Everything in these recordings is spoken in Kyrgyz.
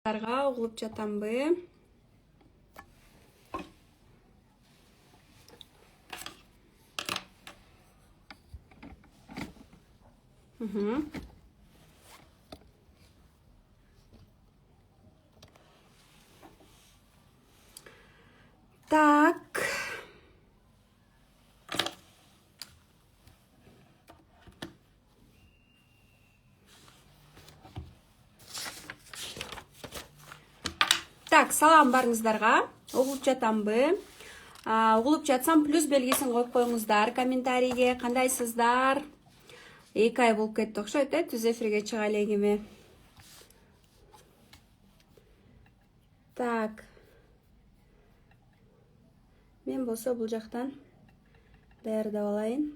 Угулуп жатамбы. Так. Так, салам барыңыздарга. Угулуп жатамбы. Угулуп жатсам плюс белгисин коюп коюңуздар комментарийге. Кандайсыздар? 2 ай болуп кетти окшойт, түз эфирге чыга элегиме. Так. Мен болсо бул жактан даярдап алайын.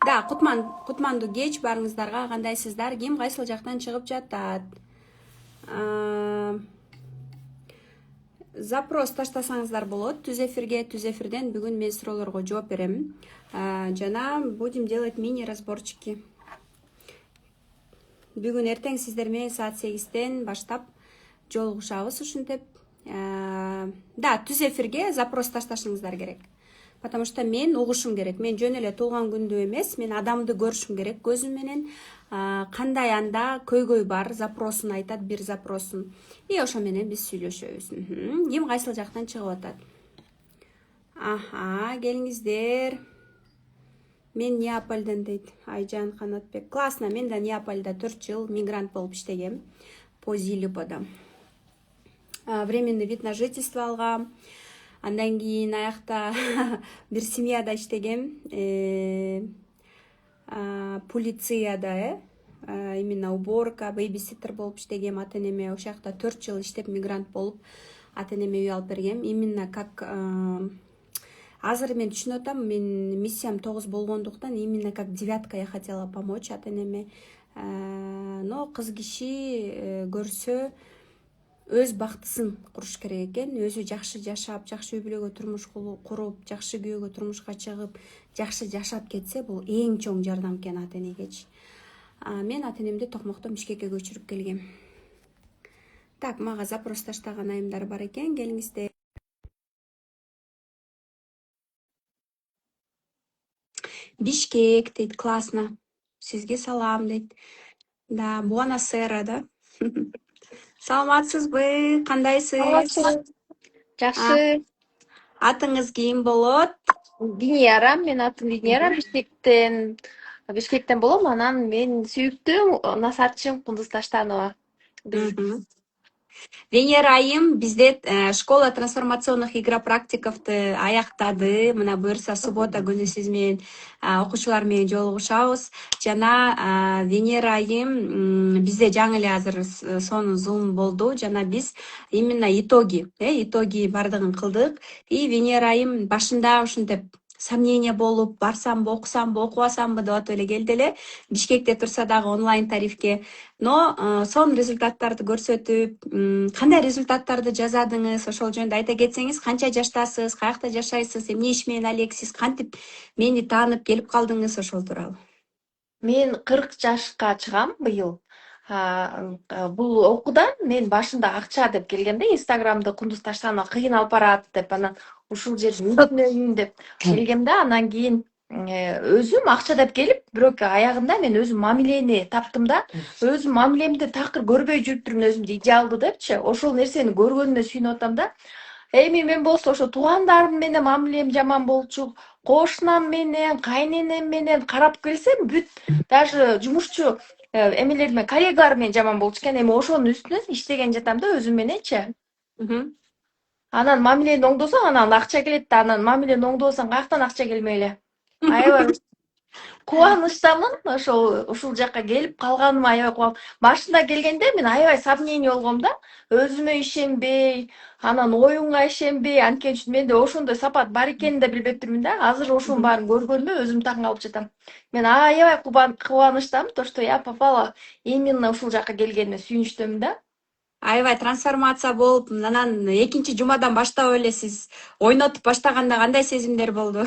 Да, кутмандуу кеч барыңыздарга. Кандайсыздар? Ким кайсыл жактан чыгып жатат? Запрос таштасаңыздар болот түз эфирге. Түз эфирден бүгүн мен суроолорго жооп берем. Жана будем делать мини разборчики. Бүгүн эртең сиздер менен саат 8-тен баштап жолугушабыз ушинтип. Да, түз эфирге запрос ташташыңыздар керек. Потому что мен угушум керек. Мен жөн эле туулган күндү эмес, мен адамды көрүшүм керек көзүм менен. Кандай анда көйгөй бар, запросун айтат, бир запросун. И ошо менен биз сүйлөшөбүз. Ким кайсыл жактан чыгып атат? Келиңиздер. Мен Неаполден дейт Айжан Канатбек. Классно, мен да Неаполда 4 жыл мигрант болуп иштегем. По Зилиподо. Временный вид на жительство алгам. Андан кийин аякта бир семьяда иштегем. Полицияда, именно уборка, бейбиситтер болуп иштегем. Ата-энеме ошол жакта 4 жыл иштеп мигрант болуп ата-энеме үй алып бергем. Именно как азыр мен түшүнүп атам, мен миссиям 9 болгондуктан именно как девятка я хотела помочь ата-энеме. Но кыз киши көрсө өз бактысын куруш керек экен. Өзү жакшы жашап, жакшы үй бүлөгө турмуш куруп, жакшы күйөөгө турмушка чыгып, жакшы жашап кетсе, бул эң чоң жардам экен ата-энегечи. Мен ата-энемди Токмоктон Бишкекке көчүрүп келгем. Так, мага запрос таштаган айымдар бар экен, келиңиздер. Бишкек дейт, классно. Сизге салам дейт. Да, буонасера, да. Саламатсызбы? Кандайсыз? Жакшы. Атыңыз ким болот? Венера, мен атым Венера, Бишкектен болом. Анан мен сүйүктүүм Насарчым Кундуз Таштанова. Венера айым бизде школа трансформационных игропрактиковду аяктады. Мына буюрса суббота күнү сиз менен окуучулар менен жолугушабыз. Жана Венера айым бизде жаңы эле азыр сонун зум болду. Жана биз именно итоги бардыгын кылдык. И Венера айым башында ушинтип сомнение болуп, барсамбы, окусамбы, окубасамбы деп атып эле келди эле. Бишкекте турса дагы онлайн тарифке. Но сонун результаттарды көрсөтүп, кандай результаттарды жазадыңыз? Ошол жөнүндө айта кетсеңиз, канча жаштасыз, каякта жашайсыз, эмне иш менен алексиз, кантип мени таанып келип калдыңыз, ошол тууралуу. Мен 40 жашка чыгам быйыл. Бул окуудан мен башында акча деп келгенде, Инстаграмды Кундуз Таштанова кыйын алып барат деп, анан ушул жерди үйрөнөйүн деп келгемде, анан кийин өзүм акча деп келип, бирок аягында мен өзүм мамилени таптым да, өзүм мамилемди такыр көрбөй жүрүп турмун, өзүмдү идеалдуу депчи, ошол нерсени көргөнүмө сүйүнүп атам да. Эми мен болсо ошо туугандарым менен мамилем жаман болчу, кошунам менен, кайненем менен карап келсем, бүт даже жумушчу эмелер менен, коллегалар менен жаман болчу экен. Эми ошонун үстүнөн иштеген жатам да өзүм мененчи. Анан мамилени оңдосоң, анан акча келет да, анан мамилени оңдобосоң, каяктан акча келмей эле. Аябай кубанычтамын ушул жакка келип калганыма, аябай кубанып. Башында келгенде мен аябай сомнение болгом да, өзүмө ишенбей, анан оюңа ишенбей, анткени менде ошондой сапат бар экенин да билбеп турмун да. Азыр ошонун баарын көргөнүмө өзүм таң калып жатам. Мен аябай кубанычтамын, то, что я попала именно ушул жакка келгениме сүйүнүчтөмүн да. аябай трансформация болуп, анан экинчи жумадан баштап эле сиз ойнотуп баштаганда кандай сезимдер болду?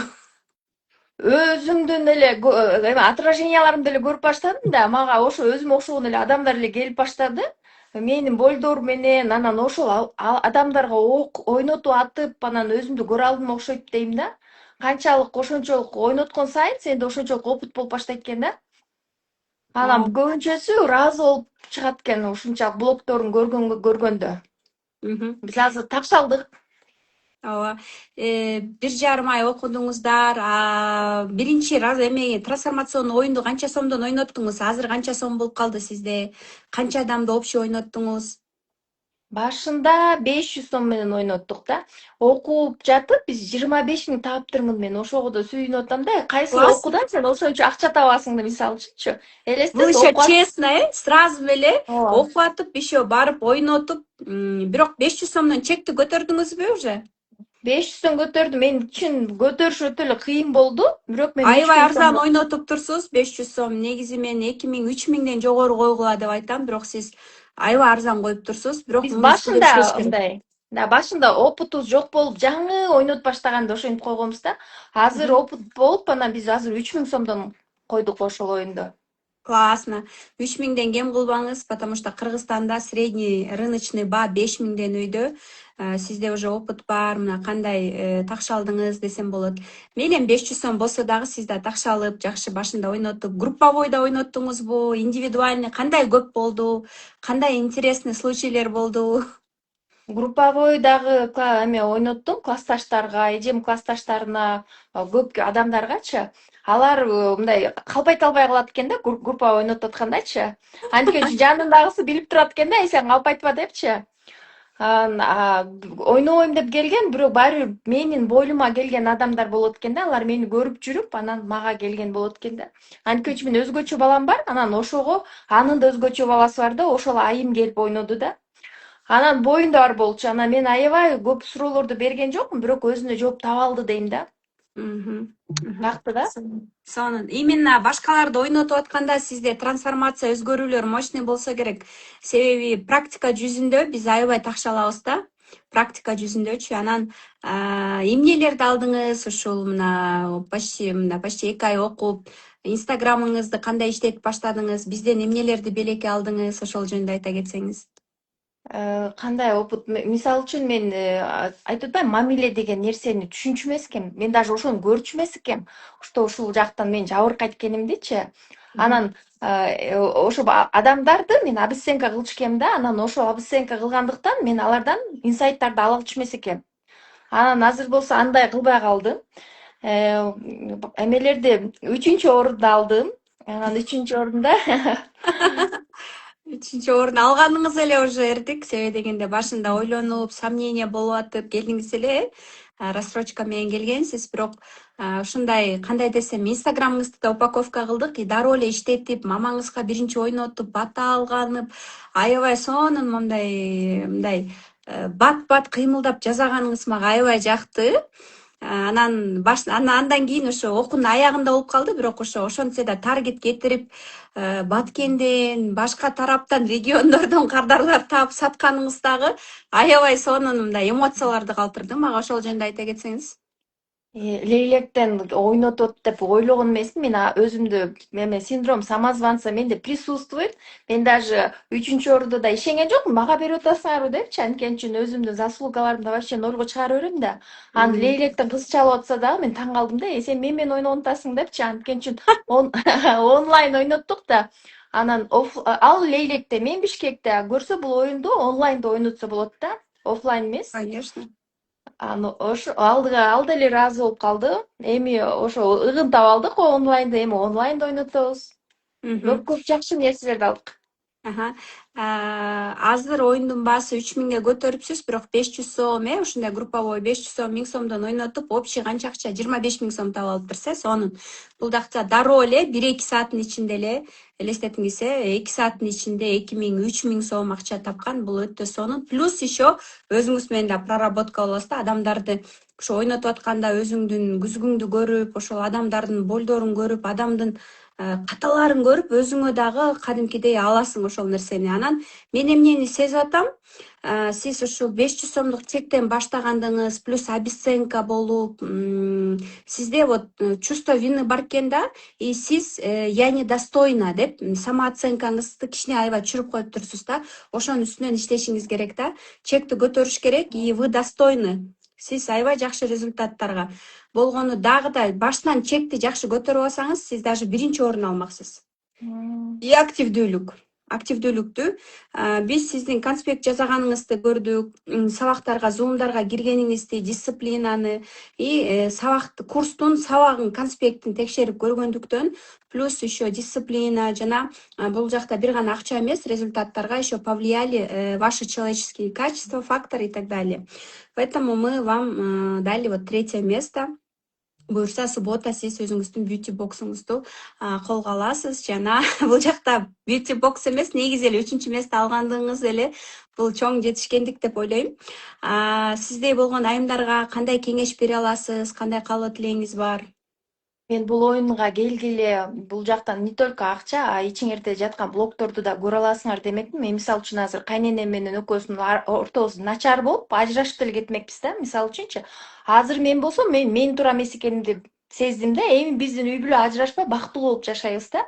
Өзүмдүн эле эме отраженияларымды эле көрүп баштадым да, мага ошо өзүмө окшогон эле адамдар эле келип баштады. Менин бойдоор менен анан ошол адамдарга ойнотуп атып, анан өзүмдү көрө алдым окшойт дейм да. Канчалык ошончолук ойноткон сайын сенде ошончолук опыт болуп баштайт экен да. Анан көбүнчөсү ыраазы болуп чыгат экен ушунчалык блогдорун көргөндө. Мгм. Биз азыр такшалдык. Ооба. 1,5 ай окудуңуздар. Биринчи эме трансформационный оюнду канча сомдон ойноттуңуз? Азыр канча сом болуп калды сизде? Канча адамды общий ойноттуңуз? Башында 500 сом менен ойноттук да. Окуп жатып биз 25 000 таптырмын мен. Ошого да сүйүнүп атам да. Кайсы Класс. окуудан сен ошончо акча табасың да, мисалы үчүнчү. Бул Элестет, еще окуп атып. честно, сразу эле Ооба. окуп атып, еще барып ойнотуп, бирок 500 сомдон чекти көтөрдүңүзбү уже? 500 сом көтөрдүм. Мен үчүн көтөрүш өтө эле кыйын болду. Бирок мен Аябай 3000 арзан сом. ойнотуп турсуз. 500 сом негизи мен 2000, 3000ден жогору койгула деп айтам, бирок сиз аябай арзан коюп турсуз. Бирок Биз муну үстүнө башында иштеш керек. мындай. Да, башында опытыбыз жок болуп, жаңы ойнотуп баштаганда ошентип койгонбуз да. Азыр Мгм. опыт болуп, анан биз азыр 3000 сомдон койдук ошол оюнду. Классно. 3000ден кем кылбаңыз, потому что Кыргызстанда средний рыночный баа 5000ден өйдө. Сизде уже опыт бар, мына кандай такшалдыңыз десем болот. Мейлен 500 сом болсо дагы сиз да такшалып, жакшы башында ойнотуп, групповойда ойноттуңузбу, индивидуальный кандай көп болду? Кандай интересный случайлер болду? Групповой дагы эме ойноттум классташтарга, эжем классташтарына, көп адамдаргачы. Алар мындай калпайт албай калат экен да, группа ойнотуп аткандачы. Анткени жанындагысы билип турат экен да, сен калпайтпа депчи. Ойнобойм деп келген, бирок баары бир менин бойлума келген адамдар болот экен да, алар мени көрүп жүрүп, анан мага келген болот экен да. Анткени мен өзгөчө балам бар, анан ошого анын да өзгөчө баласы бар да, ошол айым келип ойноду да. Анан боюнда бар болчу. Анан мен аябай көп суроолорду берген жокмун, бирок өзүнө жооп таба алды дейм да. Мгм. Мгм. Жакты да. Сонун. Именно башкаларды ойнотуп атканда сизде трансформация, өзгөрүүлөр мощный болсо керек. Себеби практика жүзүндө биз аябай такшалабыз да. Практика жүзүндөчү. Анан эмнелерди алдыңыз? Ушул почти 2 ай окуп, инстаграмыңызды кандай иштетип баштадыңыз? Бизден эмнелерди белекке алдыңыз? Ошол жөнүндө айта кетсеңиз. Кандай опыт? Мисалы үчүн мен айтып атпаймынбы, мамиле деген нерсени түшүнчү эмес экенмин. Мен даже ошону көрчү эмес экенмин. Что ушул жактан мен жабыркайт экенимдичи. Анан ошо адамдарды мен обесценка кылчу экенмин да. Анан ошо обесценка кылгандыктан мен алардан инсайттарды ала алчу эмес экенмин. Анан азыр болсо андай кылбай калдым. Эмелерди 3-орунду алдым. Анан 3-орунда 3-орун алганыңыз эле уже эрдик. Себеби дегенде башында ойлонуп, сомнение болуп атып келдиңиз эле. Рассрочка менен келгенсиз, бирок ушундай кандай десем, инстаграмыңызды да упаковка кылдык, и дароо эле иштетип, мамаңызга биринчи ойнотуп, бата алганып, аябай сонун мындай бат кыймылдап жасаганыңыз мага аябай жакты. Андан кийин ошо окуунун аягында болуп калды, бирок ошентсе да таргет кетирип, Баткенден, башка тараптан, региондордон кардарлар таап сатканыңыз дагы аябай сонун мындай эмоцияларды калтырды. Мага ошол жөнүндө айта кетсеңиз. Лейлектен ойнотот деп ойлогон эмесмин. Мен өзүмдү эме синдром самозванца менде присутствует. Мен даже 3-орунда да ишенген жокмун. Мага берип атасыңарбы депчи. Анткени үчүн өзүмдүн заслугаларымды вообще нольго чыгара берем да. Анан Лейлектен кыз чалып атса дагы мен таң калдым да. Сен менен ойногон атасың депчи. Анткени үчүн онлайн ойноттук да. Анан ал Лейлекте, мен Бишкекте көрсө бул оюнду онлайнда ойнотсо болот да. Оффлайн эмес. Конечно. Ошо ал деле ыраазы болуп калды. Эми ошо ыгын таап алдык онлайнда, эми онлайнда ойнотобуз. Көп жакшы нерселерди алдык. Азыр оюндун баасы 3000ге көтөрүпсүз, бирок 500 сом, ушундай групповой 500 сом, 1000 сомдон ойнотуп, общий канча акча? 25 000 сом таап алыптырсыз, сонун. Бул дакча дароо эле 1-2 сааттын ичинде эле элестетиңиз, 2 сааттын ичинде 2000, 3000 сом акча тапкан. Бул өтө сонун. Плюс еще өзүңүз менен да проработка кыласыз да, адамдарды ошо ойнотуп атканда өзүңдүн күзгүңдү көрүп, ошол адамдардын болдорун көрүп, адамдын каталарын көрүп өзүңө дагы кадимкидей аласың ошол нерсени. Анан мен эмнени сезип атам, сиз ушул 500 сомдук чектен баштагандыгыңыз плюс обесценка болуп, сизде вот чувство вины бар экен да, и сиз я недостойна деп самооценкаңызды кичине аябай түшүрүп коюп турсуз да. Ошонун үстүнөн иштешиңиз керек да. Чекти көтөрүш керек, и вы достойны. Сиз аябай жакшы результаттарга болгону дагы да баштан чекти жакшы көтөрүп алсаңыз, сиз даже биринчи орун алмаксыз. И активдүүлүктү биз сиздин конспект жасаганыңызды көрдүк, сабактарга, зумдарга киргениңизди, дисциплинаны и курстун сабагын, конспектин текшерип көргөндүктөн, плюс еще дисциплина жана бул жакта бир гана акча эмес, результаттарга еще повлияли ваши человеческие качества, факторы и так далее. Поэтому мы вам дали вот 3-е место. Буюрса суббота сиз өзүңүздүн бьюти боксуңузду колго аласыз жана бул жакта бьюти бокс эмес, негизи эле 3-чү место алгандыгыңыз эле бул чоң жетишкендик деп ойлойм. Сиздей болгон айымдарга кандай кеңеш бере аласыз, кандай каалоо тилегиңиз бар? Мен бул оюнга келгиле бул жактан не только акча, а ичиңерде жаткан блогторду да көрө аласыңар демекмин. Мен мисалы үчүн азыр кайненем менен экөөбүздүн ортобуз начар болуп, ажырашып деле кетмекпиз да. Мисалы үчүнчү. Азыр мен болсом, мен туура эмес экенимди сездим да. Эми биздин үй бүлө ажырашпай бактылуу болуп жашайбыз да.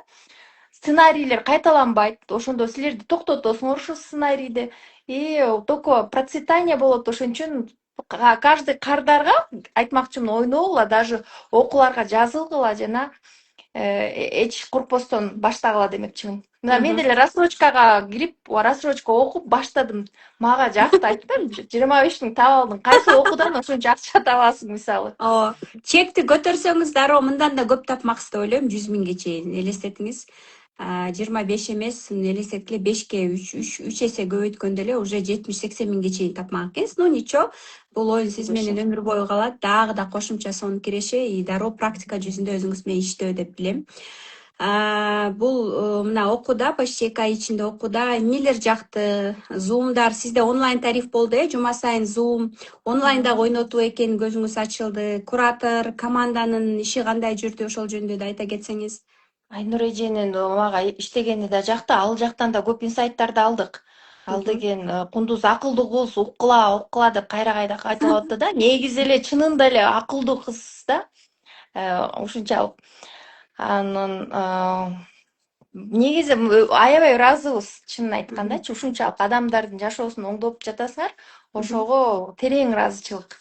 Сценарийлер кайталанбайт. Ошондо силерди токтотосуңар ошол сценарийди. И только процветание болот. Ошон үчүн каждый кардарга айтмакчымын, ойногула, даже окууларга жазылгыла жана эч коркпостон баштагыла демекчимин. Мына мен деле рассрочкага кирип, рассрочка окуп баштадым. Мага жакты айттым. 25 миң таап алдым. Кайсы окуудан ошончо акча табасың мисалы. Чекти көтөрсөңүз дароо мындан да көп тапмаксыз деп ойлойм, 100 миңге чейин. Элестетиңиз. 25 эмес, элестеткиле 5ке 3 эсе көбөйткөндө эле уже 70-80 миңге чейин тапмак экенсиз. Ну ничего, бул оюн сиз менен өмүр бою калат. Дагы да кошумча сонун киреше и дароо практика жүзүндө өзүңүз менен иштөө деп билем. Бул мына окууда, почти 2 ай ичинде окууда эмнелер жакты? Zoom'дар сизде онлайн тариф болду, жума сайын Zoom, онлайнда ойнотуу экен көзүңүз ачылды. Куратор, команданын иши кандай жүрдү, ошол жөнүндө да айта кетсеңиз. Айнур эженин мага иштегени да жакты, ал жактан да көп инсайттарды алдык. Ал деген кундуз акылдуу кыз, уккула деп кайра кайталап атты да. Негизи эле чынында эле акылдуу кыз да. Ушунчалык. Анан негизи аябай ыраазыбыз, чынын айткандачы. Ушунчалык адамдардын жашоосун оңдоп жатасыңар. Ошого терең ыраазычылык.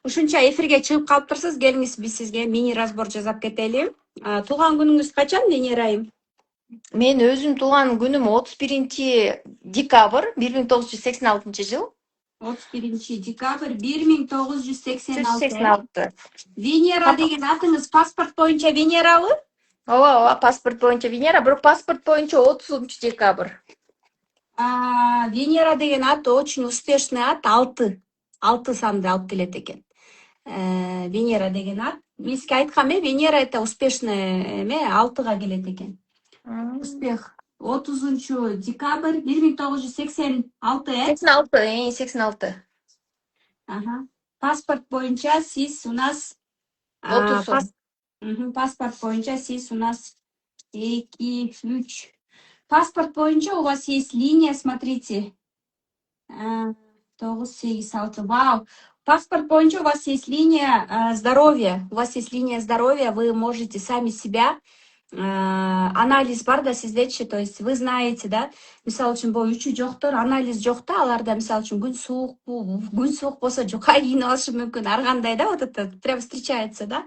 Ушунча эфирге чыгып калыптырсыз, келиңиз биз сизге мини разбор жасап кетели. Туулган күнүңүз качан, Венера айым? Мен өзүм туулган күнүм 31 декабрь 1986 жыл. 31 декабрь 1986. 86. Венера деген атыңыз паспорт боюнча Венерабы? Ооба, паспорт боюнча Венера, бирок паспорт боюнча 30 декабрь. Венера деген ат очень успешный ат, 6 санды алып келет экен. Венера деген ат. Мен сизге айткам, Венера это успешный 6га келет экен. Успех. 30 декабрь 1986. 86. Паспорт боюнча сиз у нас 30. Паспорт боюнча сиз у нас 2, 3. Паспорт боюнча у вас есть линия, смотрите. 9, 8, 6. Вау. Паспорт боюнча у вас есть линия здоровья. У вас есть линия здоровья, вы можете сами себя анализ бар да сиздечи, то есть вы знаете, да, мисалы үчүн бул үчү жоктор, анализ жок да, аларда мисалы үчүн күн суук болсо жука кийинип алышы мүмкүн, ар кандай да, вот это прям встречается, да.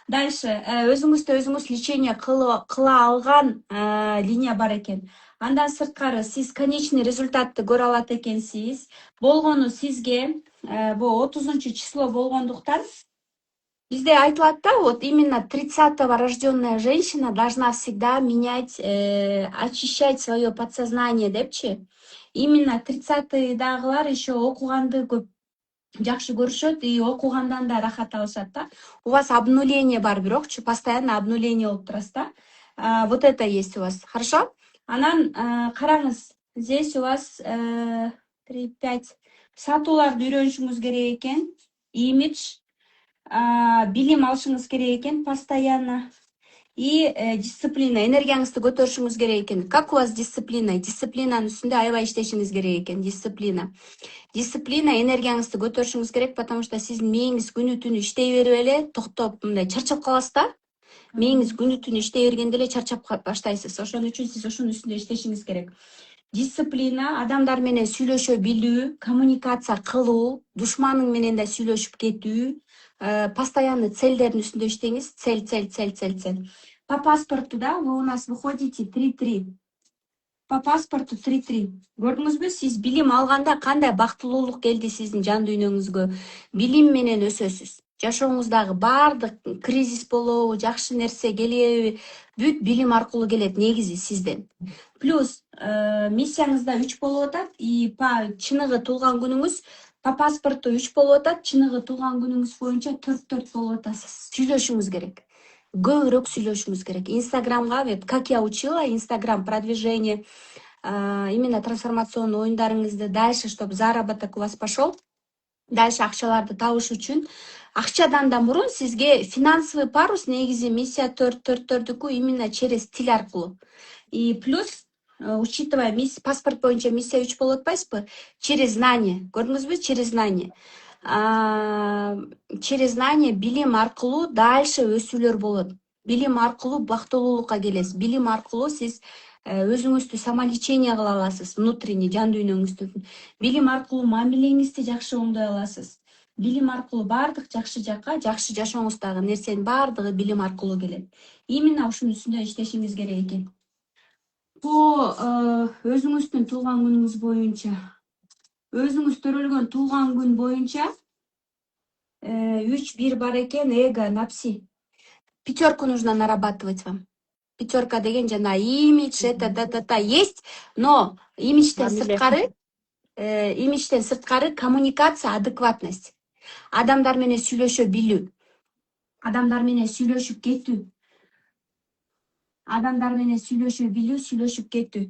Дальше өзүңүздө өзүңүз лечение кыла алган линия бар экен. Андан сырткары сиз конечный результатты көрө алат экенсиз. Болгону сизге бул 30 число болгондуктан bizde айтылат да, вот именно 30-го рожденная женщина должна всегда менять, очищать свое подсознание депчи. Именно 30-дагылар еще окуганды көп жакшы көрүшөт и окугандан да рахат алышат да. У вас обнуление бар бирокчу, постоянно обнуление болуп турасыз да. Вот это есть у вас. Хорошо? Анан караңыз, здесь у вас 3, 5 сатууларды үйрөнүшүңүз керек экен. Имидж билим алышыңыз керек экен постоянно. И дисциплина, энергияңызды көтөрүшүңүз керек экен. Как у вас дисциплина? Дисциплинанын үстүндө аябай иштешиңиз керек экен. Дисциплина энергияңызды көтөрүшүңүз керек, потому что сиздин мээңиз күнү түнү иштей берип эле токтоп мындай чарчап каласыз да. Мээңиз күнү түнү иштей бергенде эле чарчап баштайсыз. Ошон үчүн сиз ошонун үстүндө иштешиңиз керек. Дисциплина, адамдар менен сүйлөшө билүү, коммуникация кылуу, душманың менен да сүйлөшүп кетүү, постоянно цельдердин үстүндө иштеңиз. Цель. По паспорту да вы у нас выходите 3-3. По паспорту 3-3. Көрдүңүзбү, сиз билим алганда кандай бактылуулук келди сиздин жан дүйнөңүзгө. Билим менен өсөсүз. Жашооңуздагы баардык кризис болобу, жакшы нерсе келеби, бүт билим аркылуу келет негизи сизден. Плюс миссияңызда 3 болуп атат, и по чыныгы туулган күнүңүз по паспорту 3 болуп атат, чыныгы туулган күнүңүз боюнча 4-4 болуп атасыз. Сүйлөшүңүз керек. Көбүрөөк сүйлөшүңүз керек. Инстаграмга, как я учила, Инстаграм продвижение, именно трансформационный оюндарыңызды дальше, чтобы заработок у вас пошел, дальше акчаларды табыш үчүн, акчадан да мурун сизге финансовый парус негизи миссия 4-4-4 именно через тил аркылуу. И плюс, учитывая паспорт боюнча миссия 3 болуп атпайсызбы? Через знание. Көрдүңүзбү? Через знание. Через знание билим аркылуу дальше өсүүлөр болот. Билим аркылуу бактылуулукка келесиз. Билим аркылуу сиз өзүңүздү самолечение кыла аласыз, внутренний жан дүйнөңүздү. Билим аркылуу мамилеңизди жакшы оңдой аласыз. Билим аркылуу баардык жакшы жакка, жакшы жашооңуздагы нерсенин баардыгы билим аркылуу келет. Именно ушунун үстүндө иштешиңиз керек экен. По өзүңүздүн туулган күнүңүз боюнча, өзүңүз төрөлгөн туулган күн боюнча 3-1 бар экен, эго, напси. 5 нужно нарабатывать вам. 5 деген жана имидж, это есть, но имиджден сырткары коммуникация, адекватность. Адамдар менен сүйлөшө билүү. Адамдар менен сүйлөшүп кетүү. Сүйлөшүп кетүү.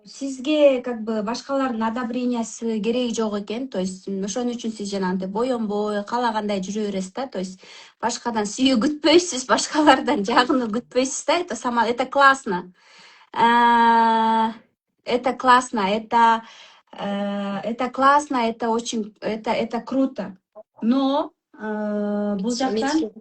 Сизге как бы башкалардын одобрениясы кереги жок экен. То есть ошон үчүн сиз жанагындай боенбой, каалагандай жүрө бересиз да. То есть башкадан сүйүү күтпөйсүз, башкалардан жагынуу күтпөйсүз да. Это классно. Это классно, это классно, это очень, это круто. Но бул жактан,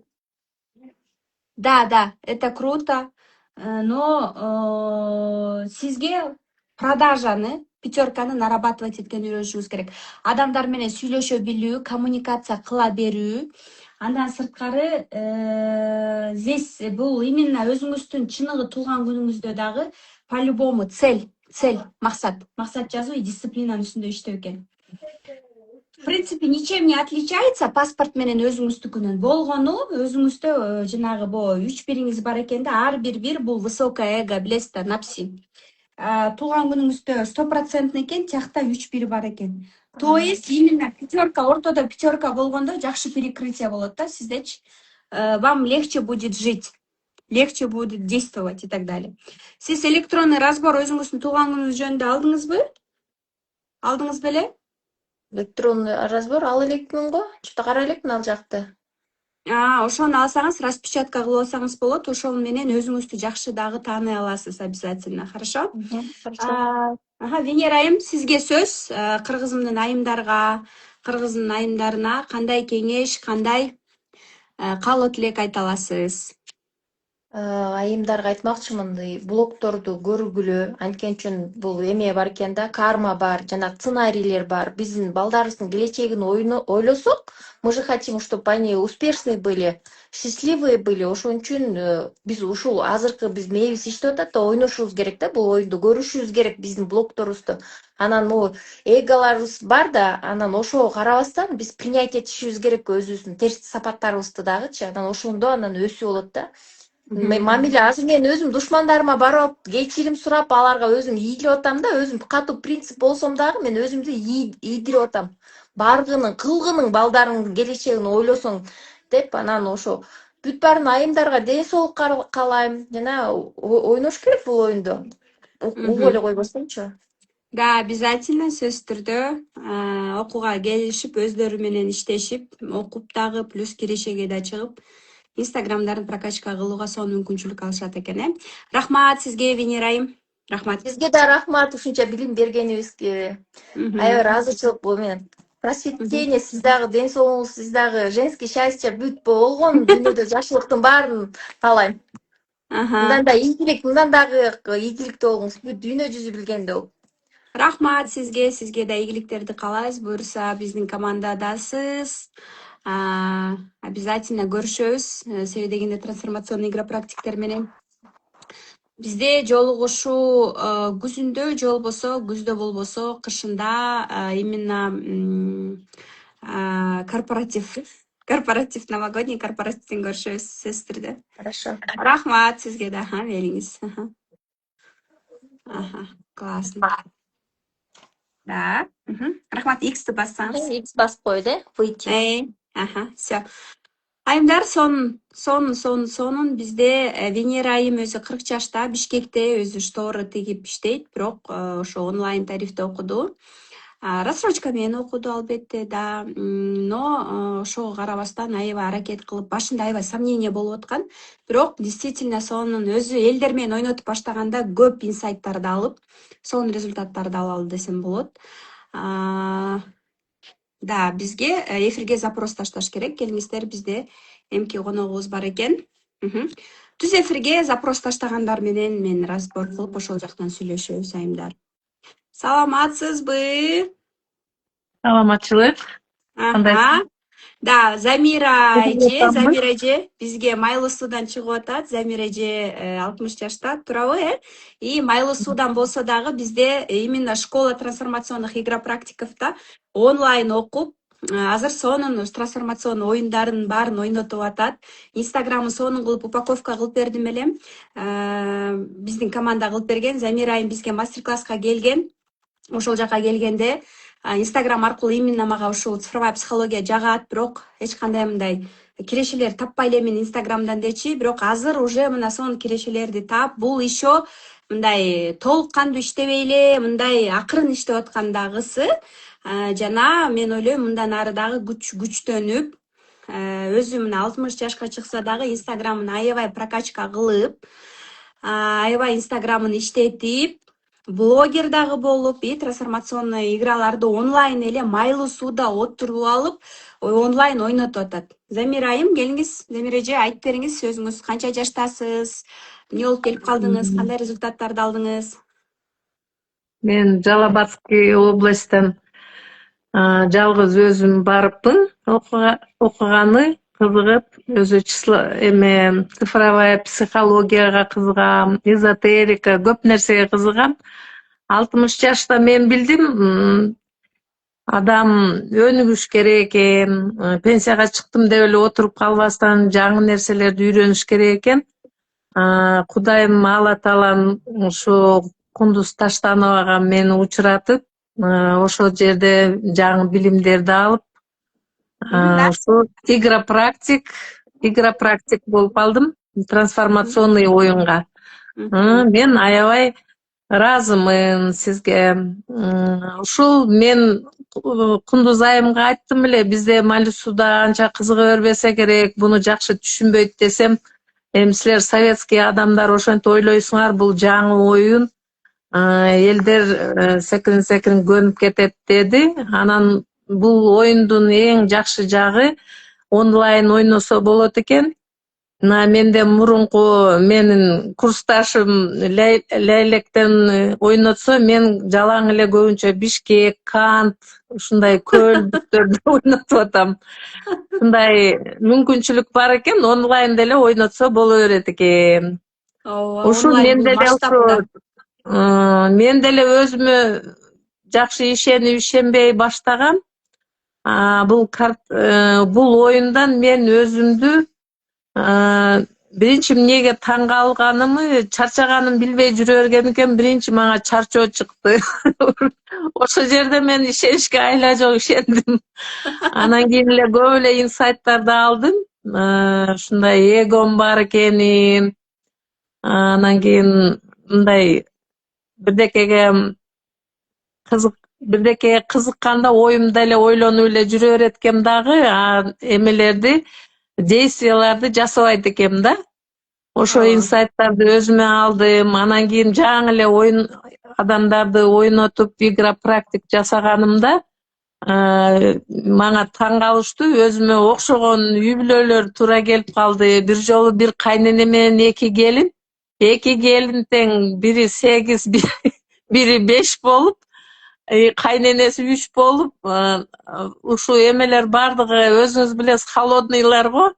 да, это круто, но сизге продажаны, 5 нарабатывать эткен үйрөнүшүңүз керек. Адамдар менен сүйлөшө билүү, коммуникация кыла берүү. Андан сырткары здесь бул именно өзүңүздүн чыныгы туулган күнүңүздө дагы по-любому цель, максат жазуу и дисциплинанын үстүндө иштөө экен. В принципе, ничем не отличается паспорт менен өзүңүздүкүнөн. Болгону өзүңүздө жанагы 3-1 бар экен да, ар бир бул высокое эго, билесиз да, напси. Туулган күнүңүздө 100% экен, тиякта 3-1 бар экен. То есть именно 5, ортодо 5 болгондо жакшы перекрытие болот да сиздечи. Вам легче будет жить, легче будет действовать и так далее. Сиз электронный разбор өзүңүздүн туулган күнүңүз жөнүндө алдыңызбы? Алдыңыз беле? Электронный разбор ал элекмин го? Что-то кара элекмин ал жакты. Ошону алсаңыз, распечатка кылып алсаңыз болот. Ошол менен өзүңүздү жакшы дагы тааный аласыз обязательно. Хорошо? Хорошо. Венера айым, сизге сөз. Кыргызымдын айымдарга, кыргыздын айымдарына кандай кеңеш, кандай каалоо тилек айта аласыз? Айымдарга айтмакчымын, блогторду көргүлө, анткени бул эме бар экен да, карма бар, жана сценарийлер бар. Биздин балдарыбыздын келечегин ойлосок, мы же хотим, чтобы они успешные были, счастливые были. Ошон үчүн биз ушул азыркы биз мээбиз иштеп атат да, ойношубуз керек да, бул оюнду көрүшүбүз керек биздин блогторубузду. Анан могу эголорубуз бар да, анан ошого карабастан биз принять этишибиз керек өзүбүздүн терс сапаттарыбызды дагычы. Анан ошондо анан өсүү болот да. Мамиле азыр мен өзүм душмандарыма барып, кечирим сурап, аларга өзүм ийилип атам да, өзүм катуу принцип болсом дагы мен өзүмдү ийдирип атам. Баргынын, кылгынын балдарыңдын келечегин ойлосоң деп, анан ошо бүт баарын айымдарга ден соолук каалайм. Жана ойнош керек бул оюнду. Угуп эле койбостончу. Да, обязательно сөзсүз түрдө окууга келишип, өздөрү менен иштешип, окуп дагы плюс келечекке да чыгып Инстаграмдарын прокачка кылууга сонун мүмкүнчүлүк алышат экен. Рахмат сизге, Венера айым. Рахмат. Бизге да рахмат ушунча билим бергениңизге. Аябай ыраазычылык менен. Просветление, сиз дагы ден соолугуңуз, сиз дагы женский счастье бүт болгон дүйнөдө жакшылыктын баарын каалайм. Мындан да мындан дагы ийгиликтүү болуңуз, бүт дүйнө жүзү билгендей болуп. Рахмат сизге да ийгиликтерди каалайбыз. Буюрса биздин командадасыз. Обязательно көрүшөбүз. Себеби дегенде трансформационный игропрактиктер менен. Бизде жолугушуу күзүндө же болбосо, күздө болбосо, кышында именно корпоратив новогодний корпоративден көрүшөбүз сөзсүз түрдө. Хорошо. Рахмат сизге да, бериңиз. Классно. Да. Рахмат, X-ті бассаңыз. X басып қойды, выйти. Все. Айымдар сонун бизде Венера айым өзү 40 жашта, Бишкекте өзү штора тигип иштейт, бирок ошо онлайн тарифте окуду. Рассрочка менен окуду албетте да, но ошого карабастан аябай аракет кылып, башында аябай сомнение болуп аткан. Бирок действительно сонун өзү элдер менен ойнотуп баштаганда көп инсайттарды алып, сонун результаттарды ала алды десем болот. Да, бизге эфирге запрос ташташ керек. Келиңиздер, бизде эмки коногубуз бар экен. Түз эфирге запрос таштагандар менен мен разбор кылып ошол жактан сүйлөшөбүз айымдар. Саламатсызбы? Саламатчылык. Да, Замира эже бизге майлуу суудан чыгып атат. Замира эже 60 жашта турабы, И майлуу суудан болсо дагы бизде именно школа трансформационных игропрактиковта онлайн окуп, азыр сонун трансформационный оюндарын баарын ойнотуп атат. Инстаграмын сонун кылып упаковка кылып бердим элем. Биздин команда кылып берген. Замира айым бизге мастер-класска келген. Ошол жака келгенде Инстаграм аркылуу именно мага ушул цифровая психология жагат, бирок эч кандай мындай кирешелер таппай элемин Инстаграмдан дечи, бирок азыр уже мына сонун кирешелерди таап, бул еще мындай толук кандуу иштебей эле, мындай акырын иштеп аткандагысы. Жана мен ойлойм мындан ары дагы күчтөнүп, өзү мына 60 жашка чыкса дагы Инстаграмын аябай прокачка кылып, аябай Инстаграмын иштетип, блогер дагы болуп, трансформационный играларды онлайн эле майлуу сууда отуруп алып, онлайн ойнотуп атат. Замира айым, келиңиз. Замира эже, айтып бериңиз сөзүңүз. Канча жаштасыз? Эмне болуп келип калдыңыз? Кандай результаттарды алдыңыз? Мен Жалал-Абадский областтан жалгыз өзүм барыпмын. Окуганы кызыгып, өзү цифровая психологияга кызыгам, эзотерика, көп нерсеге кызыгам. 60 жашта мен билдим, адам өнүгүш керек экен, пенсияга чыктым деп эле отуруп калбастан жаңы нерселерди үйрөнүш керек экен. Кудайым Алла таалам ушу Кундуз Таштановага мени учуратып, ошол жерде жаңы билимдерди алып, ошо игропрактик болуп алдым, трансформационный оюнга. Мен аябай ыраазымын сизге. Ушул мен Кундуз айымга айттым эле, бизде майлуу сууда анча кызыга бербесе керек, буну жакшы түшүнбөйт десем, эми силер советский адамдар ошентип ойлойсуңар, бул жаңы оюн, элдер секирин көнүп кетет деди. Анан бул оюндун эң жакшы жагы онлайн ойносо болот экен. Менде мурунку менин курсташым Лейлектен ойнотсо, мен жалаң эле көбүнчө Бишкек, Кант, ушундай көлдүктөрдө ойнотуп атам. Ушундай мүмкүнчүлүк бар экен, онлайн деле ойнотсо боло берет экен. Ушул мен деле өзүмө жакшы ишенбей баштагам. Бул оюндан мен өзүмдү биринчи эмнеге таң калганымы, чарчаганымды билбей жүрө бергем экен. Биринчи мага чарчоо чыкты. Ошол жерде мен ишенишке айла жок ишендим. Анан кийин эле көп эле инсайттарды алдым. Ушундай эгом бар экенин. Анан кийин мындай бирдекеге кызыкканда оюмда эле ойлонуп эле жүрө берет экем дагы, эмелерди действияларды жасабайт экенмин да. Ошо Ооба. инсайттарды өзүмө алдым. Анан кийин жаңы эле оюн адамдарды ойнотуп игра практик жасаганымда мага таң калыштуу. Өзүмө окшогон үй бүлөлөр туура келип калды. Бир жолу бир кайнене менен эки келин тең, бири 8, бири 5 болуп, кайненеси 3 болуп, ушул эмелер бардыгы өзүңүз билесиз, холодныйлар го.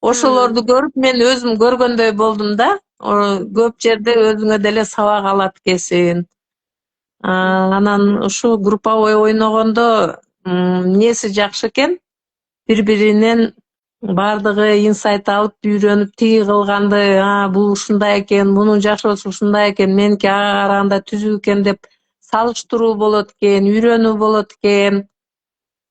Ошолорду көрүп мен өзүм көргөндөй болдум да. Көп жерде өзүңө деле сабак алат экенсиң. Анан ушул групповой ойногондо эмнеси жакшы экен? Бири-биринен бардыгы инсайт алып, үйрөнүп, тиги кылганды, бул ушундай экен, мунун жашоосу ушундай экен, меники ага караганда түзүү экен деп салыштыруу болот экен, үйрөнүү болот экен.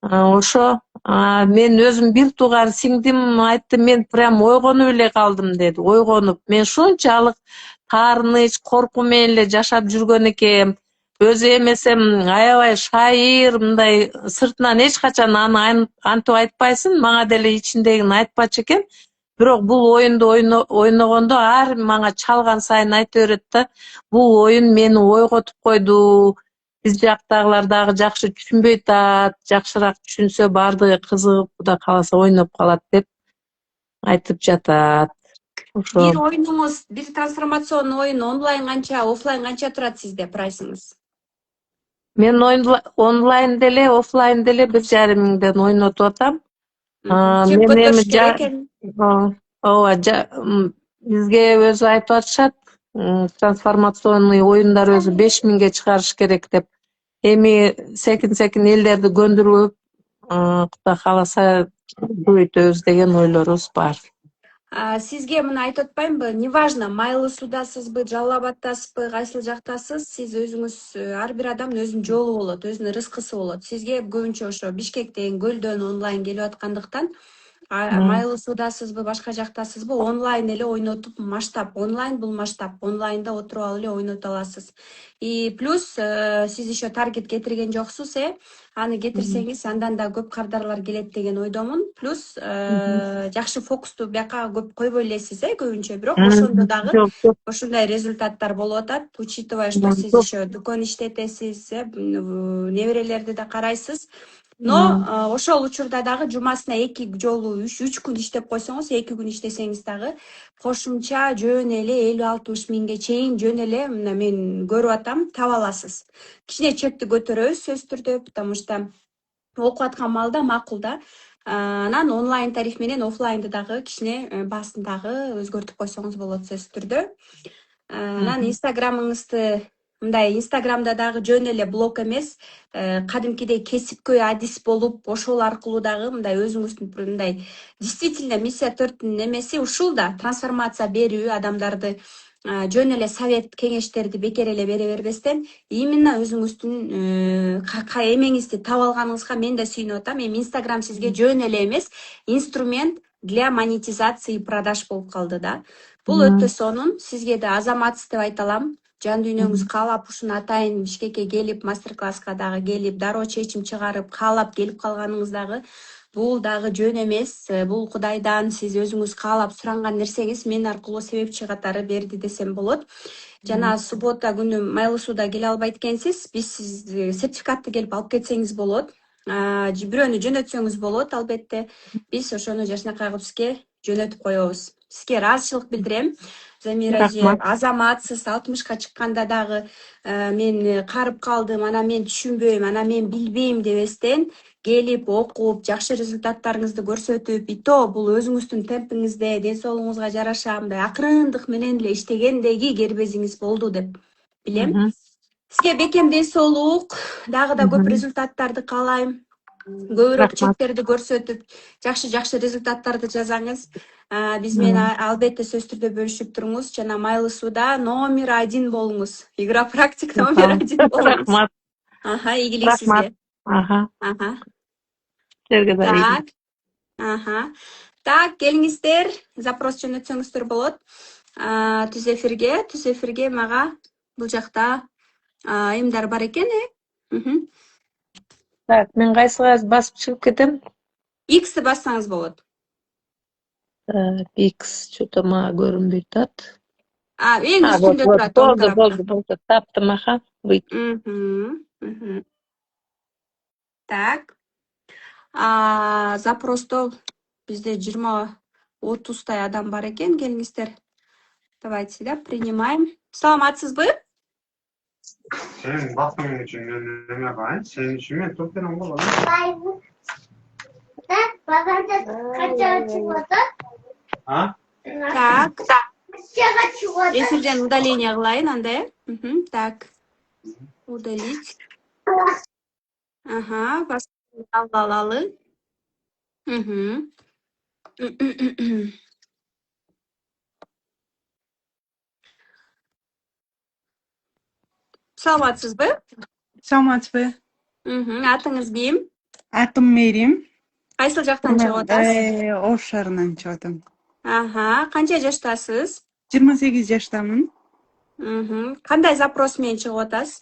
Ошо мен өзүм бир тууган сиңдим айтты, мен прям ойгонуп эле калдым деди. Ойгонуп. Мен ушунчалык таарыныч, коркуу менен эле жашап жүргөн экем. Өзү эмесем аябай шайыр, мындай сыртынан эч качан аны антип айтпайсың, мага деле ичиндегини айтпачу экен. Бирок бул оюнду ойногондо ар мага чалган сайын айта берет да, бул оюн мени ойготуп койду. Биз жактагылар дагы жакшы түшүнбөй атат, жакшыраак түшүнсө бардыгы кызыгып, Кудай кааласа ойноп калат деп айтып жатат. Ошо. Бир оюнуңуз, бир трансформационный оюн онлайн канча, офлайн канча турат сизде прайсыңыз? Мен онлайн деле, офлайн деле 1,5 миңден ойнотуп атам. Чек Мен эми көтөрүш керек экен. ооба, бизге өзү айтып атышат, трансформационный оюндар өзү 5 миңге чыгарыш керек деп. Эми секин элдерди көндүрүп, Кудай кааласа көбөйтөбүз деген ойлорубуз бар. Сизге муну айтып атпаймынбы? Неважно, Майлы Судасызбы, Жалал Абадтасызбы, кайсыл жактасыз, сиз өзүңүз, ар бир адамдын өзүнүн жолу болот, өзүнүн рызкысы болот. Сизге көбүнчө ошо Бишкектен, Көлдөн онлайн келип аткандыктан, Майлы Судасызбы, башка жактасызбы, онлайн эле ойнотуп, масштаб, онлайн бул масштаб, онлайнда отуруп алып эле ойното аласыз. И плюс сиз еще таргет кетирген жоксуз, аны кетирсеңиз андан да көп кардарлар келет деген ойдомун. Плюс жакшы фокусту бияка көп койбой элесиз, көбүнчө, бирок ошондо дагы ошондой результаттар болуп атат, учитывая, что сиз еще дүкөн иштетесиз, неберелерди да карайсыз. Но ошол учурда дагы жумасына 2 жолу 3 күн иштеп койсоңуз, 2 күн иштесеңиз дагы кошумча жөн эле 50-60 миңге чейин жөн эле мен көрүп атам, таба аласыз. Кичине чекти көтөрөбүз сөзсүз түрдө, потому что окуп аткан маалда макул да. Анан онлайн тариф менен офлайнды дагы кичине баасын дагы өзгөртүп койсоңуз болот сөзсүз түрдө. Анан инстаграмыңызды мындай, инстаграмда дагы жөн эле блог эмес, кадимкидей кесипкөй адис болуп, ошол аркылуу дагы мындай өзүңүздүн мындай действительно миссия төрттүн эмеси ушул да, трансформация берүү, адамдарды жөн эле совет кеңештерди бекер эле бере бербестен, именно өзүңүздүн эмеңизди таап алганыңызга мен да сүйүнүп атам. Эми инстаграм сизге жөн эле эмес, инструмент для монетизации и продаж болуп калды да. Бул өтө сонун. Сизге да азаматсыз деп айта алам. Жан дүйнөңүз каалап ушуну атайын Бишкекке келип, мастер-класска дагы келип, дароо чечим чыгарып, каалап келип калганыңыз дагы бул дагы жөн эмес. Бул Кудайдан сиз өзүңүз каалап суранган нерсеңиз мен аркылуу себепчи катары берди десем болот. Жана суббота күнү Майлы Сууда келе албайт экенсиз, биз сизди сертификатты келип алып кетсеңиз болот. Бирөөнү жөнөтсөңүз болот, албетте. Биз ошону жакшынакай кылып сизге жөнөтүп коебуз. Сизге ыраазычылык билдирем. Замира эже, азаматсыз 60ка чыкканда дагы мен карып калдым, анан мен түшүнбөйм, анан мен билбейм дебестен келип, окуп, жакшы результаттарыңызды көрсөтүп, и то бул өзүңүздүн темпиңизде, ден соолугуңузга жараша мындай акырындык менен эле иштегендеги кербезиңиз болду деп билем. Сизге бекем ден соолук, дагы да көп результаттарды каалайм. Көбүрөөк чектерди көрсөтүп, жакшы результаттарды жазаңыз. Биз менен албетте сөзсүз түрдө бөлүшүп туруңуз. Жана Майлы Сууда номер 1 болуңуз. Игра практик номер 1 болуңуз. Рахмат. Ийгилик сизге. Силерге да ийгилик. Так, келиңиздер, запрос жөнөтсөңүздөр болот. Түз эфирге мага бул жакта эмдар бар экен, Так, мен кайсыга басып чыгып кетем? X'ти бассаңыз болот. X что-то мага көрünбөй турат. Эң үстүндө турат, оң тарапта. Болду. Таптым аха. Так. Запросто бизде 20-30 адам бар экен. Келиңиздер. Давайте, да, принимаем. Саламатсызбы? Senin bakımın için önleme var. Senin için mi? Toplanın bu kadar. Ha? Так. Эфирден удаление кылайын анда. Так. Удалить. Ага, алалы. Саламатсызбы? Саламатсызбы. Атыңыз ким? Атым Мерим. Кайсыл жактан чыгып атасыз? Ош шаарынан чыгып атам. Канча жаштасыз? 28 жаштамын. Кандай запрос менен чыгып атасыз?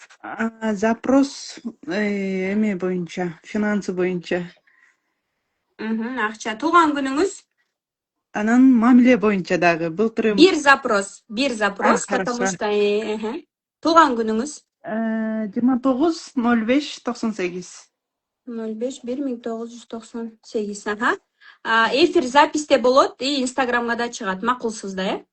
Запрос эме боюнча, финансы боюнча. Акча. Туулган күнүңүз? Анан мамиле боюнча дагы. Былтыр Бир запрос, хорошо. потому что туулган күнүңүз? 29.05.98. 05-1998. Эфир записте болот и инстаграмга да чыгат. Макулсуз да, э?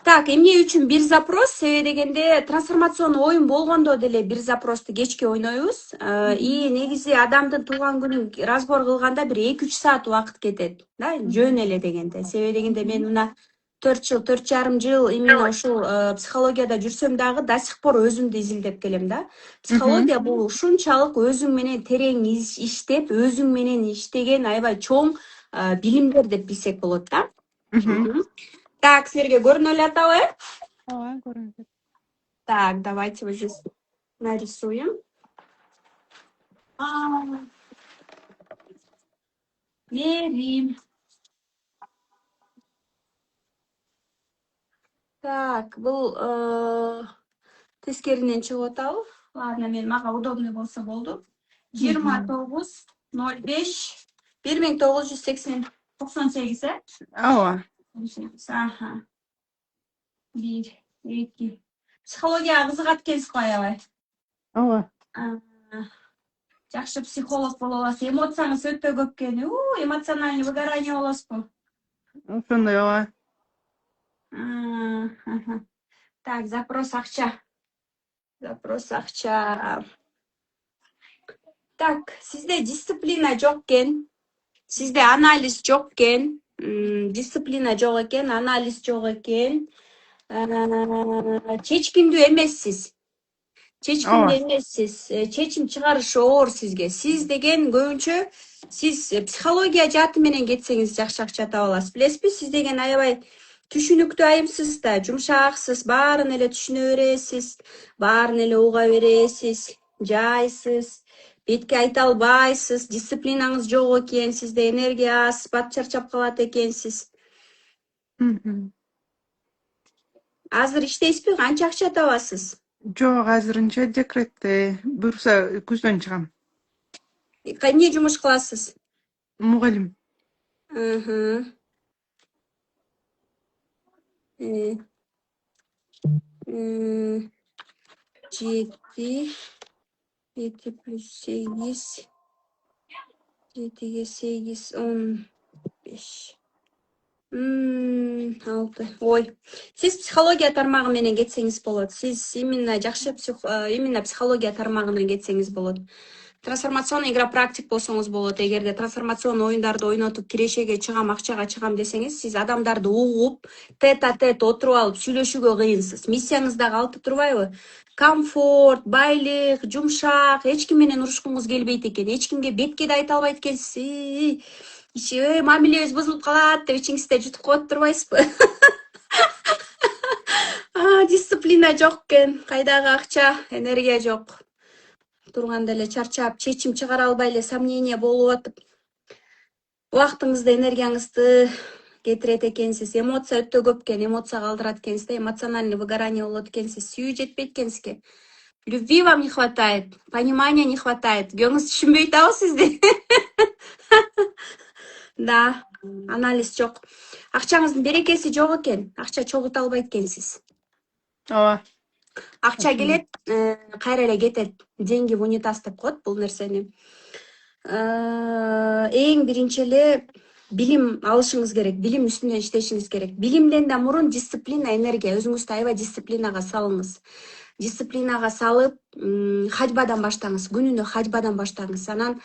Так, эмне үчүн бир запрос? Себеби дегенде трансформационный оюн болгондо деле бир запросту кечке ойнойбуз. И негизи адамдын туулган күнүн разбор кылганда бир 2-3 саат убакыт кетет, да, жөн эле дегенде. Себеби дегенде мен мына 4,5 жыл именно ушул психологияда жүрсөм дагы до сих пор өзүмдү изилдеп келем да. Психология бул ушунчалык өзүң менен терең иштеп, өзүң менен иштеген аябай чоң билимдер деп билсек болот да. Так, силерге көрүнө эле атабы, э? Ооба, көрүнөт. Так, давайте вот здесь нарисуем. Мерим. Так, бул тескеринен чыгып атабы. Ладно, мага удобный болсо болду. 29.05.1998, э? Ооба. 1, 2. Психологияга кызыгат экенсиз го аябай. Ооба. Жакшы психолог боло аласыз. Эмоцияңыз өтө көп экен. Эмоциональный выгорание болосузбу? Ошондой ооба. Так, запрос акча. Так, сизде дисциплина жок экен. Сизде анализ жок экен. Дисциплина жок экен, анализ жок экен. Чечкиндүү эмессиз. Чечим чыгарыш оор сизге. Сиз деген көбүнчө сиз психология жааты менен кетсеңиз жакшы акча таба аласыз. Билесизби? Сиз деген аябай түшүнүктүү айымсыз да, жумшаксыз, баарын эле түшүнө бересиз, баарын эле уга бересиз, жайсыз, бетке айта албайсыз, дисциплинаңыз жок экен, сизде энергия аз, бат чарчап калат экенсиз. Азыр иштейсизби? Канча акча табасыз? Жок, азырынча декретте. Буюрса күздөн чыгам. Эмне жумуш кыласыз? Мугалим. Жети плюс 8. 7-ге 8, 15. 6. Ой. Сиз психология тармагы менен кетсеңиз болот. Сиз именно жакшы именно психология тармагынан кетсеңиз болот. Трансформационный игра практик болсоңуз болот. Эгерде трансформационный оюндарды ойнотуп кирешеге чыгам, акчага чыгам десеңиз, сиз адамдарды угуп, тет-а-тет отуруп алып сүйлөшүүгө кыйынсыз. Миссияңыз дагы алты турбайбы? Комфорт, байлык, жумшак, эч ким менен урушкуңуз келбейт экен. Эч кимге бетке да айта албайт экенсиз. Мамилебиз бузулуп калат деп ичиңизде жутуп коюп турбайсызбы? Дисциплина жок экен, кайдагы акча, энергия жок. Турганда эле чарчап, чечим чыгара албай эле сомнение болуп атып, убактыңызды, энергияңызды кетирет экенсиз. Эмоция өтө көп экен, эмоция калтырат экенсиз, эмоциональный выгорание болот экенсиз, сүйүү жетпейт экенсизге. Любви вам не хватает, понимания не хватает. Күйөөңүз түшүнбөй атабы сизди? Да, анализ жок. Акчаңыздын берекеси жок экен. Акча чогулта албайт экенсиз. ооба. Акча келет, кайра эле кетет. Деньги в унитаз деп коет бул нерсени. Эң биринчи эле билим алышыңыз керек, билим үстүндө иштешиңиз керек. Билимден да мурун дисциплина, энергия, өзүңүздү аябай дисциплинага салыңыз. Дисциплинага салып, хажбадан баштаңыз, күнүнө хажбадан баштаңыз. Анан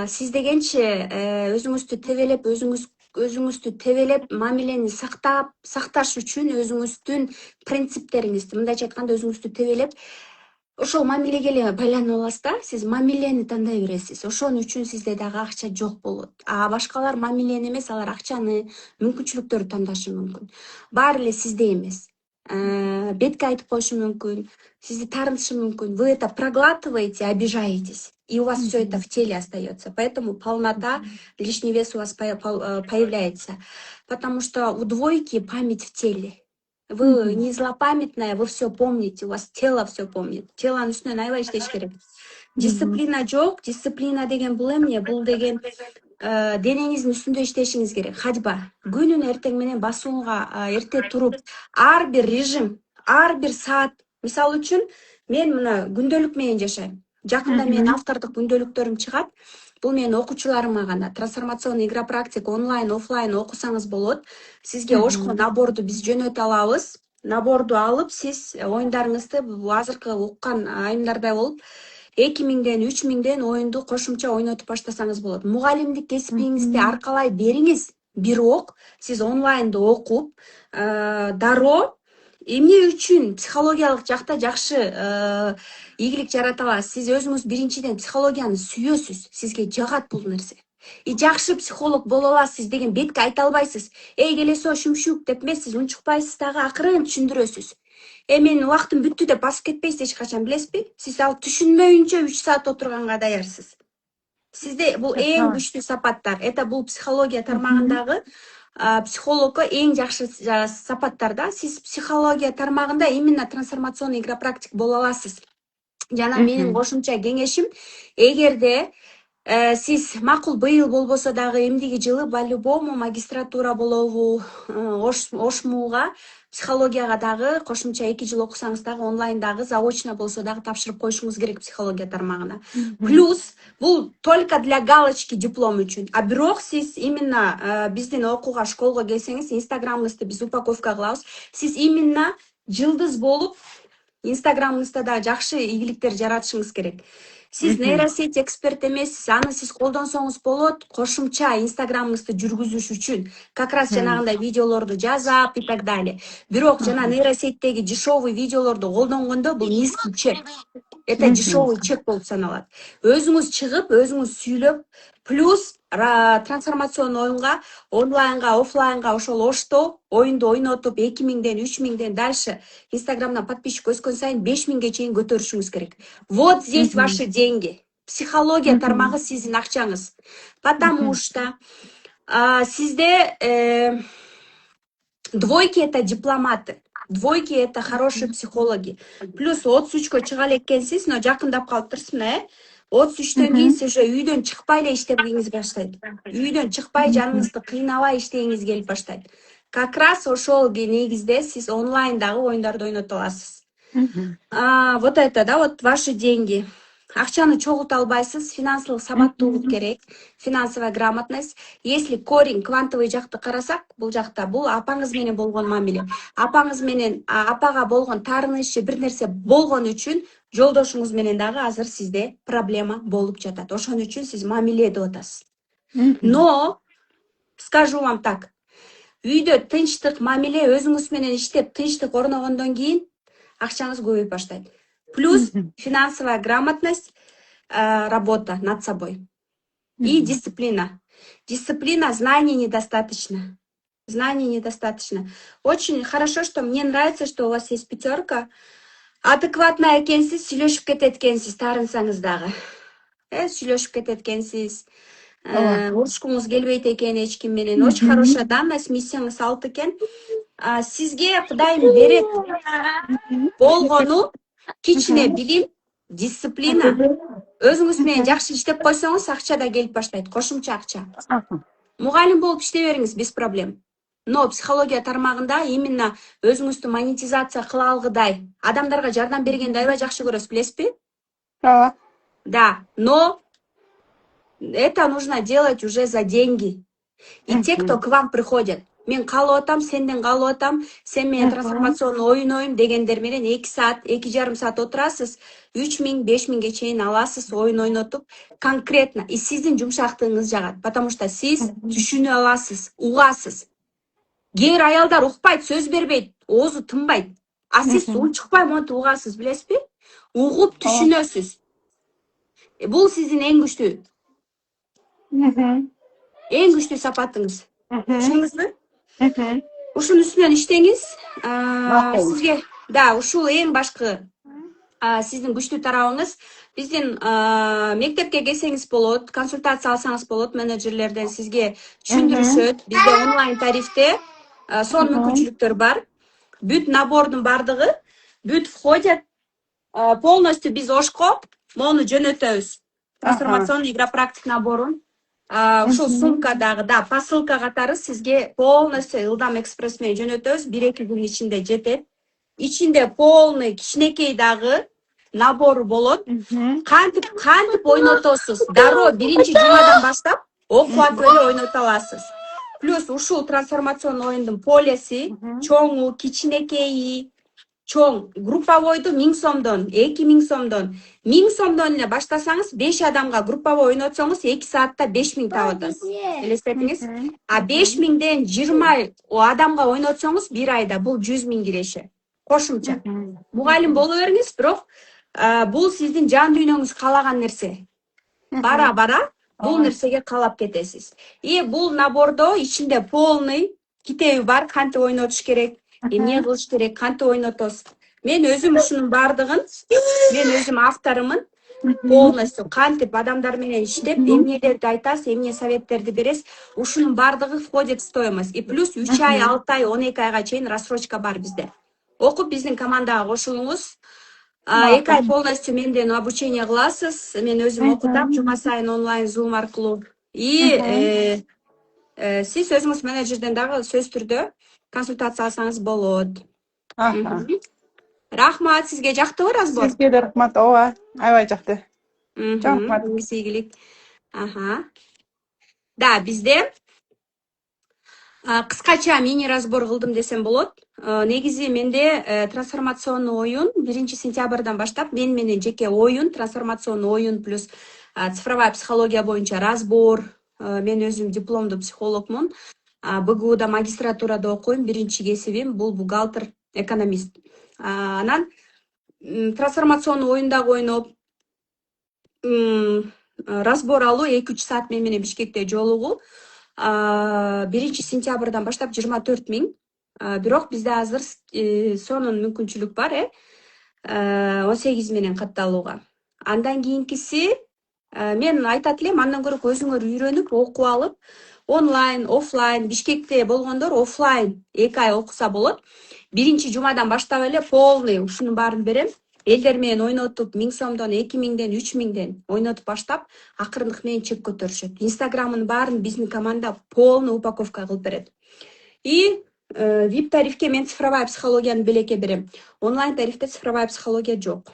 сиз дегенче өзүңүздү тебелеп, өзүңүздү тебелеп, мамилени сакташ үчүн өзүңүздүн принциптериңизди, мындайча айтканда өзүңүздү тебелеп, ошол мамилеге эле байланып аласыз да, сиз мамилени тандай бересиз. Ошон үчүн сизде дагы акча жок болот. А башкалар мамилени эмес, алар акчаны, мүмкүнчүлүктөрдү тандашы мүмкүн. Баары эле сизде эмес. Бетке айтып коюшу мүмкүн, сизди таарынтышы мүмкүн. Вы это проглатываете, обижаетесь, и у вас все это в теле остается. Поэтому полнота, лишний вес у вас появляется. Потому что у двойки память в теле. Вы не злопамятная, вы все помните, у вас тело все помнит. Тело үстүнөн аябай иштеш керек. Дисциплина жок, дисциплина деген бул эмне? Бул деген денеңиздин үстүндө иштешиңиз керек. Хажба. Күнүн эртең менен басууга эрте туруп, ар бир режим, ар бир саат. Мисалы үчүн, мен мына күндөлүк менен жашайм. Жакында менин автордук күндөлүктөрүм чыгат. Бул менин окуучуларыма гана. Трансформационный игра практика онлайн, офлайн окусаңыз болот. Сизге ошко наборду биз жөнөтө алабыз. Наборду алып, сиз оюндарыңызды азыркы уккан айымдардай болуп 2000ден 3000ден оюнду кошумча ойнотуп баштасаңыз болот. Мугалимдик кесибиңизди аркалай бериңиз. Бирок сиз онлайнда окуп, дароо эмне үчүн психологиялык жакта жакшы ийгилик жарата аласыз. Сиз өзүңүз биринчиден психологияны сүйөсүз. Сизге жагат бул нерсе. И жакшы психолог боло аласыз деген бетке айта албайсыз. Эй, келесо шүмшүк деп эмес, сиз унчукпайсыз дагы, акырын түшүндүрөсүз. Менин убактым бүттү деп басып кетпейсиз эч качан, билесизби? Сиз ал түшүнмөйүнчө 3 саат отурганга даярсыз. Сизде бул эң күчтүү сапаттар. Это бул психология тармагындагы психологко эң жакшы сапаттар да. Сиз психология тармагында именно трансформационный игра практик боло аласыз. Жана менин кошумча кеңешим, эгерде сиз макул быйыл болбосо дагы эмдиги жылы по-любому магистратура болобу, ошмууга, психологияга дагы кошумча 2 жыл окусаңыз дагы онлайн дагы заочно болсо дагы тапшырып коюшуңуз керек психология тармагына. Плюс бул только для галочки диплом үчүн. А бирок сиз именно биздин окууга, школго келсеңиз, инстаграмыңызды биз упаковка кылабыз. Сиз именно жылдыз болуп, инстаграмыңызда да жакшы ийгиликтер жаратышыңыз керек. Сиз нейросеть эксперт эмессиз, аны сиз колдонсоңуз болот, кошумча инстаграмыңызды жүргүзүш үчүн. Как раз жанагындай видеолорду жазап и так далее. Бирок жана нейросеттеги дешевый видеолорду колдонгондо бул низкий чек. Это дешевый чек болуп саналат. Өзүңүз чыгып, өзүңүз сүйлөп, плюс трансформацион оюнга, онлайнга, офлайнга ошол ошто оюнду ойнотуп 2000ден 3000ден дальше инстаграмдан подписчик өскөн сайын 5000ге чейин көтөрүшүңүз керек. Вот здесь ваши деньги. Психология тармагы сиздин акчаңыз. Потому что сизде двойки это дипломаты. Двойки это хорошие психологи. Плюс 33-кө чыга элеккенсиз, но жакындап калыптырсыз, мына. 33-төн кийин сиз уже үйдөн чыкпай эле иштегиңиз баштайт. Үйдөн чыкпай, жаныңызды кыйнабай иштегиңиз келип баштайт. Как раз ошол негизде сиз онлайндагы оюндарды ойното аласыз. Вот это, да, вот ваши деньги. Акчаны чогулта албайсыз, финансылык сабаттуулук керек, финансовая грамотность. Если корень квантовый жакты карасак, бул жакта бул апаңыз менен болгон мамиле. Апаңыз менен апага болгон таарыныч, бир нерсе болгон үчүн жолдошуңуз менен дагы азыр сизде проблема болуп жатат. Ошон үчүн сиз мамиле деп атасыз. Но скажу вам так. Үйдө тынчтык мамиле өзүңүз менен иштеп, тынчтык орногондон кийин акчаңыз көбөйүп баштайт. Плюс финансовая грамотность, работа над собой. И дисциплина. Дисциплина, знаний недостаточно. Знаний недостаточно. Очень хорошо, что мне нравится, что у вас есть 5. Адекватная экенсиз, сүйлөшүп кетет экенсиз, таарынсаңыз дагы. Сүйлөшүп кетет экенсиз. Урушкуңуз келбейт экен эч ким менен. Очень хорошая данность, миссияңыз 6 экен. Сизге Кудайым берет болгону кичине билим, дисциплина. Өзүңүз менен жакшы иштеп койсоңуз, акча да келип баштайт, кошумча акча. Мугалим болуп иштей бериңиз, без проблем. Но психология тармагында именно өзүңүздү монетизация кыла алгыдай, адамдарга жардам бергенди аябай жакшы көрөсүз, билесизби? ооба. Да, но это нужно делать уже за деньги. И те, кто к вам приходят, мен калып атам, сенден калып атам, сен менен трансформационный ойнойм дегендер менен 2 саат, 2,5 саат отурасыз, 3000, 5000ге чейин аласыз, ойун ойнотуп, конкретно. И сиздин жумшактыгыңыз жагат, потому что сиз түшүнө аласыз, угасыз. Кээ бир аялдар укпайт, сөз бербейт, оозу тынбайт. А сиз унчукпай монтип угасыз, билесизби? Угуп түшүнөсүз. Бул сиздин эң күчтүү сапатыңыз. Түшүндүңүзбү? Ушунун үстүнөн иштеңиз. Сизге да ушул эң башкы сиздин күчтүү тарабыңыз. Биздин мектепке келсеңиз болот, консультация алсаңыз болот, менеджерлерден сизге түшүндүрүшөт. Бизде онлайн тарифте сон мүмкүнчүлүктөр бар. Бүт набордун бардыгы, бүт входят полностью биз ошко мону жөнөтөбүз. Трансформационный игра практик наборун. Ушул сумкадагы, да, посылка катары сизге полностью ылдам экспресс менен жөнөтөбүз. 1-2 күн ичинде жетет. Ичинде полный кичинекей дагы набору болот. Кантип ойнотосуз. Дароо биринчи жумадан баштап окуп эле ойното аласыз. Плюс ушул трансформационный оюндун полеси, чоңу, кичинекейи, чоң групповойду 1000 сомдон, 2000 сомдон, 1000 сомдон эле баштасаңыз, 5 адамга групповой ойнотсоңуз 2 саатта 5000 таап атасыз. Элестетиңиз. А 5000ден 20 адамга ойнотсоңуз 1 айда бул 100 000 киреше. Кошумча. Мугалим боло бериңиз, бирок бул сиздин жан дүйнөңүз калаган нерсе. Бара бул нерсеге калап кетесиз. И бул набордо ичинде полный китеби бар, кантип ойнотуш керек, эмне кылыш керек, кантип ойнотосуз. Мен өзүм ушунун бардыгын, мен өзүм авторумун. Полностью кантип адамдар менен иштеп, эмнелерди айтасыз, эмне советтерди бересиз, ушунун бардыгы входит в стоимость. И плюс 3 ай, 6 ай, 12 айга чейин рассрочка бар бизде. Окуп биздин командага кошулуңуз. 2 ай полностью менден обучение кыласыз. Мен өзүм окутам, жума сайын онлайн Zoom аркылуу. И сиз өзүңүз менеджерден дагы сөз түрдө консультация алсаңыз болот. Рахмат, сизге жактыбы разбор? Сизге да рахмат. Ооба, аябай жакты. Рахмат. Ийгилик. Да, бизде кыскача мини разбор кылдым десем болот. Негизи менде трансформационный оюн 1 сентябрдан баштап мен менен жеке оюн, трансформационный оюн плюс цифровая психология боюнча разбор. Мен өзүм дипломдуу психологмун. БГУда магистратурада окуйм. Биринчи кесибим бул бухгалтер, экономист. Анан трансформационный оюндагы ойноп разбор алуу 2-3 саат мен менен Бишкекте жолугуу. 1 сентябрдан баштап 24 000. Бирок бизде азыр сонун мүмкүнчүлүк бар, 18 менен катталууга. Андан кийинкиси мен айтат элем, андан көрө өзүңөр үйрөнүп, окуп алып, онлайн, офлайн, Бишкекте болгондор офлайн 2 ай окуса болот. 1 жумадан баштап эле полный ушунун баарын берем. Элдер менен ойнотуп 1000 сомдон, 2000ден, 3000ден ойнотуп баштап, акырындык менен чек көтөрүшөт. Инстаграмын баарын биздин команда полный упаковка кылып берет. И VIP тарифке мен цифровая психологияны белекке берем. Онлайн тарифте цифровая психология жок.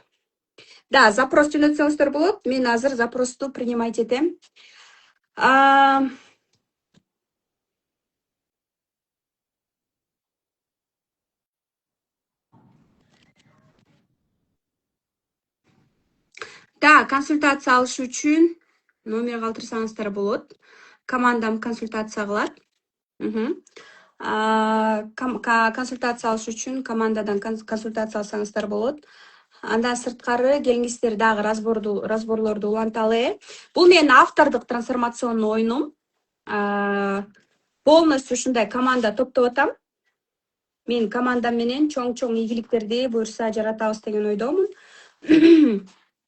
Да, запрос жөнөтсөңүздөр болот. Мен азыр запросту принимать этем. Да, консультация алыш үчүн номер калтырсаңыздар болот. Командам консультация кылат. Консультация алыш үчүн командадан консультация алсаңыздар болот. Андан сырткары келиңиздер дагы разборлорду уланталы. Бул менин автордук трансформационный оюнум. Полностью ушундай команда топтоп атам. Мен командам менен чоң ийгиликтерди буюрса жаратабыз деген ойдомун.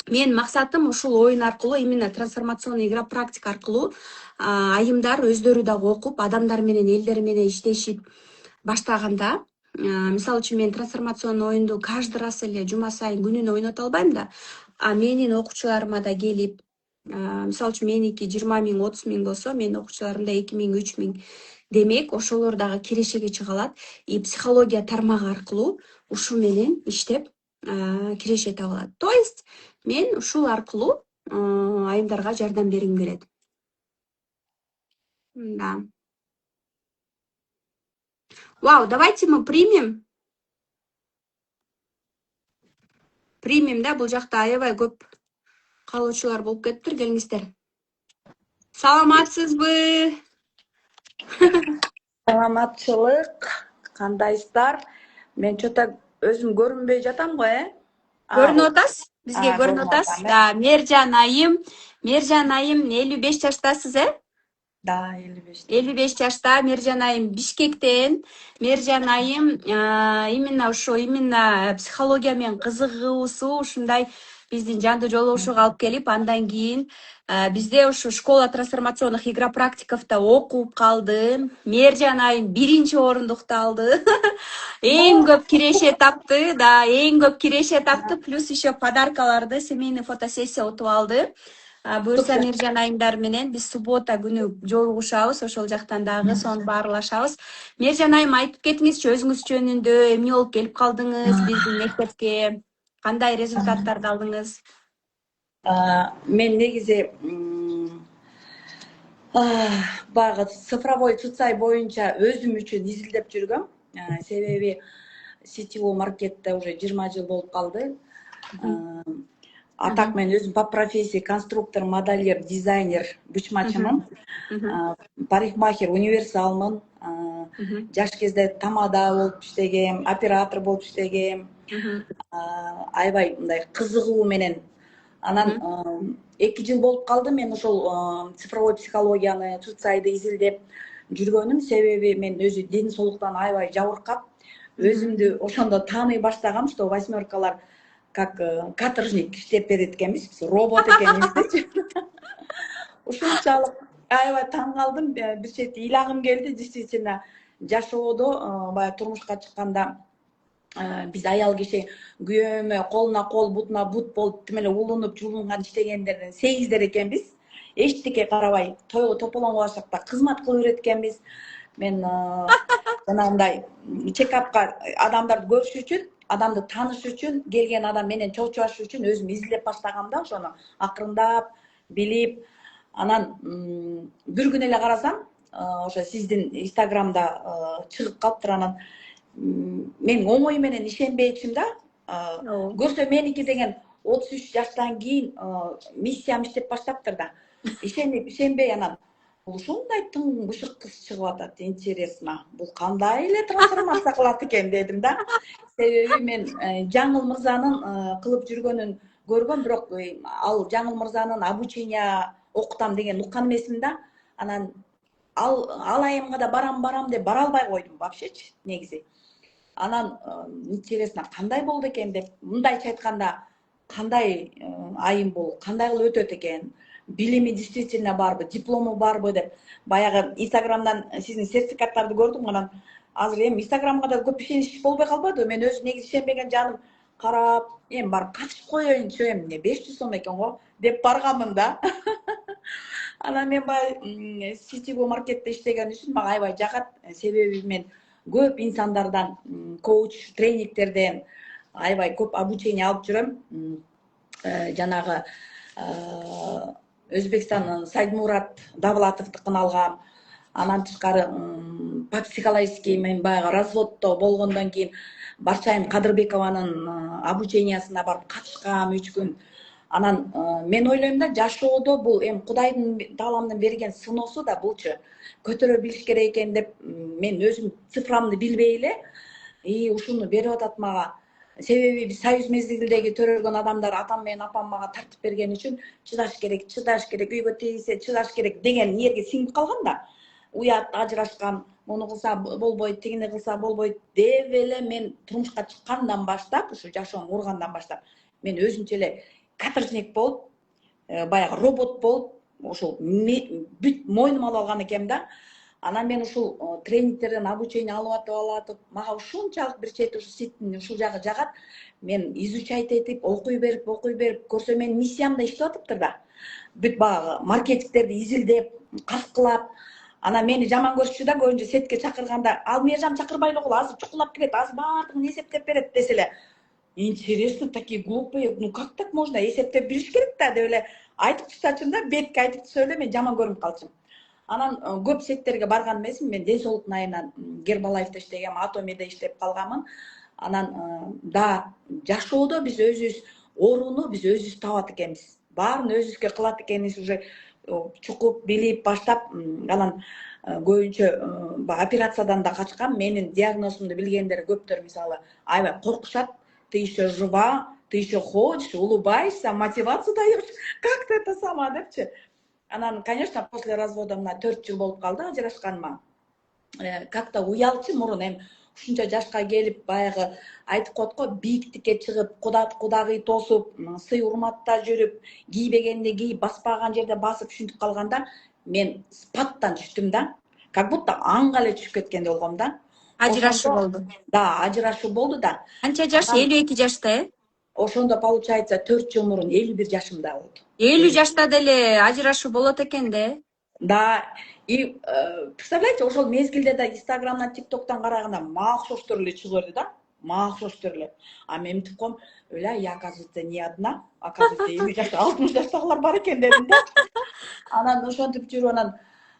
Мен максатым ушул оюн аркылуу, именно трансформационный игра практика аркылуу айымдар өздөрү дагы окуп, адамдар менен, элдер менен иштешип баштаганда, мисалы үчүн мен трансформационный оюнду каждый раз эле жума сайын күнүнө ойното албайм да, менин окуучуларыма да келип, Мисалы үчүн меники 20 миң, 30 миң болсо, менин окуучуларымда 2 миң, 3 миң. Демек, ошолор дагы кирешеге чыга алат. И психология тармагы аркылуу ушу менен иштеп, киреше таба алат. То есть, мен ушул аркылуу айымдарга жардам бергим келет. Да. Вау, давайте мы примем. Примем, да, бул жакта аябай көп калуучулар болуп кетиптир. Келиңиздер. Саламатсызбы? Саламатчылык, кандайсыздар? Мен чөтө өзүм көрүнбөй жатам го, Көрүнүп атасыз? Бизге көрүнүп көрүнүп атасыз? атам, Да, Мержан айым. Мержан айым 55 жаштасыз, Да, 55. 55 жашта Мержан айым Бишкектен. Мержан айым именно психология менен кызыгуусу ушундай биздин жандуу жолугушууга алып келип, андан кийин бизде ушу школа трансформационных игропрактиковто окуп калды. Мержан айым 1-чи орундукту алды. Эң көп киреше тапты, да, эң көп киреше тапты, плюс еще подаркаларды, семейный фотосессия утуп алды. Буюрса Мержан айымдар менен биз суббота күнү жолугушабыз, ошол жактан дагы сонун баарлашабыз. Мержан айым айтып кетиңизчи өзүңүз жөнүндө, эмне болуп келип калдыңыз биздин мектепке, кандай результаттарды алдыңыз? Мен негизи баягы цифровой цуцай боюнча өзүм үчүн изилдеп жүргөм. Себеби сетевой маркетте уже 20 жыл болуп калды. Атак мен өзүм по профессии конструктор, модельер, дизайнер, бычмачымын. Парикмахер, универсалмын. Жаш кезде тамада болуп иштегем, оператор болуп иштегем. Аябай мындай кызыгуу менен. Анан 2 жыл болуп калды мен ошол цифровой психологияны, цуцайды изилдеп жүргөнүм. Себеби мен өзү ден соолуктан аябай жабыркап, өзүмдү ошондо тааный баштагам, что восьмеркалар как каторжник иштеп берет экенбиз, биз робот экенбиз дечи. Ушунчалык аябай таң калдым. Бир чети ыйлагым келди, действительно жашоодо баягы турмушка чыкканда биз аял киши күйөөмө колуна кол, бутуна бут болуп тим эле улунуп, жулунган иштегендерден сегиздер экенбиз. Эчтеке карабай, тойго тополоңго барсак да кызмат кыла берет экенбиз. Мен жанагындай чекапка адамдарды көрүш үчүн, адамды тааныш үчүн, келген адам менен чочулашыш үчүн өзүм изилдеп баштагам да, ошону акырындап билип, анан бир күнү эле карасам, ошо сиздин инстаграмда чыгып калыптыр. Анан мен оңой менен ишенбейчимин да. Көрсө меники деген 33 жаштан кийин миссиям иштеп баштаптыр да. Ишенбей анан ушундай тың бышык кыз чыгып атат, интересно. Бул кандай эле трансформация кылат экен дедим да. Себеби мен Жаңыл мырзанын кылып жүргөнүн көргөм, бирок ал Жаңыл мырзанын обучение окутам деген уккан эмесмин да. Анан ал айымга да барам деп бара албай койдум вообще-чи негизи. Анан интересно кандай болду экен деп, мындайча айтканда кандай айым бул, кандай кылып өтөт экен, билими действительно барбы, диплому барбы деп баягы инстаграмдан сиздин сертификаттарды көрдүм. Анан азыр эми инстаграмга да көп ишенич болбой калбады. Мен өзү негизи ишенбеген жаным карап, эми барып катышып коеюнчу, эмне 500 сом экен го деп барганмын да. Анан мен баягы сетевой маркетте иштеген үчүн мага аябай жагат. Себеби мен көп инсандардан, коуч, тренингтерден аябай көп обучение алып жүрөм. Жанагы Өзбекстандын Сайдмурат Давлатовдукун алгам. Анан тышкары по психологически мен баягы разводдо болгондон кийин Барчайым Кадырбекованын обучениясына барып катышкам 3 күн. Анан мен ойлойм да, жашоодо бул эми Кудайдын тааламдын берген сыноосу да булчу. Көтөрө билиш керек экен деп мен өзүм цифрамды билбей эле ушуну берип атат мага. Себеби биз союз мезгилдеги төрөлгөн адамдар атам менен апам мага тартып берген үчүн чыдаш керек, үйгө тийсе чыдаш керек деген жерге сиңип калган да. Уят, ажырашкан, муну кылса болбойт, тигини кылса болбойт деп эле мен турмушка чыккандан баштап, ушу жашоом кургандан баштап мен өзүнчө эле каторжник болуп, баягы робот болуп, ошол бүт мойнума алып алган экенмин да. Анан мен ушул тренингтерден обучение алып, мага ушунчалык бир чети ушу ситтин ушул жагы жагат. Мен изучать этип, окуй берип, көрсө менин миссиямда иштеп атыптыр да. Бүт баягы маркетингтерди изилдеп, каскылап, анан мени жаман көрүшчү да көбүнчө сетке чакырганда, ал мержам чакырбайлы го, азыр чукулап келет, азыр баардыгын эсептеп берет десе эле. Интересно, такие глупые, ну как так можно, эсептеп билиш керек да деп эле айтып турсачым да, бетке айтып турса эле мен жаман көрүнүп калчумун. Анан көп сеттерге барган эмесмин, мен ден соолук айынан Гербалайфта иштегем, Атомиде иштеп калганмын. Анан да жашоодо биз өзүбүз орууну биз өзүбүз табат экенбиз. Баарын өзүбүзгө кылат экенибиз уже чукуп билип баштап, анан көбүнчө операциядан да качкам. Менин диагнозумду билгендер көптөр мисалы аябай коркушат. Ты еще жива, ты еще ходишь, улыбаешься, мотивацию даешь. Как ты это сама депчи? Анан, конечно, после развода мына 4 жыл болуп калды ажырашканыма. Как-то уялчы мурун эми ушунча жашка келип, баягы айтып коет го, бийиктикке чыгып, кудагый тосуп, сый урматта жүрүп, кийбегенди кийип, баспаган жерде басып ушинтип калганда, мен спаттан түштүм да. Как будто аңга эле түшүп кеткендей болгом да. Ажырашуу болду. Да, ажырашуу болду да. Канча жаш? 52 жашта, Ошондо получается 4 жыл мурун 51 жашымда болду. 50 жашта деле ажырашуу болот экен да. Да, и представляете, ошол мезгилде да Инстаграмдан, ТикТоктон караганда мага окшоштор эле чыгып берди да. Мага окшоштор эле. А мен мынтип коем, өлө, я, оказывается, не одна, оказывается, 50 жашта, 60 жаштагылар бар экен дедим да. Анан ошентип жүрүп, анан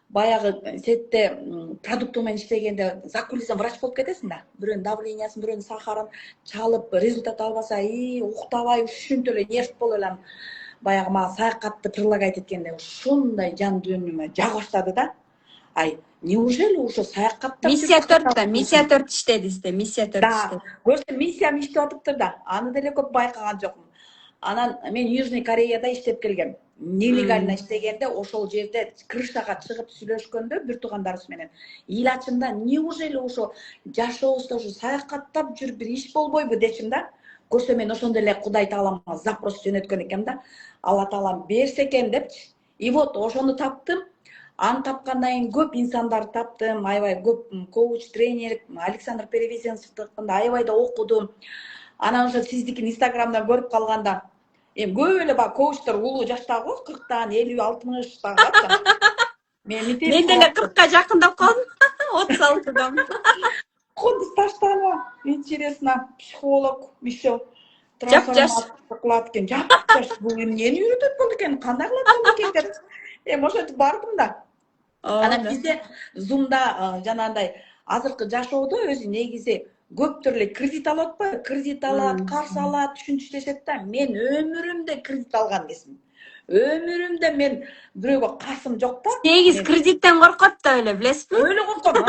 баягы сетте продукту менен иштегенде за кулистен врач болуп кетесиң да. Бирөөнүн давлениясын, бирөөнүн сахарын чалып, результат албаса, уктабай ушинтип эле нерв болуп эле баягы мага саякатты предлагать эткенде ушундай жан дүйнөмө жага баштады да. Ай, неужели ушу саякаттап Миссия 4-та, миссия 4 иштедиз да, миссия 4 да, иштеди. көрсөм миссиям иштеп атыптыр да. Аны деле көп байкаган жокмун. Анан мен Южный Кореяда иштеп келгем. Нелегально иштегенде ошол жерде крышага чыгып сүйлөшкөндө бир туугандарыбыз менен илачымда неужели ошо жашообузда ушу саякаттап жүрүп бир иш болбойбу дечим да. Көрсө мен ошондо эле Кудай Таалама запрос жөнөткөн экем да. Алла Таалам берсе экен депчи. И вот ошону таптым. Аны тапкандан кийин көп инсандарды таптым, аябай көп коуч, тренер, Александр Перевезенцевди аябай да окудум. Анан ошо сиздикин Инстаграмдан көрүп калганда, эми көп эле баягы коучтор улуу жаштагы го, 40тан, 50, 60тагы. Мен деле 40ка жакындап калдым. 36дан. Кудус таштанма. Интересно, психолог еще Жап-жаш. трансформация кылат экен. Жап-жаш. Бул эмнени үйрөтөт болду экен? Кандай кылат экен деп. Эми ошентип бардым да. Анан бизде Zoom'да жанагындай азыркы жашоодо өзү негизи көптөр эле кредит алып атпайбы? Кредит алат, карыз алат, ушинтип иштешет да. Мен өмүрүмдө кредит алган эмесмин. Өмүрүмдө мен бирөөгө карсым жок да. Сегиз кредиттен коркот да эле, билесизби? Öyle korkam.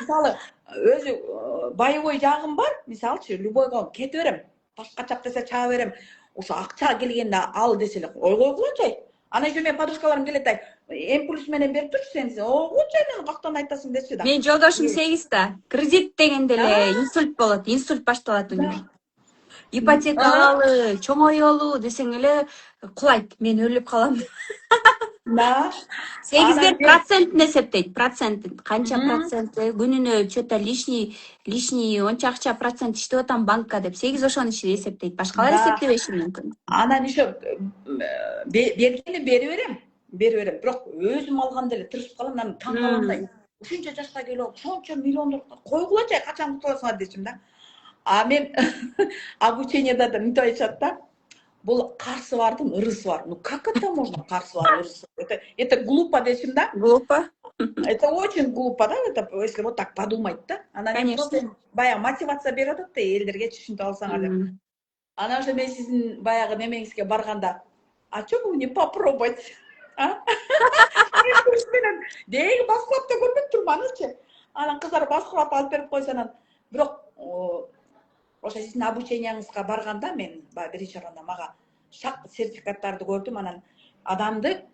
Мисалы, өзү боевой жагым бар. Мисалчы, любойго кете берем. Башка чап десе чаба берем. Ошо акча келгенде ал десе эле койгулачы. Анан еще мен подружкаларым келет ай, импульс менен берип турчу сен. Ойгучу мен кактан айтасың дечи да. Мен жолдошум 8 да. Кредит дегенде эле инсульт болот, инсульт башталат үнү. Ипотека алалы, чоңоёлу десең эле кулайт. Мен өлүп калам. Да. 8 процентин эсептейт, процентин. Канча проценти күнүнө чөтө лишний онча акча процент иштеп атам банкка деп 8 ошонун ичинде эсептейт. Башкалар эсептебеши мүмкүн. Анан еще бергенде бери берем. Бирок өзүм алганда эле тырышып калам, анан таң калам да. Ушунча жашка келип, ошончо миллиондор койгулачы, качан кутуласыңар дечим да. А мен обучениеда да мынтип айтышат да. Бул карсы бардын ырысы бар. Ну как это можно, карсы бар ырысы? Это глупо дечим да. Глупо. Это очень глупо, да, это если вот так подумать, да. Анан просто баягы мотивация берип атат да, элдерге түшүнүп алсаңар деп. Анан же мен сиздин баягы немеңизге барганда, а чё бы не попробовать? А? Менен деги баскылап да көрбөп турманычы. Анан кыздар баскылап алып берип койсо анан бирок ошо сиздин обученияңызга барганда мен баягы биринчи орунда мага шак сертификаттарды көрдүм. Анан адамды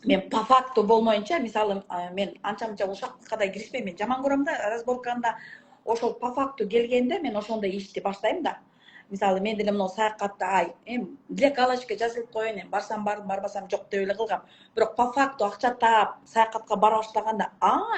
мен по факту болмоюнча, мисалы мен анча-мынча ушактыкка да киришпейм, мен жаман көрөм да разборканда. Ошол по факту келгенде мен ошондой ишти баштайм да. мисалы мен деле мына саякатта деле галочка жазылып коеюн, барсам бардым, барбасам жок деп эле кылгам. Бирок по факту акча таап саякатка бара баштаганда,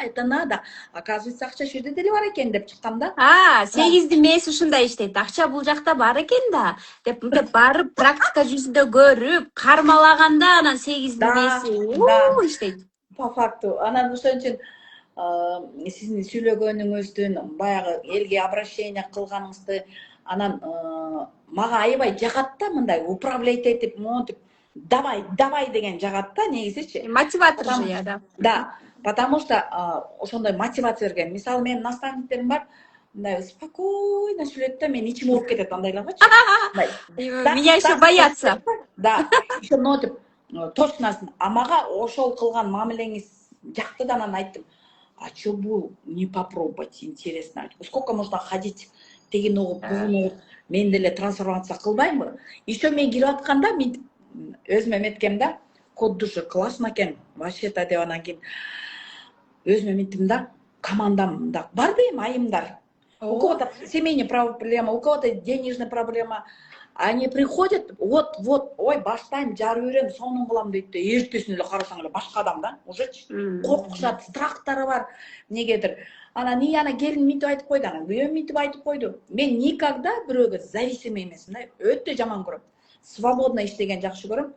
это надо. Оказывается, акча ошол жерде деле бар экен деп чыккам да. 8'di мээси ушундай иштейт. Акча бул жакта бар экен да деп мынтип барып практика жүзүндө көрүп, кармалаганда анан 8'di мээси иштейт. По факту. Анан ошон үчүн сиздин сүйлөгөнүңүздүн, баягы элге обращение кылганыңызды анан мага аябай жагат да, мындай управлять этип, монтип давай деген жагат да негизичи. Мотиватор же я, да. Да, потому что ошондой мотивация берген. Мисалы менин наставниктерим бар, мындай спокойно сүйлөйт да, мен ичим ооруп кетет андайларгачы. Меня еще боятся. Да, еще нотип точносын. А мага ошол кылган мамилеңиз жакты да, анан айттым. А чё бул не попробовать, интересно. Сколько можно ходить, тегин угуп, бугун угуп, мен деле трансформация кылбаймынбы? Еще мен кирип атканда мен өзүмө эметкем да, код души классно экен, вообще-то деп анан кийин өзүмө эметtim да, командамда бар дейм айымдар. У кого-то семейная проблема, у кого-то денежная проблема. Они приходят, вот, ой, баштайм, жар үйрен, сонун кылам дейт да, эртесин эле карасаң эле башка адам да, ужечи. Коркушат, страхтары бар, эмнегедир. Анан ана келин мынтип айтып койду, анан күйөөм мынтип айтып койду. Мен никогда бирөөгө зависимый эмесмин да, өтө жаман көрөм. Свободно иштеген жакшы көрөм.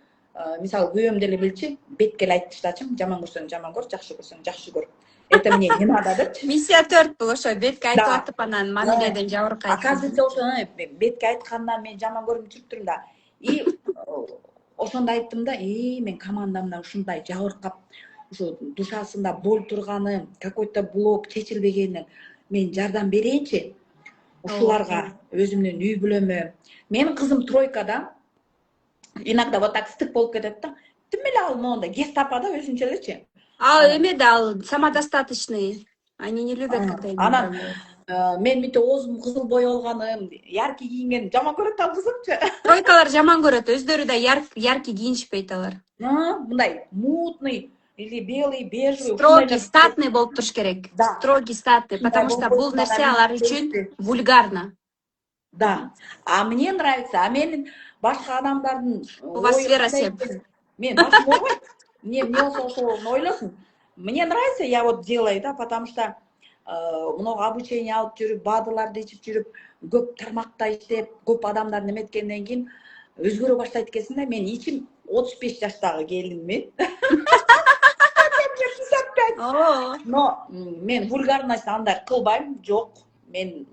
Мисалы күйөөм деле билчи, бетке эле айтыштачы, жаман көрсөң жаман көр, жакшы көрсөң жакшы көр. Это мне не надо депчи. Миссия 4 бул ошо бетке айтып атып анан мамиледен жабыркайт. Оказывается, ошо бетке айткандан мен жаман көрүп жүрүп турмун да. И ошондо айттым да, мен командамдан ушундай жабыркап, ушу душасында болуп турганы, какой-то блок чечилбегенин мен жардам берейинчи. Ушуларга өзүмдүн үй бүлөмө. Менин кызым тройкада. Иногда вот так стык болуп кетет да. Тим эле ал монда гестапо да өзүнчө элечи. Эме да ал самодостаточный. Они не любят, когда им анан управляют. мен мынтип оозум кызыл боелганым, яркий кийинген жаман көрөт ал кызымчы. Тройкалар жаман көрөт, өздөрү да яркий кийинишпейт алар. Мындай мутный или белый, бежевый. Строгий, статный болуп туруш керек. Да. Строгий, статный, потому что бул нерсе алар үчүн вульгарно. Да. А мне нравится, а менин башка адамдардын У вас сфера 7. Мен башым ойбойт. Мне болсо ошол ойлосун. Мне нравится, я вот делаю, да, потому что много обучение алып жүрүп, бадыларды ичип жүрүп, көп тармакта иштеп, көп адамдарды эметкенден кийин өзгөрө баштайт экенсиң да. Мен ичим 35 жаштагы келинмин. Но мен вульгарность андай кылбайм, жок. Мен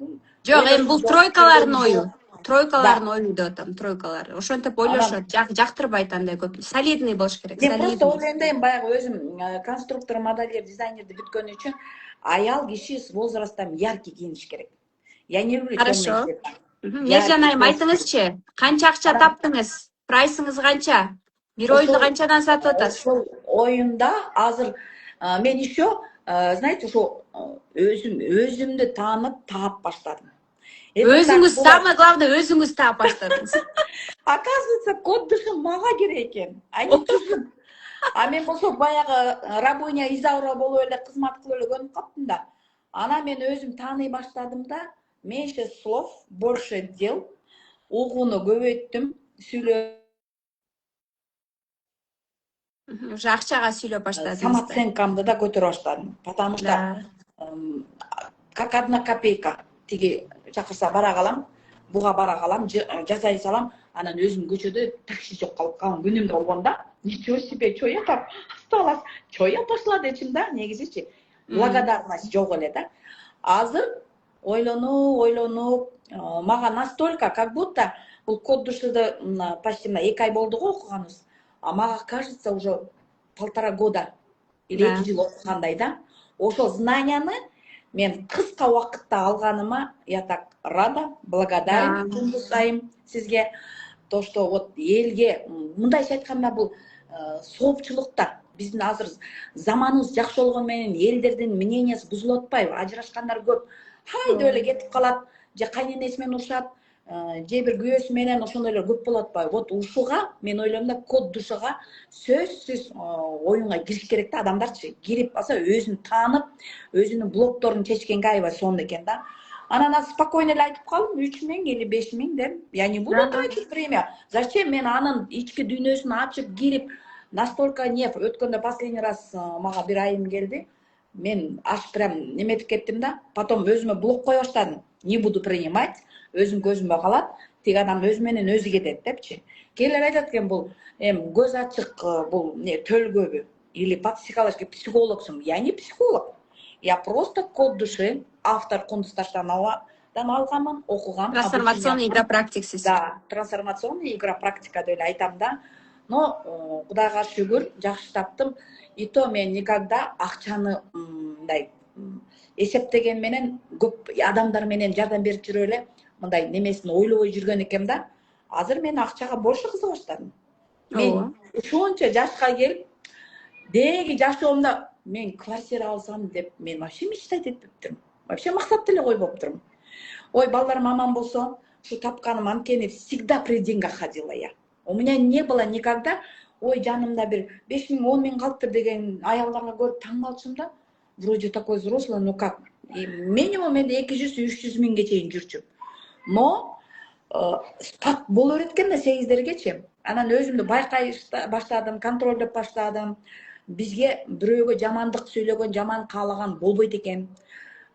Жок, эми бул тройкалардын ою. Тройкалардын ою деп атам, тройкалар. Ошентип ойлошот, жактырбайт андай көп. Солидный болуш керек, мен просто солидный. ойлойм, баягы өзүм конструктор, модельер, дизайнерди бүткөн үчүн аял киши с возрастом яркий кийиниш керек. Я не люблю Хорошо. темный цвет. Ержан айым, айтыңызчы, канча акча таптыңыз? Прайсыңыз канча? Бир оюнду канчадан сатып атасыз? Ошол оюнда азыр мен еще, знаете, ошо өзүмдү таанып таап баштадым. Өзүңүз, самое главное, өзүңүз таап баштадыңыз. Оказывается, код дышы мага керек экен. Они чужим. А мен болсо баягы рабыня Изаура болуп эле кызмат кылып эле көнүп каптым да. Ана мен өзүм тааный баштадым да, меньше слов, больше дел. Угууну көбөйттүм, сүйлөө. Уже акчага сүйлөп баштадыңыз. Самооценкамды да көтөрө баштадым. Потому что как одна копейка. Тиги чакырса бара калам, буга бара калам, жасай салам, анан өзүм көчөдө такси жок калып калган күнүм да болгон да. Ничего себе, что я там осталась, что я пошла дечим да, негизичи. Благодарность жок эле да. Азыр ойлонуп, мага настолько, как будто бул код душиды почти 2 ай болду го окуганыбыз. А мага кажется, уже 1,5 года или 2 жыл окугандай да. Ошол знанияны мен кыска убакытта алганыма я так рада, благодарен Кундуз айым сизге. То, что вот элге мындайча айтканда бул соопчулукта биздин азыр заманыбыз жакшы болгон менен элдердин мнениясы бузулуп атпайбы? Ажырашкандар көп. Хай деп эле кетип калат, же кайненеси менен урушат, же бир күйөөсү менен ошондойлор көп болуп атпайбы? Вот ушуга мен ойлойм да, код душуга сөзсүз оюнга кириш керек да, адамдарчы. Кирип алса өзүн таанып, өзүнүн блокторун чечкенге аябай сонун экен да. Анан спокойно эле айтып калдым 3000 или 5000 деп. Я не буду тратить время. Зачем мен анын ички дүйнөсүн ачып кирип настолько не өткөндө последний раз мага бир айым келди. Мен аш прям неметип кеттим да. Потом өзүмө блок кое баштадым. Не буду принимать. Өзүм көзүмө калат. Тиги адам өзү менен өзү кетет депчи. Келер айтат экен бул көз ачык бул не төлгөбү или психологический психологсуң. Я не психолог. Я просто код души, автор Кундуз Таштановадан алганмын, окугам. Трансформационный игра практиксиз. Да, трансформационный игра практика деп айтам да. Но Кудайга шүгүр, жакшы таптым. И то мен никогда акчаны мындай эсептеген менен көп адамдар менен жардам берип жүрүп эле мындай немесин ойлобой жүргөн экем да. Азыр мен акчага больше кызыга баштадым. Мен ушунча жашка келип, деги жашоомда мен квартира алсам деп мен вообще мечтать этпептирмин. Вообще мактап деле койбоптурмун. Ой, балдарым аман болсо, ушу тапканым анткени всегда при деньгах ходила я. У меня не было никогда, ой, жанымда бир 5000, 10000 калыптыр деген аялдарга көрүп таң калчумун да. Вроде такой взрослый, ну как? И минимум менде 200-300 миңге чейин жүрчүм. Но спак боло берет экен да 8дергечи. Анан өзүмдү байкай баштадым, контролдоп баштадым. Бизге бирөөгө жамандык сүйлөгөн, жаман каалаган болбойт экен.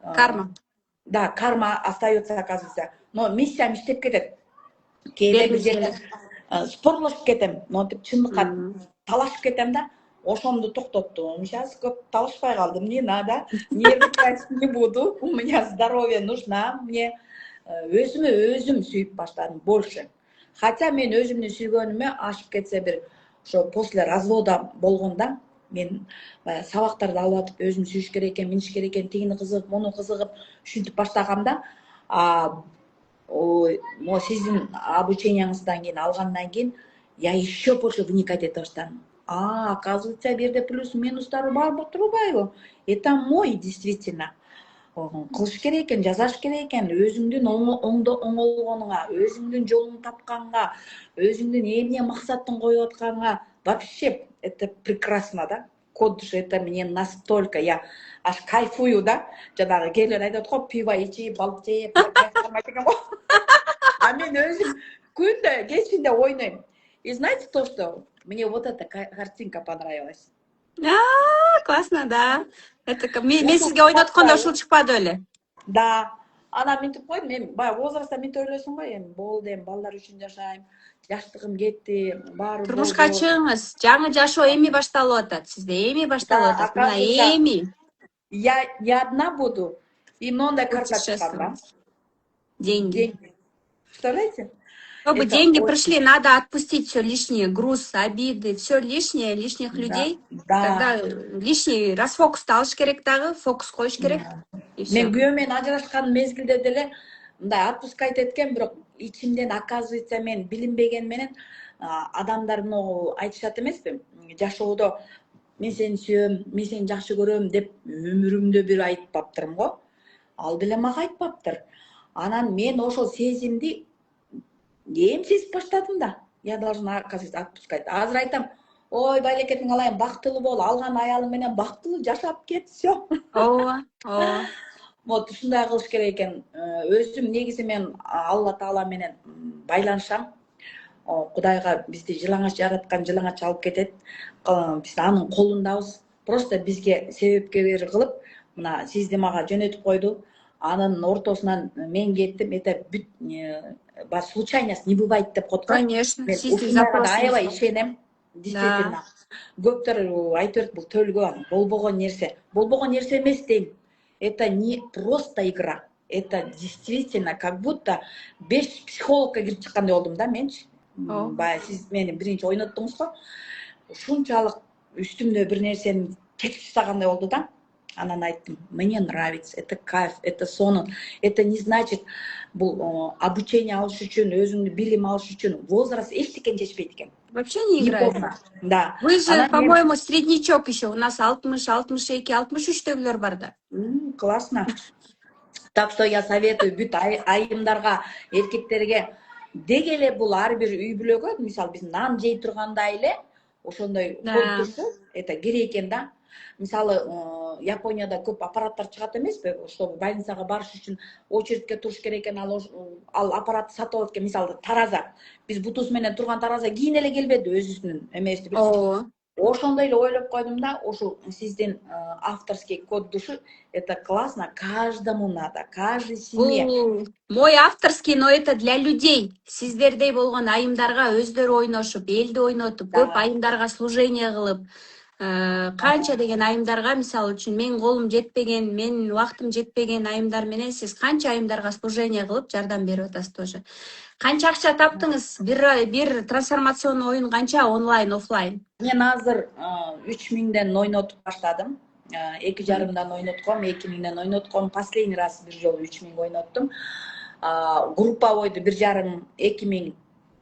Карма. Да, карма остается, оказывается. Но миссиям иштеп кетет. Кээде бир жерде спорлошуп кетем, монтип чындыкка талашып кетем да, ошомду токтоттум. Сейчас көп талашпай калдым, не надо, нервы тратить не буду, у меня здоровье нужна, мне өзүмө өзүм сүйүп баштадым больше. Хотя мен өзүмдү сүйгөнүмө ашып кетсе бир ошо после развода болгондо мен сабактарды алып атып өзүм сүйүш керек экен, миниш керек экен, тигини кызыгып, муну кызыгып ушинтип баштагамда, мо сиздин обученияңыздан кийин алгандан кийин я еще больше вникать ете баштадым. Оказывается, берде плюс минустары бар турбайбы? Это мой действительно. Кылыш керек экен, жасаш керек экен, өзүңдүн оңолгонуңа, өзүңдүн жолуңду тапканга, өзүңдүн эмне максаттын коюп атканга, вообще это прекрасно, да? Код души, это мне настолько, я аж кайфую, да? Жанагы келер айтат го, пиво ичип, балык жеп, а мен өзүм күндө кечинде ойнойм. И знаете то, что мне вот эта картинка понравилась? Классно, да. Это мен сизге ойноткондо ушул чыкпады эле. Да. Анан мынтип койдум, мен баягы возрастта мынтип ойлойсуң го, эми болду, эми балдар үчүн жашайм, жаштыгым кетти, баары Турмушка чыгыңыз. Жаңы жашоо эми башталып атат. Сизде эми башталып атат. Мына эми. Я не одна буду, и мондай карта чыккан да. Деньги. Представляете? Чтобы деньги пришли, надо отпустить все лишнее, груз, обиды, все лишнее, лишних людей. Тогда лишний расфокусту алыш керек дагы, фокус коюш керек. Мен күйөөм менен ажырашкан мезгилде деле мындай отпускать эткем, бирок ичимден оказывается мен билинбеген менен адамдар могу айтышат эмеспи? Жашоодо мен сени сүйөм, мен сени жакшы көрөм деп өмүрүмдө бир айтпаптырмын го. Ал деле мага айтпаптыр. Анан мен ошол сезимди эми сезип баштадым да. Я должна, оказывается, отпускать. Азыр айтам, ой, байлекетиң алайын, бактылуу бол, алган аялың менен бактылуу жашап кет, всё. Ооба. Вот ушундай кылыш керек экен. Өзүм негизи мен Алла Таала менен байланышам. Кудайга бизди жылаңач жараткан, жылаңач алып кетет. Биз анын колундабыз. Просто бизге себепкер кылып, мына сизди мага жөнөтүп койду. Анын ортосунан мен кеттим. Это случайность не бывает деп коет го. Конечно. Мен аябай ишенем. Действительно. Көптөр айтып бул төлгө, болбогон нерсе. Болбогон нерсе эмес дейм. Это не просто игра. Это действительно как будто 5 психологка кирип чыккандай болдум да менчи. Баягы сиз мени биринчи ойноттуңуз го. Ушунчалык үстүмдө бир нерсени чечип тастагандай болду да. Анан айттым, мне нравится, это кайф, это сон. Это не значит, бул обучение алыш үчүн, өзүңдү билим алыш үчүн возраст эчтекени чечпейт экен. Вообще не играет. Да. Вы же, по-моему, среднячок еще. У нас 60, 62, 63-төгүлөр бар да. Классно. Так что я советую бүт айымдарга, эркектерге деги эле бул ар бир үй бүлөгө, мисалы биз нан жей тургандай эле ошондой код душу, это керек экен да. Мисалы, Японияда көп аппараттар чыгат эмеспи? Чтобы больницага барыш үчүн очередке туруш керек экен, ал аппаратты сатып алат экен. Мисалы, тараза. Биз бутубуз менен турган тараза кийин эле келбеди өзүбүздүн эмебизди билсиз. Ооба. Ошондой эле ойлоп койдум да, ушул сиздин авторский код души, это классно, каждому надо, каждой семье. Бул мой авторский, но это для людей. Сиздердей болгон айымдарга өздөрү ойношуп, элди ойнотуп, көп Да. айымдарга служение кылып, канча деген айымдарга, мисалы үчүн менин колум жетпеген, менин убактым жетпеген айымдар менен сиз канча айымдарга служение кылып жардам берип атасыз тоже. Канча акча таптыңыз? Бир трансформационный оюн канча, онлайн, офлайн? Мен азыр 3000ден ойнотуп баштадым. 2,5-дан ойнотком, 2000ден ойнотком. Последний раз бир жолу 3000 ойноттум. Групповойду 1,5, 2000,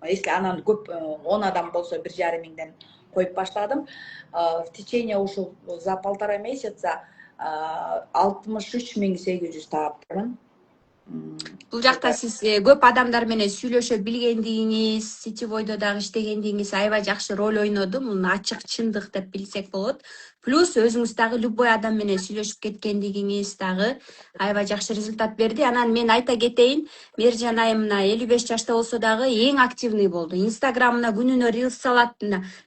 если анан көп 10 адам болсо 1,5 миңден коюп баштадым. В течение ушул за 1,5 месяца 63,800 таптым. Бул жакта сиз көп адамдар менен сүйлөшө билгендигиңиз, сетевойдо дагы иштегендигиңиз аябай жакшы роль ойноду. Муну ачык чындык деп билсек болот. Плюс өзүңүз дагы любой адам менен сүйлөшүп кеткендигиңиз дагы аябай жакшы результат берди. Анан мен айта кетейин, Мээржан айым мына 55 жашта болсо дагы эң активный болду. Инстаграмына күнүнө рилс салат.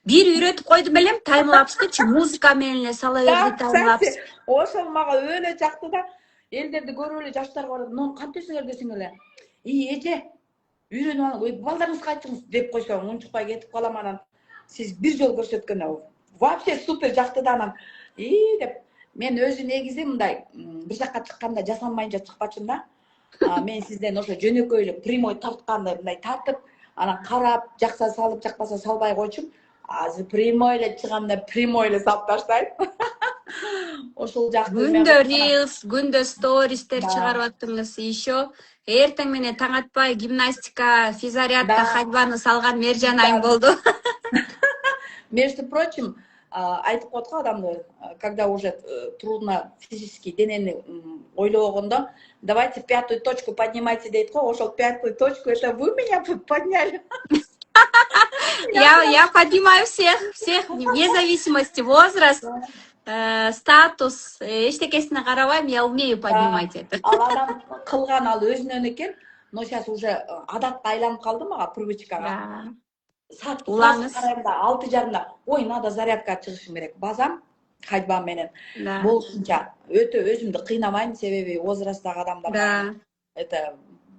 Бир үйрөтүп койдум элем, таймлапстычы музыка менен эле сала берди таймлапс. Ошол мага өлө жакты да. Элдерди көрүп эле жаштарга барып, "Муну кантесиңер?" десең эле. Эже, үйрөнүп алып, балдарыңызга айтыңыз" деп койсоң, унчукпай кетип калам. Анан сиз бир жол көрсөткөндө вообще супер жакты да. Анан деп мен өзү негизи мындай бир жакка чыкканда жасанмайынча чыкпачумун да. Мен сизден ошо жөнөкөй эле прямой тартканды мындай тартып, анан карап, жакса салып, жакпаса салбай койчумун. Азыр прямой эле чыгамда прямой эле салып таштайм. Ошол жакты Күндө рилс, күндө стористер Да. чыгарып аттыңыз. Еще эртең менен таң атпай гимнастика, физзарядка, Да. ходьбаны салган Мээржан айым болду. Между прочим, айтып коет го адамдар, когда уже трудно физически денени ойлогондо, давайте 5-ю точку поднимайте дейт го. Ошол 5-ю точку это вы меня подняли. Я поднимаю всех, вне зависимости возраст, статус, эчтекесине карабайм, я умею поднимать это. Ал адам кылган ал өзүнөн экен, но сейчас уже адатка айланып калды мага, привычкага. Да. Саат Улаңыз. карайм да 6:30, ой, надо зарядка чыгышым керек. Базам ходьба менен. Да. Болушунча өтө өзүмдү кыйнамайм, себеби возрасттагы адамдар Да. это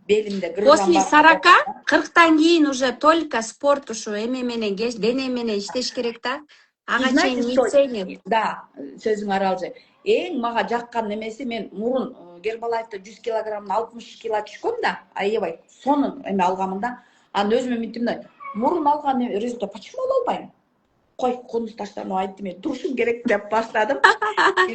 белимде После 40-40тан кийин уже только спорт ушу эме менен дене менен иштеш керек да. Ага чейин не ценит. Да, сөзүң аралжы. Эң мага жаккан немеси, мен мурун Гербалайфта 100 килограммдан 60 кило түшкөм да, аябай сонун эме алганмын да. Анан өзүмө минтим да, мурун алган результат почему ала албайм? Кой, кунусташтарыма айттым, мен турушум керек деп баштадым.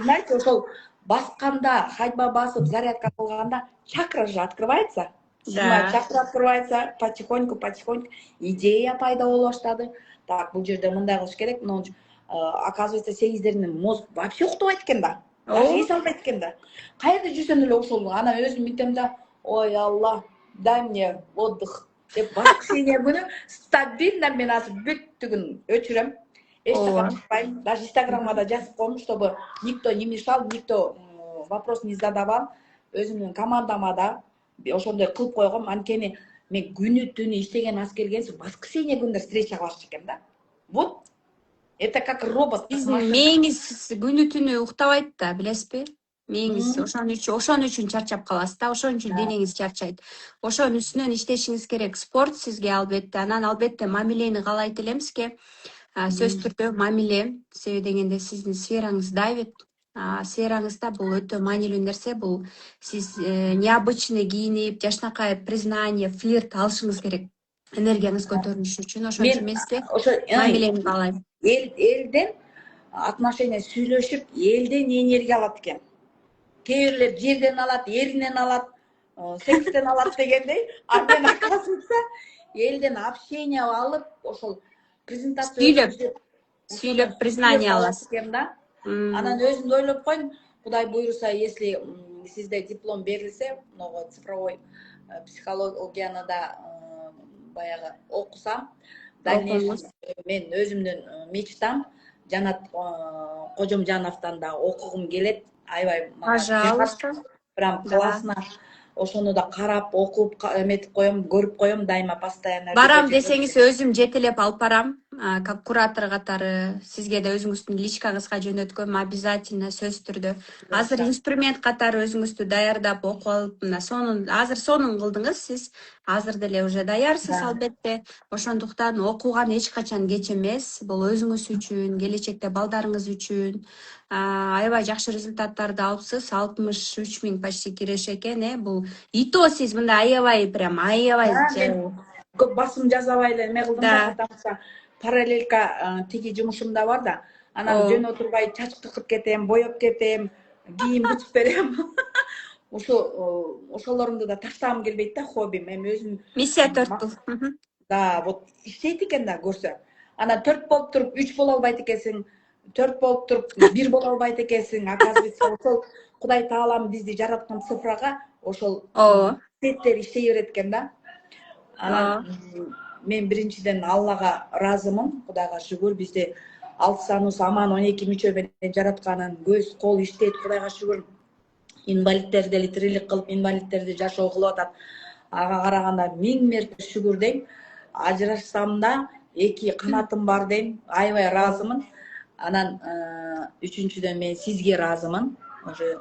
Знаете, ошол басканда, ходьба басып, зарядка кылганда чакра же открывается. Да. Чакра открывается потихоньку. Идея пайда боло баштады. Так, бул жерде мындай кылыш керек. Оказывается, сегиздеринин мозг вообще уктабайт экен да. Даже эс албайт экен да. Каерде жүрсөм эле ошол, анан өзүм мынтем да, ой Алла, дай мне отдых деп воскресенье күнү стабильно мен азыр бүттүгүн өчүрөм. Эчтака чыкпайм. Даже инстаграмга да жазып коем, чтобы никто не мешал, никто вопрос не задавал. Өзүмдүн командама да ошондой кылып койгом. Анткени мен күнү түнү иштеген аскерген воскресенье күндө встреча кылачак экен да. Вот это как робот. Биздин мээңиз күнү түнү уктабайт да, билесизби? Мээңиз ошон үчүн чарчап каласыз да, ошон үчүн денеңиз чарчайт. Ошонун үстүнөн иштешиңиз керек. Спорт сизге албетте, анан албетте мамилени каалайт элем сизге. Сөз түрдө мамиле, себеби дегенде сиздин сфераңыз дайвит. Сфераңызда бул өтө маанилүү нерсе. Бул сиз необычный кийинип, жашынакай признание, флирт алышыңыз керек. Энергияңыз көтөрүлүш үчүн. Ошон үчүн мен сизге мамилени каалайм. Элден отношения сүйлөшүп, элден энергия алат экен. Кээ бирлер жерден алат, эринен алат, секстен алат дегендей. А мен оказывается элден общение алып, ошол презентация сүйлөп признание аласыз. Анан өзүмдү ойлоп койдум, Кудай буйруса, если сизде диплом берилсе, могу цифровой психологияны да баягы окусам, дальнейшем мен өзүмдүн мечтам Жанат Кожомжановдон да окугум келет. Аябай мага Пожалуйста. прям Да. классно. Ошону да карап, окуп, эметип коем, көрүп коем дайыма постоянно. Барам десеңиз өзүм жетелеп алып барам. Как куратор катары сизге да өзүңүздүн личкаңызга жөнөткөм обязательно сөзсүз түрдө. Азыр инструмент катары өзүңүздү даярдап окуп алып, азыр сонун кылдыңыз сиз. Азыр деле уже даярсыз албетте. Ошондуктан окууган эч качан кеч эмес. Бул өзүңүз үчүн, келечекте балдарыңыз үчүн аябай жакшы результаттарды алыпсыз. 63 000 почти киреше экен, бул и то сиз мындай аябай көп басым жасабай эле эме кылдым да, Да. потому параллелька тиги жумушум да бар да. Анан жөн отурбай чач кыркып кетем, боеп кетем, кийим бычып берем. Ошолорумду да таштагым келбейт да, хоббим. Эми өзүм миссия 4 бул. да, вот иштейт экен да көрсө. Анан 4 болуп туруп 3 боло албайт экенсиң, 4 болуп туруп 1 боло албайт экенсиң. Оказывается, ошол Кудай Таалам бизди жараткан цифрага ошол сеттер иштей берет экен да. Анан мен биринчиден Аллага ыраазымын. Кудайга шүгүр, бизди алсанус аман 12 мүчө менен жаратканын, көз, кол иштейт, Кудайга шүгүр. Инвалидтер дели тирилик кылып, инвалидтерди жашоо кылып атат. Ага караганда 1000 мерте шүгүр дейм. Ажырашсам да 2 канатым бар дейм. Аябай ыраазымын. Анан үчүнчүдөн мен сизге ыраазымын. Уже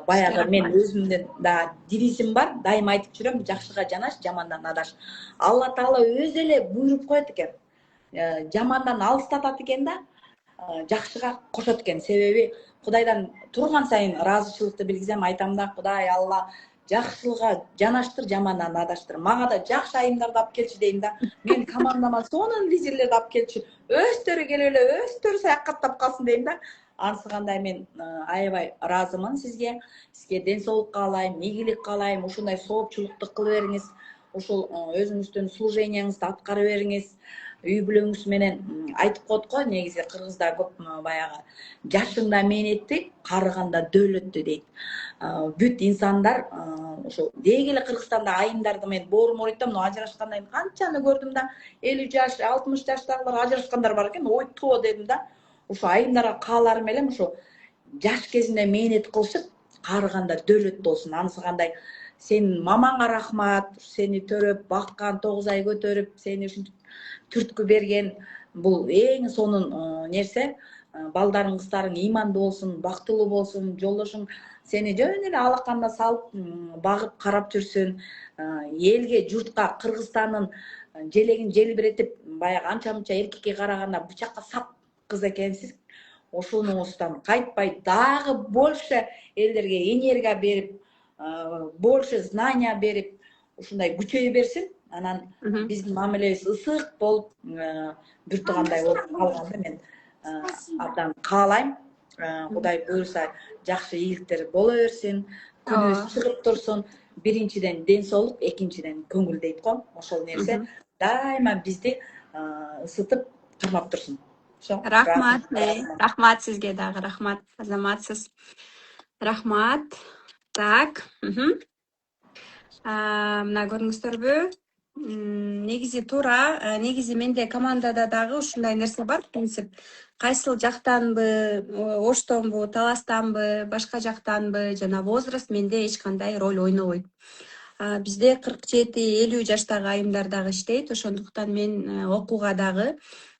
баягы мен өзүмдөн да девизим бар. Дайыма айтып жүрөм, жакшыга жанаш, жамандан адаш. Алла Таала өзү эле буйруп коет экен. Жамандан алыстатат экен да, жакшыга кошот экен. Себеби Кудайдан турган сайын ыраазычылыкты билгизем, айтам да, Кудай Алла жакшылыга жанаштыр, жамандан адаштыр. Мага да жакшы айымдарды алып келчи дейм да. Мен командама сонун лидерлерди алып келчи. Өздөрү келип эле өздөрү саякаттап калсын дейм да. Ансыгандай мен аябай ыраазымын сизге. Сизге ден соолук каалайм, ийгилик каалайм, ушундай соопчулукту кыла бериңиз. Ушул өзүңүздүн служенияңызды аткара бериңиз. Үй бүлөңүз менен айтып коет го, негизи кыргызда көп баягы жашыңда мээнетти, карыганда дөөлөттү дейт. Бүт инсандар ошо деги эле Кыргызстанда айымдарды мен боорум ооруйт да, мына ажырашкандан кийин канчаны көрдүм да, 50 жаш, 60 жаштагылар ажырашкандар бар экен. Ой то дедим да. Ошо айымдарга кааларым элем ошо жаш кезинде мээнет кылышып, карыганда дөөлөт болсун. Ансыгандай сенин мамаңа рахмат, сени төрөп, баккан, 9 ай көтөрүп, сени ушинтип түрткү берген, бул эң сонун нерсе. Балдарың, кыздарың ыймандуу болсун, бактылуу болсун, жолдошуң сени жөн эле алаканда салып, багып карап жүрсүн. Элге, журтка, Кыргызстандын желегин желбиретип, баягы анча мынча эркекке караганда бычакка сап кыз экенсиз. Ошонуңуздан кайтпай дагы больше элдерге энергия берип, больше знания берип, ушундай күчөй берсин. Анан биздин мамилебиз ысык болуп, бир туугандай болуп калганды мен абдан каалайм. Кудай буйруса жакшы ийгиликтер боло берсин, күнүбүз чыгып турсун. Биринчиден ден соолук, экинчиден көңүл дейт го. Ошол нерсе дайыма бизди ысытып, кармап турсун. Рахмат, рахмат сизге дагы, рахмат, азаматсыз. Рахмат. Так. Мына көрдүңүздөрбү? Негизи туура, негизи менде командада дагы ушундай нерсе бар, принцип. Кайсыл жактанбы, оштонбу, таластанбы, башка жактанбы, жана возраст менде эч кандай роль ойнобойт. Бизде 47-50 жаштагы айымдар дагы иштейт, ошондуктан мен окууга дагы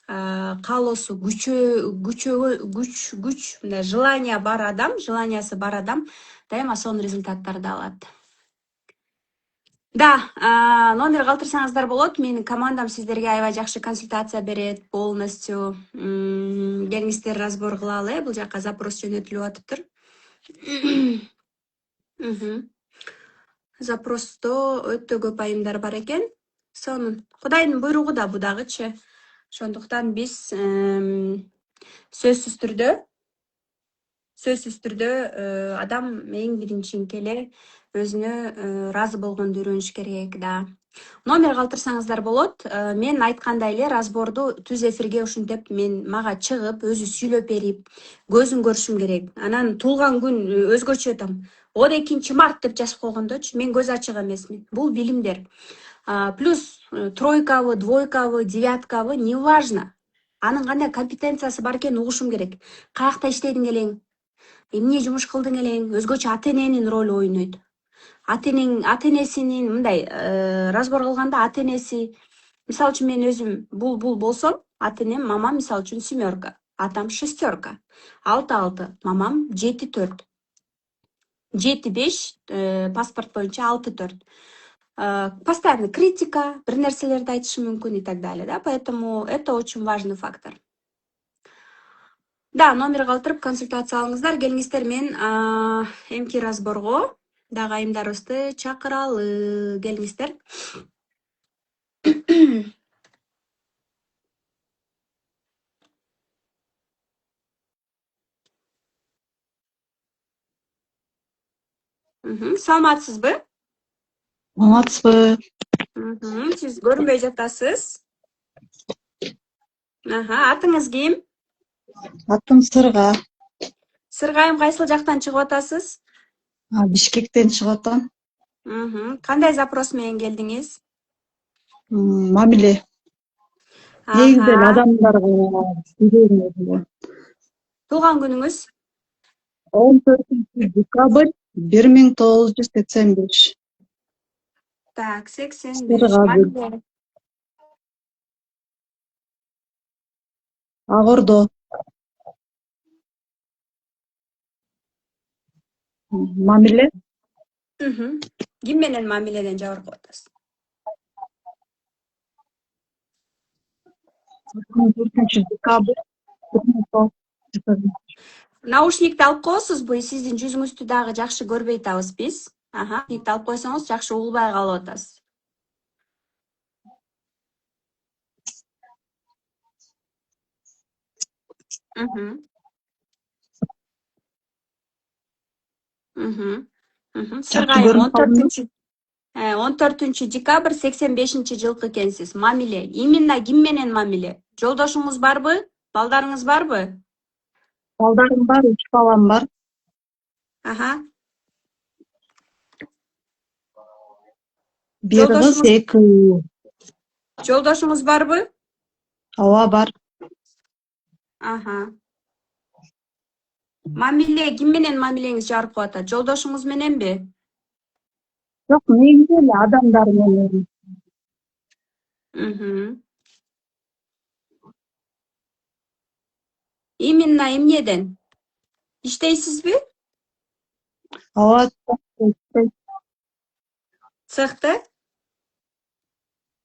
каалоосу күч, мындай желание бар адам, желаниясы бар адам дайыма сонун результаттарды алат. Да, номер калтырсаңыздар болот. Менин командам сиздерге аябай жакшы консультация берет, полностью. Келиңиздер разбор кылалы, бул жака запрос жөнөтүлүп атыптыр. Запросто өтө көп айымдар бар экен. Сонун. Кудайдын буйругу да бу дагычы. Ошондуктан биз сөзсүз түрдө адам эң биринчинкеле өзүнө ыраазы болгонду үйрөнүш керек да. Номер калтырсаңыздар болот. Мен айткандай эле разборду түз эфирге ушинтип мага чыгып, өзү сүйлөп берип, көзүн көрүшүм керек. Анан туулган күн өзгөчө там 12 март деп жазып койгондочу, мен көз ачык эмесмин. Бул билимдер. Плюс тройкабы, двойкабы, девяткабы, неважно. Анын кандай компетенциясы бар экенин угушум керек. Каякта иштедиң элең, эмне жумуш кылдың элең, өзгөчө ата эненин ролу ойнойт. Ата энесинин мындай разбор кылганда ата энеси, мисалы үчүн мен өзүм бул болсом, ата энем, мамам мисалы үчүн 7, атам 6, 6, мамам 7-4, 7-5, паспорт боюнча 6-4. Постоянно критика, bir нерселерди айтышы мүмкүн и так далее, да, поэтому это очень важный фактор. Да, номер калтырып консультация алыңыздар, келиңиздер, мен эмки разборго дагы айымдарыбызды чакыралы, келиңиздер. Саламатсызбы? Саламатсызбы? Сиз көрүнбөй жатасыз. Атыңыз ким? Атым Сырга. Сыргайым, кайсыл жактан чыгып атасыз? Бишкектен чыгып атам. Кандай запрос менен келдиңиз? Мамиле. Негизи эле адамдарга үйрөнүп. Туулган күнүңүз? 14-декабрь 1985. Так, 85. Сырга. Мамиле. Агордо. Мамиле. Ким менен мамиледен жабыркап атасыз? 14-декабрь. Наушникти алып коесузбу? Сиздин жүзүңүздү дагы жакшы көрбөй атабыз биз. Наушникти алып койсоңуз жакшы угулбай калып атасыз. Сыргайым, 14-декабрь 85-жылкы экенсиз. Мамиле. Именно ким менен мамиле? Жолдошуңуз барбы? Балдарыңыз барбы? Балдарым бар, 3 балам бар. Bir kız, 2 uy. Жолдошуңуз барбы? Ооба, бар. Мамиле, ким менен мамилеңиз жабыркап атат? Жолдошуңуз мененби? Жок, негизи эле адамдар менен. Именно эмнеден? Иштейсизби? Ооба, Цехта?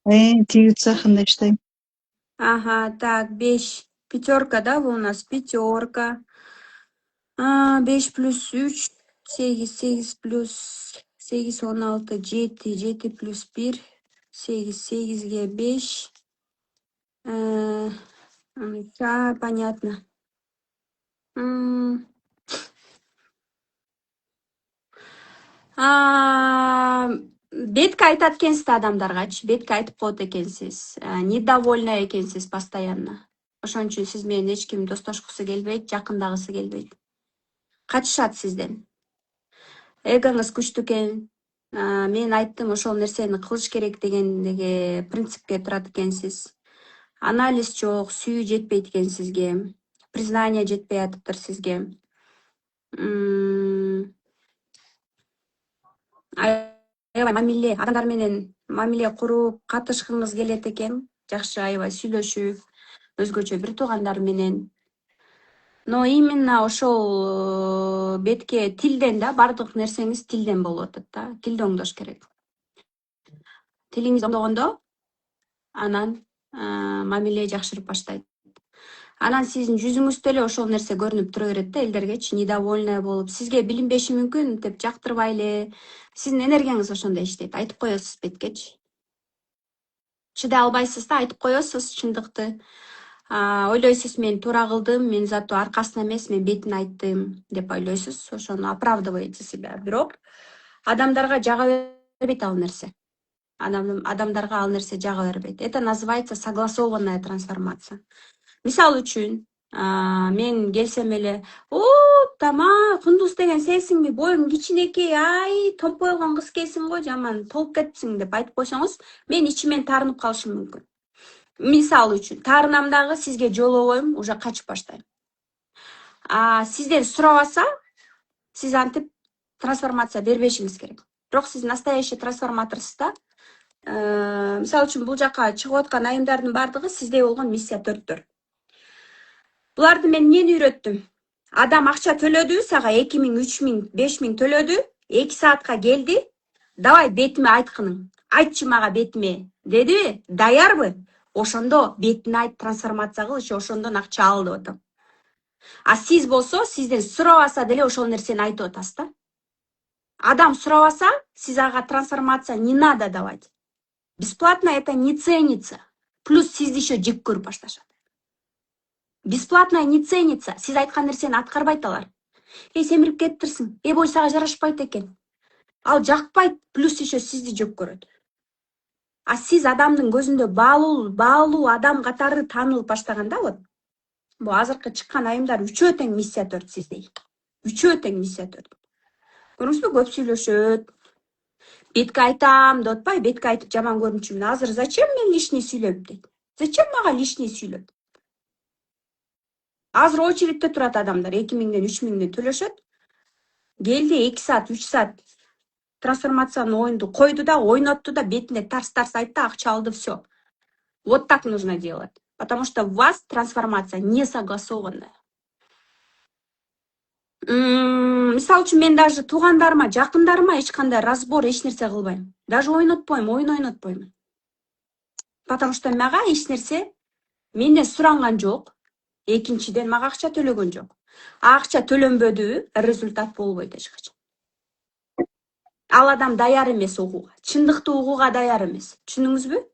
тигиз цехинде иштейм. Так, 5. 5, да, бул у нас 5. 5 плюс 3, 8, 8 плюс 8, 16, 7, 7 плюс 1, 8, 8ге 5. Понятно. Бетке айтат экенсиз адамдаргачы, бетке айтып коет экенсиз. Недовольна экенсиз постоянно. Ошон үчүн сиз менен эч ким достошкусу келбейт, жакындагысы келбейт. Качышат сизден. Эгоңуз күчтүү экен. Мен айттым, ошол нерсени кылыш керек дегендеги принципке турат экенсиз. Анализ жок, сүйүү жетпейт экен сизге. Признание жетпей атыптыр сизге. Аябай мамиле, адамдар менен мамиле куруп, катышкыңыз келет экен. Жакшы, аябай сүйлөшүп, өзгөчө бир туугандар менен. Но именно ошол бетке тилден да, бардык нерсеңиз тилден болуп атат да. Тилди оңдош керек. Тилиңиз оңдогондо, анан мамиле жакшырып баштайт. Анан сиздин жүзүңүздө эле ошол нерсе көрүнүп тура берет да, элдергечи недовольная болуп, сизге билинбеши мүмкүн деп жактырбай эле. Сиздин энергияңыз ошондой иштейт. Айтып коесуз беткечи. Чыдай албайсыз да, айтып коесуз чындыкты. Ойлойсуз, мен туура кылдым, мен зато аркасына эмес, мен бетин айттым деп ойлойсуз. Ошону оправдываете себя. Бирок адамдарга жага бербейт ал нерсе. Адамдарга ал нерсе жага бербейт. Это называется согласованная трансформация. Мисалы үчүн, мен келсем эле, тама, Кундуз деген сенсиңби, боюң кичинекей, ай, томпой болгон кыз экенсиң го, жаман толуп кетипсиң деп айтып койсоңуз, мен ичимен таарынып калышым мүмкүн. Мисалы үчүн таарынамдагы сизге жолобойм, уже качып баштайм. Сизден сурабаса, сиз антип трансформация бербешиңиз керек. Бирок сиз настоящий трансформаторсуз да. Мисалы үчүн бул жака чыгып аткан айымдардын бардыгы сизде болгон миссия 4-төр. Буларды мен эмнени үйрөттүм? Адам акча төлөдү, сага 2000, 3000, 5000 төлөдү, 2 саатка келди. Давай бетиме айткының. Айтчы мага бетиме, деди. Даярбы? Ошондо бетине айт, трансформация кыл, ошондон акча ал деп атам. Сиз болсо, сизден сурабаса деле ошол нерсени айтып атасыз да. Адам сурабаса, сиз ага трансформация не надо давать. Бесплатно это не ценится. Плюс сизди еще жек көрүп башташат. Бесплатно не ценится. Сиз айткан нерсени аткарбайт алар. Семирип кетиптирсиң. Бой сага жарашпайт экен. Ал жакпайт, плюс еще сизди жек көрөт. Сиз адамдын көзүндө баалуу адам катары таанылып баштаганда, вот бул азыркы чыккан айымдар үчөө тең миссия 4 сиздей. Үчөө тең миссия 4. Көрүңүзбү, көп сүйлөшөт. Бетке айтам деп атпайбы, бетке айтып жаман көрүнчүмүн. Азыр зачем мен лишний сүйлөп дейт? Зачем мага лишний сүйлөп? Азыр очередте турат адамдар, 2000ден 3000ден төлөшөт. Келди 2 саат, 3 саат трансформациянын оюнду койду да, ойнотту да, бетине тарс-тарс айтты, акча алды, все. Вот так нужно делать. Потому что у вас трансформация не согласованная. Мисалы үчүн мен даже туугандарыма, жакындарыма эч кандай разбор, эч нерсе кылбайм. Даже ойнотпойм, оюн ойнотпойм. Потому что мага эч нерсе менден суранган жок. Экинчиден мага акча төлөгөн жок. Акча төлөнбөдү, результат болбойт эч качан. Ал адам даяр эмес угууга, чындыкты угууга даяр эмес. Түшүндүңүзбү?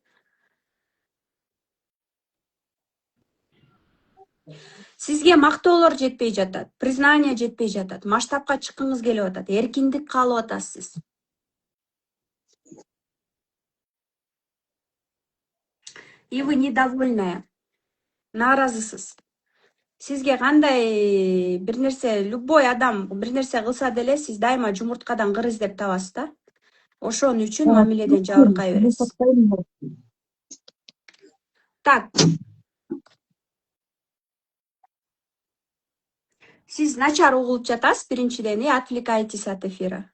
Сизге мактоолор жетпей жатат, признание жетпей жатат, масштабка чыккыңыз келип атат, эркиндик каалап атасыз. И вы недовольная, нааразысыз. Сизге кандай бир нерсе, любой адам бир нерсе кылса деле, сиз дайыма жумурткадан кыр издеп табасыз да. Ошон үчүн мамиледен жабыркай бересиз. Так. Сиз начар угулуп жатасыз, биринчиден, и отвлекаетесь от эфира.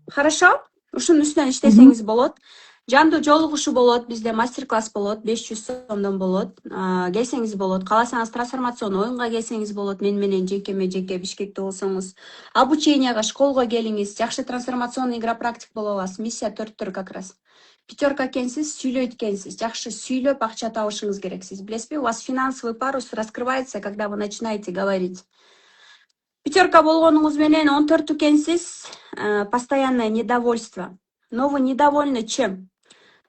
Хорошо? Ушунун үстүнөн иштесеңиз болот. Жандуу жолугушуу болот, бизде мастер-класс болот, 500 сомдон болот. Келсеңиз болот. Кааласаңыз трансформационный оюнга келсеңиз болот. Мен менен жеке Бишкекте болсоңуз. Обученияга, школго келиңиз. Жакшы трансформационный игра практик боло аласыз. Миссия 4 как раз. 5 экенсиз, сүйлөйт экенсиз. Жакшы сүйлөп акча табышыңыз керек. Сиз билесизби? У вас финансовый парус раскрывается, когда вы начинаете говорить. 5 болгонуңуз менен 14 экенсиз, постоянное недовольство. Но вы недовольны чем?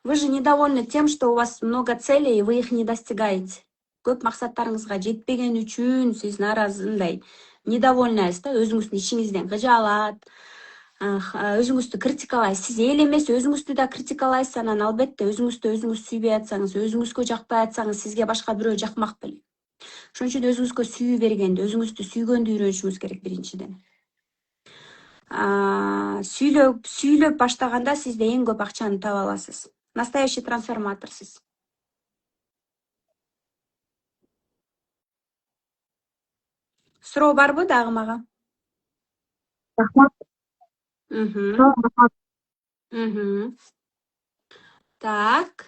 Вы же недовольны тем, что у вас много целей, и вы их не достигаете. Көп максаттарыңызга жетпеген үчүн сиз нааразындай недовольныйсыз да, өзүңүздүн ишиңизден кыжаалат, өзүңүздү критикалайсыз. Сиз эл эмес, өзүңүздү да критикалайсыз, анан албетте өзүңүздү өзүңүз сүйбөй атсаңыз, өзүңүзгө жакпай атсаңыз, сизге башка бирөө жакмак беле. Ошон үчүн өзүңүзгө сүйүү бергенди, өзүңүздү сүйгөндү үйрөнүшүңүз керек биринчиден. Сүйлөп баштаганда сизде эң көп акчаны таба аласыз. Настоящий трансформаторсуз. Суроо барбы дагы мага? Рахмат. Так.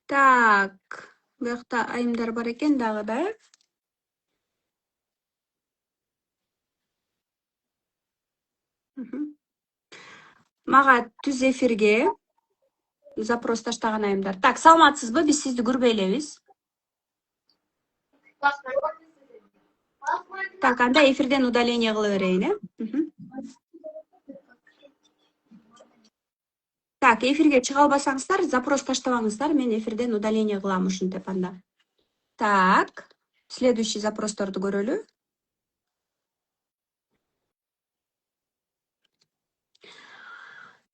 Так. Буякта айымдар бар экен дагы да. Мага түз эфирге запрос таштаган айымдар. Так, саламатсызбы? Биз сизди көрбөй элебиз. Так, анда эфирден удаление кыла берейин, Так, эфирге чыга албасаңыздар, запрос таштабаңыздар, мен эфирден удаление кылам ушинтип анда. Так, следующий запросторду көрөлү.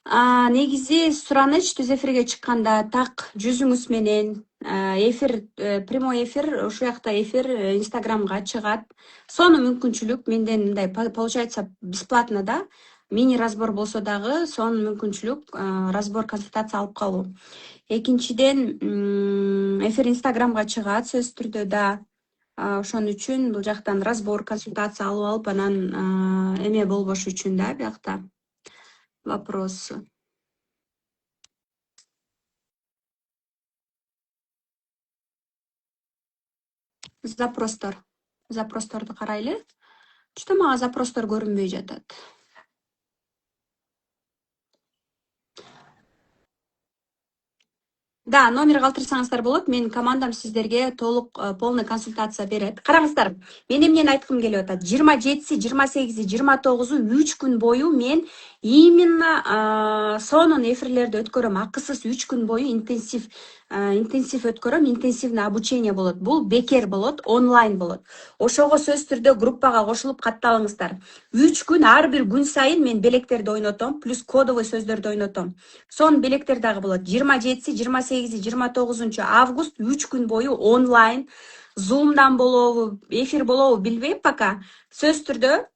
Негизи сураныч түз эфирге чыкканда так жүзүңүз менен эфир, прямой эфир, ушул жакта эфир Инстаграмга чыгат. Сону мүмкүнчүлүк менден мындай получается бесплатно да. Мини разбор болсо дагы сонун мүмкүнчүлүк разбор консультация алып калуу. Экинчиден, эфир Инстаграмга чыгат сөзсүз түрдө да. Ошон үчүн бул жактан разбор консультация алып анан эме болбош үчүн да биякта вопрос. Запросторду карайлы. Что мага запростор көрүнбөй жатат. Да, номер калтырсаңыздар болот. Менин командам сиздерге толук полный консультация берет. Караңыздар, мен эмнени айткым келип атат. 27-си, 28-и, 29-у 3 күн бою мен именно сонун эфирлерди өткөрөм. Акысыз 3 күн бою интенсив өткөрөм, интенсивный обучение болот. Бул бекер болот, онлайн болот. Ошого сөзсүз түрдө группага кошулуп катталыңыздар. 3 күн ар бир күн сайын мен белектерди ойнотом, плюс кодовый сөздөрдү ойнотом. Сон белектер дагы болот. 27-си, 28-и, 29 август 3 күн бою онлайн, Zoom'дан болобу, эфир болобу билбейм пока. Сөзсүз түрдө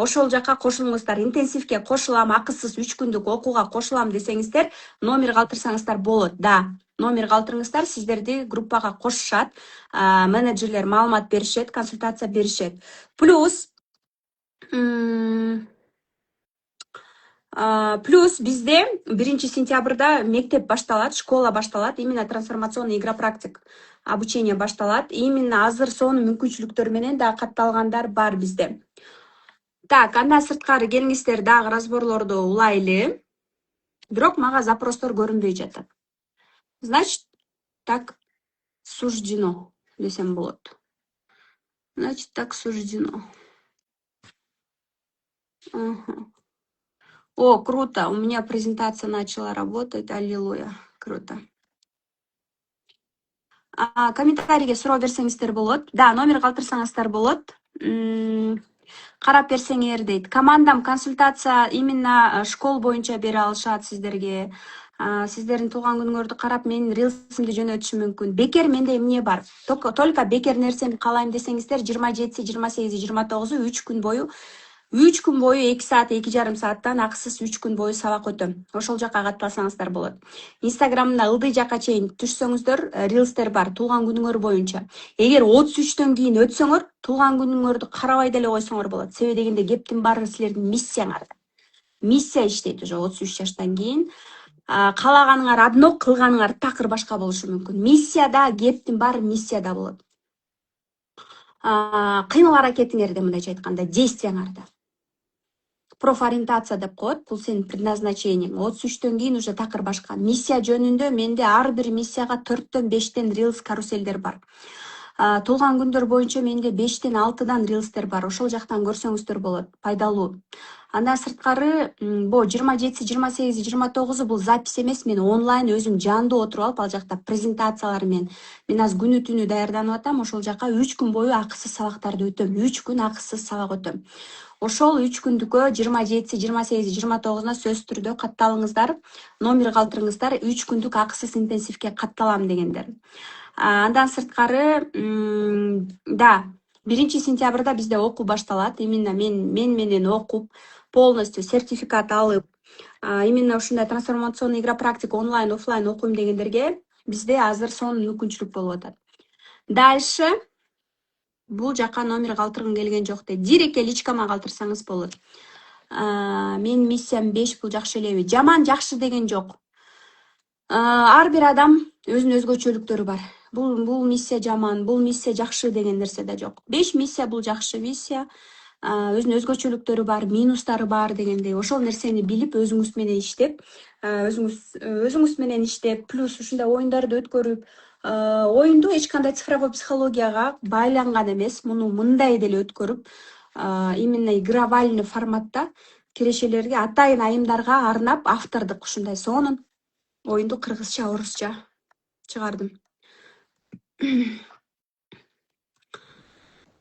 ошол жака кошулуңуздар. Интенсивке кошулам, акысыз 3 күндүк окууга кошулам десеңиздер, номер калтырсаңыздар болот. Да, номер калтырыңыздар, сиздерди группага кошушат, менеджерлер маалымат беришет, консультация беришет. Плюс бизде 1 сентябрда мектеп башталат, школа башталат, именно трансформационный игропрактик обучение башталат. Именно азыр сонун мүмкүнчүлүктөр менен да катталгандар бар бизде. Так, андан сырткары келиңиздер дагы разборлорду улайлы. Бирок мага запростор көрүнбөй жатат. Значит, так суждено десем болот. Значит, так суждено. О, круто, у меня презентация начала работать, аллилуйя, круто. Комментарийге суроо берсеңиздер болот. Да, номер калтырсаңыздар болот. Карап берсеңер дейт. Командам консультация именно школ боюнча бере алышат сиздерге. Сиздердин туулган күнүңөрдү карап менин рилсимди жөнөтүшү мүмкүн. Бекер менде эмне бар? Только бекер нерсени каалайм десеңиздер 27-си, 28-и, 29-у 3 күн бою 2 саат, 2,5 сааттан акысыз 3 күн бою сабак өтөм. Ошол жака катталсаңыздар болот. Инстаграмда ылдый жака чейин түшсөңүздөр, рилстер бар туулган күнүңөр боюнча. Эгер 33төн кийин өтсөңөр, туулган күнүңөрдү карабай деле койсоңор болот. Себеби дегенде кептин баары силердин миссияңарда. Миссия иштейт уже 33 жаштан кийин. Каалаганыңар одно, кылганыңар такыр башка болушу мүмкүн. Миссияда кептин баары миссияда болот. Кыймыл аракетиңерде, мындайча айтканда, действияңарда. Профориентация деп коет, бул сенин предназначениең. 33төн кийин уже такыр башка. Миссия жөнүндө менде ар бир миссияга 4төн 5тен рилс каруселдер бар. Туулган күндөр боюнча менде 5тен 6дан рилстер бар. Ошол жактан көрсөңүздөр болот. Пайдалуу. Андан сырткары, бу 27-си, 28-и, 29-у бул запись эмес, мен онлайн өзүм жандуу отуруп алып, ал жакта презентациялар мен азыр күнү түнү даярданып атам. Ошол жака 3 күн бою акысыз сабактарды өтөм. 3 күн акысыз сабак өтөм. Ошол 3 күндүккө 27-си, 28-и, 29-уна сөзсүз түрдө катталыңыздар, номер калтырыңыздар, 3 күндүк акысыз интенсивке катталам дегендер. Андан сырткары, да, 1 сентябрда бизде окуу башталат. Именно мен менен окуп, полностью сертификат алып, именно ушундай трансформационный игропрактик онлайн, офлайн окуйм дегендерге бизде азыр сонун мүмкүнчүлүк болуп атат. Дальше бул жака номер калтыргым келген жок дейт. Дирекке личкама калтырсаңыз болот. Мен миссиям 5, бул жакшы элеби? Жаман, жакшы деген жок. Ар бир адам өзүнүн өзгөчөлүктөрү бар. Бул миссия жаман, бул миссия жакшы деген нерсе да жок. 5 миссия бул жакшы миссия. Өзүнүн өзгөчөлүктөрү бар, минустары бар дегендей. Ошол нерсени билип, өзүңүз менен иштеп, плюс ушундай оюндарды өткөрүп, оюнду эч кандай цифровой психологияга байланган эмес, муну мындай деле өткөрүп, именно игровальный форматта кирешелерге, атайын айымдарга арнап автордук ушундай сонун оюнду кыргызча, орусча чыгардым.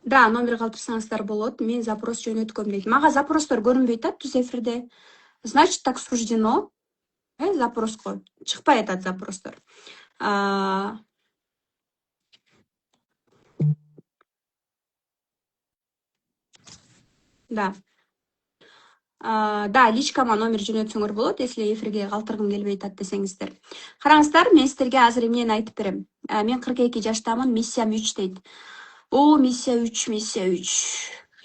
Да, номер калтырсаңыздар болот. Мен запрос жөнөткөм дейт. Мага запростор көрүнбөй атат түз эфирде. Значит, так суждено. Запроско чыкпай атат запростор. Да. Да, личкама номер жөнөтсөңөр болот, если эфирге калтыргым келбей атат десеңиздер. Караңыздар, мен силерге азыр эмнени айтып берем. Мен 42 жаштамын, миссиям 3 дейт. О, миссия 3, миссия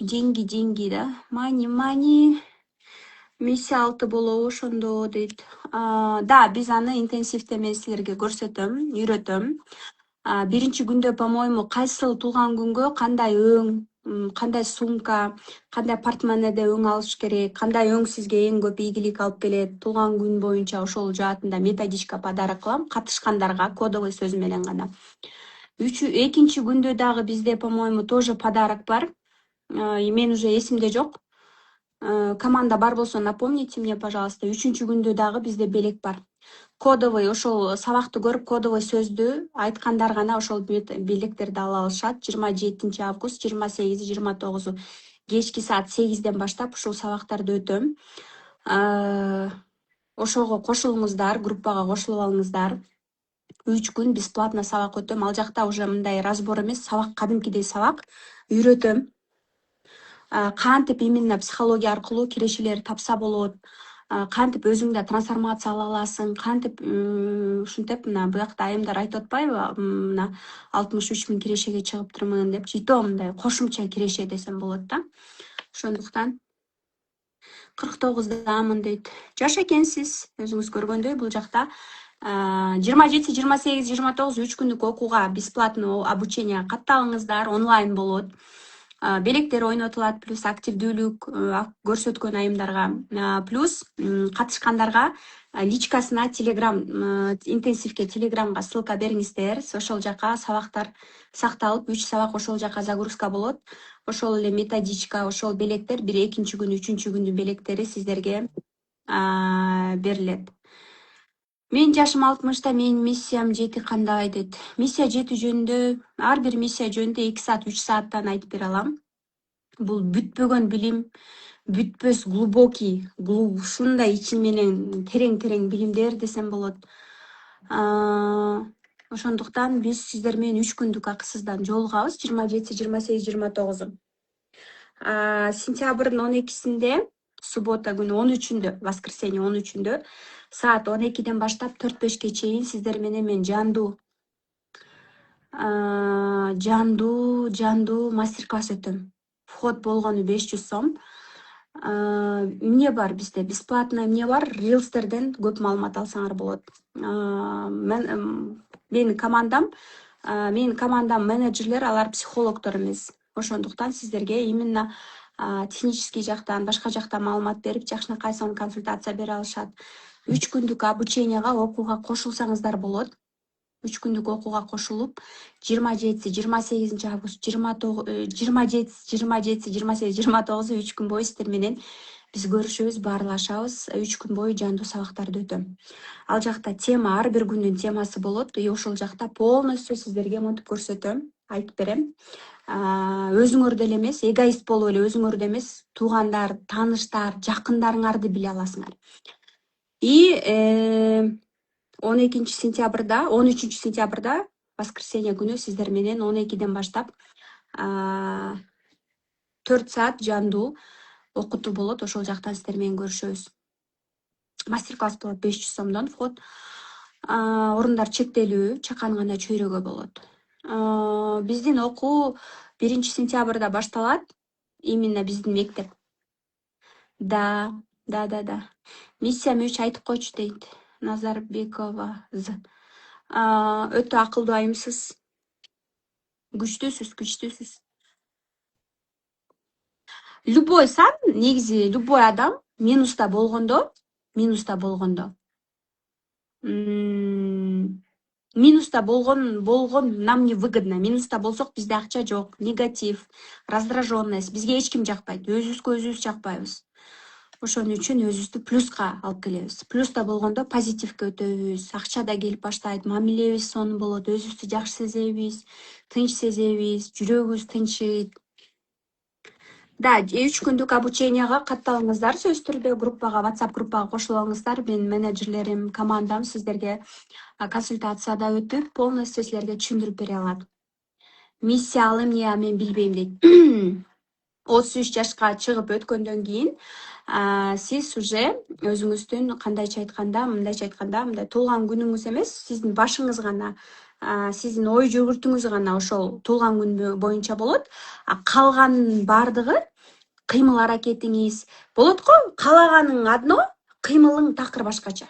3. Деньги, да. Мани. Миссия 6 болобу ошондо дейт. Да, биз аны интенсивде мен силерге көрсөтөм, үйрөтөм. Биринчи күндө, по-моему, кайсыл туулган күнгө кандай өң, кандай сумка, кандай портмонеде өң алыш керек, кандай өң сизге эң көп ийгилик алып келет, туулган күн боюнча ошол жаатында методичка подарок кылам катышкандарга кодовый сөз менен гана. Экинчи күндө дагы бизде, по-моему, тоже подарок бар. Мен уже эсимде жок. Команда бар болсо напомните мне, пожалуйста. Үчүнчү күндө дагы бизде белек бар. Кодовый ошол сабакты көрүп кодовый сөздү айткандар гана ошол белектерди ала алышат. 27 август, 28, 29 кечки саат 8ден баштап ушул сабактарды өтөм. Ошого кошулуңуздар, группага кошулуп алыңыздар. 3 күн бесплатно сабак өтөм. Ал жакта уже мындай разбор эмес, сабак кадимкидей сабак үйрөтөм. Кантип именно психология аркылуу кирешелер тапса болот, кантип өзүңдө трансформация ала аласың, кантип ушинтип мына буякта айымдар айтып атпайбы, мына 63 000 кирешеге чыгыптырмын деп, жито мындай кошумча киреше десем болот да. Ошондуктан 49дамын дейт. Жаш экенсиз, өзүңүз көргөндөй бул жакта 27, 28, 29 3 күндүк окууга бесплатно обучение катталыңыздар, онлайн болот. Белектер ойнотулат, плюс активдүүлүк көрсөткөн айымдарга, плюс катышкандарга личкасына телеграм, интенсивке телеграмга ссылка бериңиздер. Ошол жака сабактар сакталып, 3 сабак ошол жака загрузка болот. Ошол эле методичка, ошол белектер бир экинчи күн, үчүнчү күндүн белектери сиздерге берилет. Мен жашым 60-та, менин миссиям 7 кандай дейт. Миссия 7 жөнүндө, ар бир миссия жөнүндө 2 саат, 3 сааттан айтып бере алам. Бул бүтпөгөн билим, бүтпөс глубокий, ушундай ичин менен терең билимдер десем болот. Ошондуктан биз сиздер менен 3 күндүк акысыздан жолугабыз 27, 28, 29. Сентябрдын 12-синде, суббота күнү 13-үндө, воскресенье 13-үндө саат 12ден баштап 4-5ке чейин сиздер менен мен жандуу мастер-класс өтөм. Вход болгону 500 сом. Эмне бар бизде? Бесплатно эмне бар? Рилстерден көп маалымат алсаңар болот. Менин командам менеджерлер, алар психологдор эмес. Ошондуктан сиздерге именно технический жактан, башка жактан маалымат берип, жакшынакай сонун консультация бере алышат. 3 күндүк обученияга, окууга кошулсаңыздар болот. 3 күндүк окууга кошулуп, 27, 28 август, 27, 28, 29 3 күн бою сиздер менен биз көрүшөбүз, баарлашабыз. 3 күн бою жандуу сабактарды өтөм. Ал жакта тема, ар бир күндүн темасы болот. Ошол жакта полностью сиздерге монтип көрсөтөм, айтып берем. Өзүңөрдө эле эмес, эгоист болуп эле өзүңөрдө эмес, туугандар, тааныштар, жакындарыңарды биле аласыңар. 13 сентябрда, воскресенье күнү сиздер менен 12ден баштап 4 саат жандуу окутуу болот. Ошол жактан сиздер менен көрүшөбүз. Мастер-класс болот 500 сомдон вход. Орундар чектелүү, чакан гана чөйрөгө болот. Биздин окуу 1 сентябрда башталат. Именно биздин мектеп. Да. Миссия 3 айтып койчу дейт. Назарбекова. Өтө акылдуу айымсыз. Күчтүүсүз. Любой сан, негизи любой адам минуста болгондо, минуста болгон нам не выгодно. Минуста болсок бизде акча жок, негатив, раздраженность бизге эч ким жакпайт. Өзүбүзгө өзүбүз жакпайбыз. Ошон үчүн өзүбүздү плюска алып келебиз. Плюста болгондо позитивке өтөбүз, акча да келип баштайт, мамилебиз сонун болот, өзүбүздү жакшы сезебиз, тынч сезебиз, жүрөгүбүз тынчыйт. Да, 3 күндүк обученияга катталыңыздар, сөзсүз түрдө группага, WhatsApp группага кошулуңуздар. Менин менеджерлерим, командам сиздерге консультацияда өтүп, полностью силерге түшүндүрүп бере алат. Миссия ал эмне, мен билбейм дейт. 33 жашка чыгып өткөндөн кийин сиз уже өзүңүздүн кандайча айтканда, мындай туулган күнүңүз эмес, сиздин башыңыз гана, сиздин ой жүгүртүүңүз гана ошол туулган күн боюнча болот. Калганын баардыгы кыймыл аракетиңиз болот го. Каалаганың одно, кыймылың такыр башкача.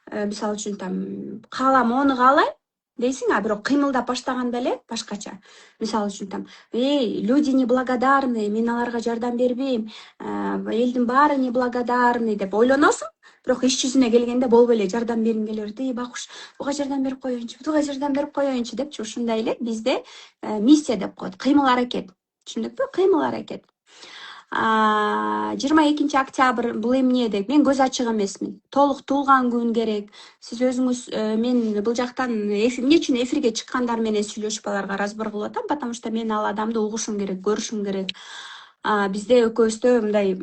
Мисалы үчүн там каалам ону каалайм дейсиң, а бирок кыймылдап баштаганда эле башкача. Мисалы үчүн там люди неблагодарны, мен аларга жардам бербейм, элдин баары неблагодарный деп ойлоносуң, бирок иш жүзүнө келгенде болбой эле жардам бергиң келе берет. Бакуш, буга жардам берип коеюнчу, буга жардам берип коеюнчу депчи. Ушундай эле бизде миссия деп коет, кыймыл аракет. Түшүндүкпү? Кыймыл аракет. 22 октябрь бул эмне деп мен көз ачык эмесмин. Толук туулган күн керек. Сиз өзүңүз мен бул жактан эмне үчүн эфирге чыккандар менен сүйлөшүп аларга разбор кылып атам, потому что мен ал адамды угушум керек, көрүшүм керек. Бизде экөөбүздө мындай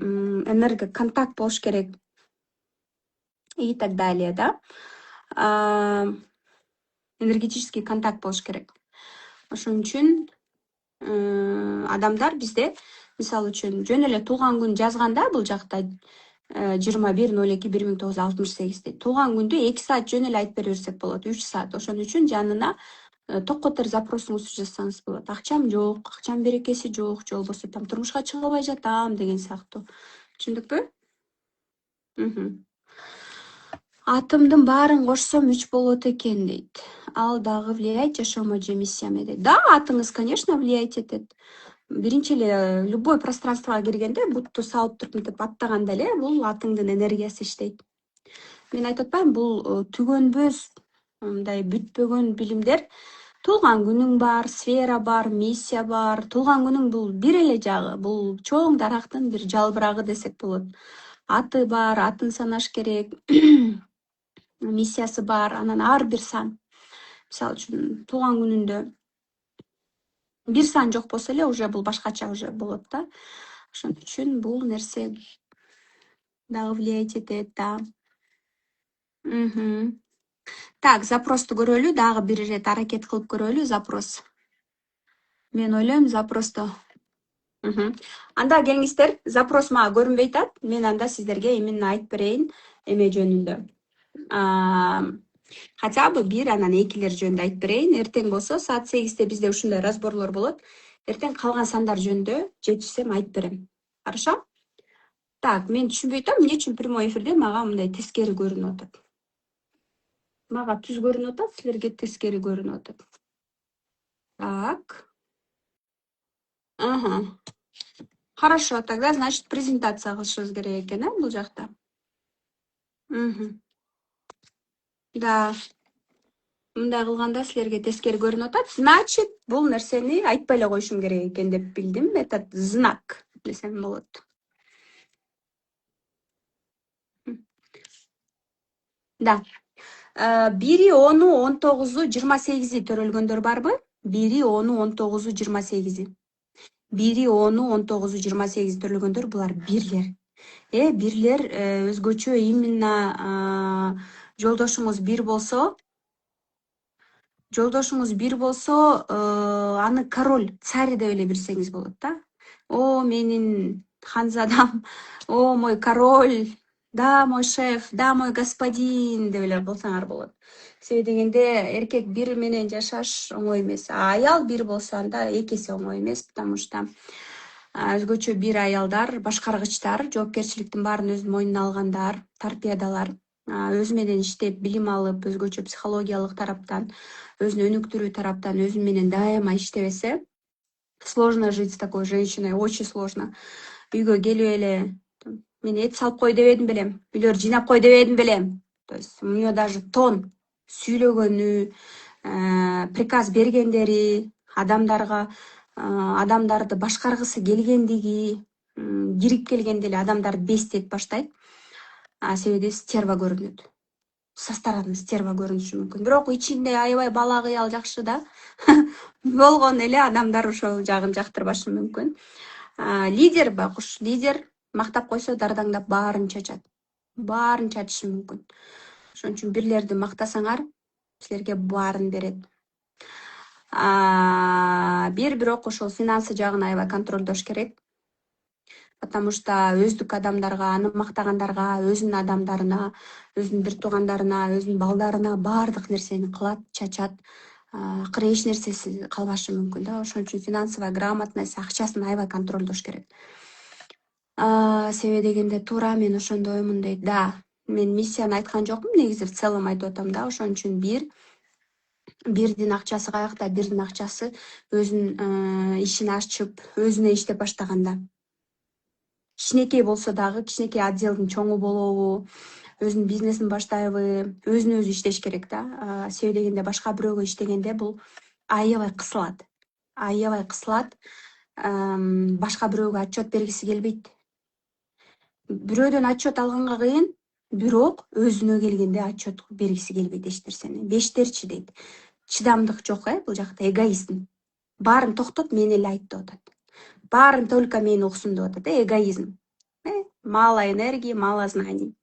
контакт болуш керек и так далее, да. Энергетический контакт болуш керек. Ошон үчүн адамдар бизде мисалы үчүн жөн эле туулган күн жазганда бул жакта 21.02.1968 дейт. Туулган күндү 2 саат жөн эле айтып бере берсек болот, 3 саат. Ошон үчүн жанына токкотер запросуңузду жазсаңыз болот. Акчам жок, акчам берекеси жок, же болбосо там турмушка чыга албай жатам деген сыяктуу. Түшүндүкпү? Атымдын баарын кошсом 3 болот экен дейт. Ал дагы влиять жашоомо же миссияме дейт. Да, атыңыз, конечно, влиять этет. Биринчи эле любой пространствого киргенде бутту салып туруп мынтип аттаганда эле бул атыңдын энергиясы иштейт. Мен айтып атпаймынбы, бул түгөнбөс, мындай бүтпөгөн билимдер. Туулган күнүң бар, сфера бар, миссия бар. Туулган күнүң бул бир эле жагы, бул чоң дарактын бир жалбырагы десек болот. Аты бар, атын санаш керек. Миссиясы бар, анан ар бир сан. Мисалы үчүн туулган күнүндө бир сан жок болсо эле уже бул башкача уже болот да. Ошон үчүн бул нерсе дагы влиять этет, да. Так, запросту көрөлү, дагы бир ирет аракет кылып көрөлү, запрос. Мен ойлойм, запросту. Анда келиңиздер, запрос мага көрүнбөй атат. Мен анда сиздерге именно айтып берейин эме жөнүндө. Хотя бы бир, анан экилер жөнүндө айтып берейин. Эртең болсо саат 8-те бизде ушундай разборлор болот. Эртең калган сандар жөнүндө жетишсем айтып берем. Хорошо? Так, мен түшүнбөй атам, эмне үчүн прямой эфирде мага мындай тескери көрүнүп атат. Мага түз көрүнүп атат, силерге тескери көрүнүп атат. Так. Хорошо, тогда, значит, презентация кылышыбыз керек экен, бул жакта. Да. Мындай кылганда силерге тескери көрүнүп атат. Значит, бул нерсени айтпай эле коюшум керек экен деп билдим. Это знак десем болот. Да. 1-и 10-у 19-у 28-и төрөлгөндөр барбы? 1-и 10-у 19-у 28-и. 1-и 10-у 19-у 28-и төрөлгөндөр булар бирлер. Бирлер өзгөчө именно жолдошуңуз бир болсо, аны король, царь деп эле билсеңиз болот да. О, менин ханзадам, о, мой король, да, мой шеф, да, мой господин деп эле болсоңар болот. Себеби дегенде эркек бир менен жашаш оңой эмес. Аял бир болсо анда эки эсе оңой эмес, потому что өзгөчө бир аялдар, башкаргычтар, жоопкерчиликтин баарын өз мойнуна алгандар, торпедалар, өзү менен иштеп, билим алып, өзгөчө психологиялык тараптан, өзүн өнүктүрүү тараптан өзү менен дайыма иштебесе, сложно жить с такой женщиной, очень сложно. Үйгө келип эле, мен эт салып кой дебедим белем, үйлөр жыйнап кой дебедим белем. То есть у нее даже тон, сүйлөгөнү, приказ бергендери, адамдарды башкаргысы келгендиги, кирип келгенде эле адамдарды бестеп баштайт. Себеби стерва көрүнөт. Со стороны стерва көрүнүшү мүмкүн. Бирок ичинде аябай бала кыял жакшы да. Болгону эле адамдар ошол жагын жактырбашы мүмкүн. Лидер байкуш, лидер мактап койсо дардаңдап баарын чачат. Баарын чачышы мүмкүн. Ошон үчүн бирлерди мактасаңар, силерге баарын берет. Бирок ошол финансы жагын аябай контролдош керек. Потому что өздүк адамдарга, аны мактагандарга, өзүнүн адамдарына, өзүнүн бир туугандарына, өзүнүн балдарына баардык нерсени кылат, чачат. Акыры эч нерсеси калбашы мүмкүн да. Ошон үчүн финансовая грамотность, акчасын аябай контролдош керек. Себеби дегенде туура мен ошондоймун дейт. Да, мен миссияны айткан жокмун, негизи в целом айтып атам да. Ошон үчүн бирдин акчасы каякта, бирдин акчасы өзүнүн ишин ачып, өзүнө иштеп баштаганда. Кичинекей болсо дагы, кичинекей отделдин чоңу болобу, өзүнүн бизнесин баштайбы, өзүнө өзү иштеш керек да. Себеби дегенде башка бирөөгө иштегенде бул аябай кысылат. Аябай кысылат. Башка бирөөгө отчет бергиси келбейт. Бирөөдөн отчет алганга кыйын, бирок өзүнө келгенде отчет бергиси келбейт эч нерсени. Бештерчи дейт. Чыдамдык жок, бул жакта эгоизм. Баарын токтот, мен эле айт деп атат. Баарын только мени уксун деп атат, эгоизм. Мало энергии, мало знаний.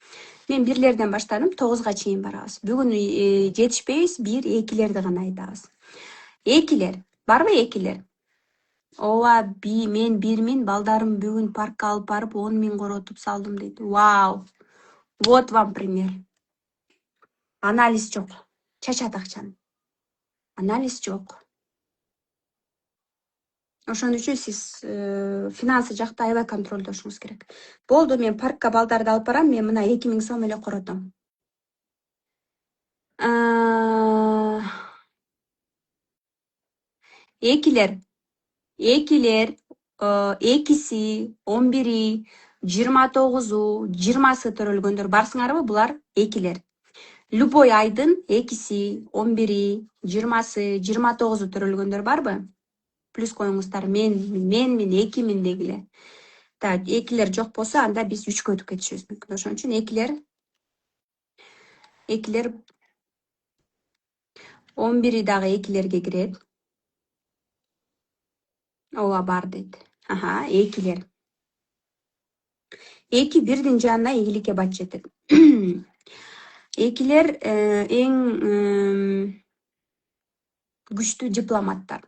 Мен бирлерден баштадым, 9га чейин барабыз. Бүгүн жетишпейбиз, 1-2лерди гана айтабыз. Экилер, барбы экилер? Ооба, мен 1.000, балдарым бүгүн паркка алып барып 10.000 коротуп салдым дейт. Вау! Вот вам пример. Анализ жок. Чачат акчаны. Анализ жок. Ошон үчүн сиз финансы жакта аябай контролдошуңуз керек. Болду, мен паркка балдарды алып барам, мен мына 2.000 сом эле коротом. Экилер, экиси, 11, 29, 20 төрөлгөндөр барсыңарбы? Булар экилер. Любой айдын экиси, 11, 20, 29 төрөлгөндөр барбы? Плюс коюңуздар, мен 2.000 дегиле. Экилер жок болсо, анда биз 3кө өтүп кетишибиз мүмкүн. Ошон үчүн экилер 11 дагы экилерге кирет. Ооба, бар дейт. Экилер. 2 бирдин жанына ийгиликке бат жетет. Экилер эң күчтүү дипломаттар.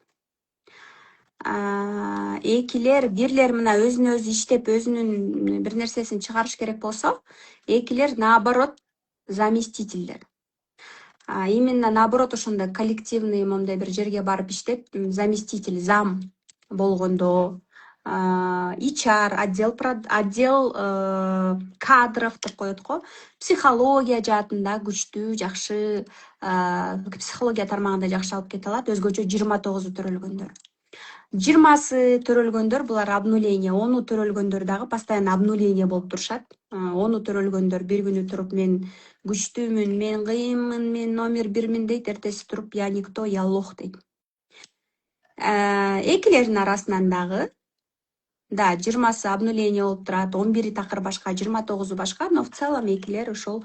Бирлер мына өзүнө өзү иштеп, өзүнүн бир нерсесин чыгарыш керек болсо, экилер наоборот заместительдер. Именно наоборот ошондой коллективный момундай бир жерге барып иштеп, заместитель, зам болгондо, HR, отдел кадров деп коет го. Психология жаатында күчтүү, жакшы, психология тармагында жакшы алып кете алат. Өзгөчө 29 төрөлгөндөр. 20 төрөлгөндөр булар обнуление, 10 төрөлгөндөр дагы постоянно обнуление болуп турушат. 10 төрөлгөндөр бир күнү туруп мен күчтүүмүн, мен кыйынмын, мен номер 1мин дейт, эртеси туруп я никто, я лох дейт. Экилердин арасынан дагы 20 обнуление болуп турат, 11 такыр башка, 29 башка, но в целом экилер ошол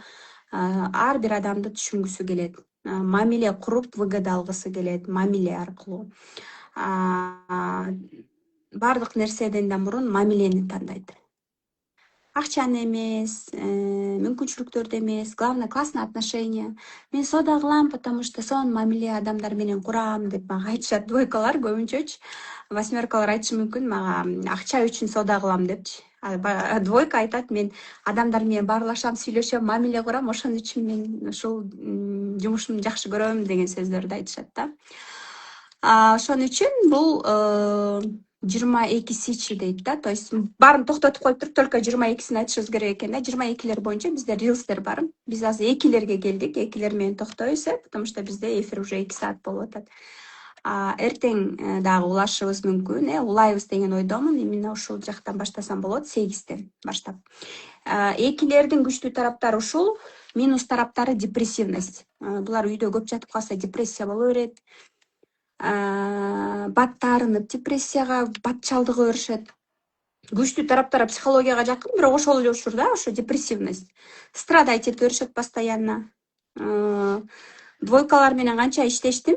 ар бир адамды түшүнгүсү келет. Мамиле куруп, выгода алгысы келет, мамиле аркылуу. Бардык нерседен да мурун мамилени тандайт. Акчаны эмес, мүмкүнчүлүктөрдү эмес, главное классное отношение. Мен соода кылам, потому что сонун мамиле адамдар менен курам деп мага айтышат двойкалар көбүнчөчү. 8калар айтышы мүмкүн, мага акча үчүн соода кылам депчи. Двойка айтат, мен адамдар менен баарлашам, сүйлөшөм, мамиле курам, ошон үчүн мен ушул жумушумду жакшы көрөм деген сөздөрдү айтышат да. Ошон үчүн бул 22-сичи дейт да, то есть баарын токтотуп коюп туруп, только 22-син айтышыбыз керек экен да. 22-лер боюнча бизде рилстер бар. Биз азыр 2лерге келдик, 2лер менен токтойбуз, потому что бизде эфир уже 2 саат болуп атат. Эртең дагы улашыбыз мүмкүн, улайбыз деген ойдомун. Именно ушул жактан баштасам болот, 8тен баштап. 2лердин күчтүү тараптары ушул, минус тараптары депрессивность. Булар үйдө көп жатып калса депрессия боло берет. Баттарынып депрессияга, батчалдыга өрүшөт. Күчтүү тараптары психологияга жакын, бирок ошол эле учурда ошо депрессивность. Страдать этип өрүшөт постоянно. Двойкалар менен канча иштештим.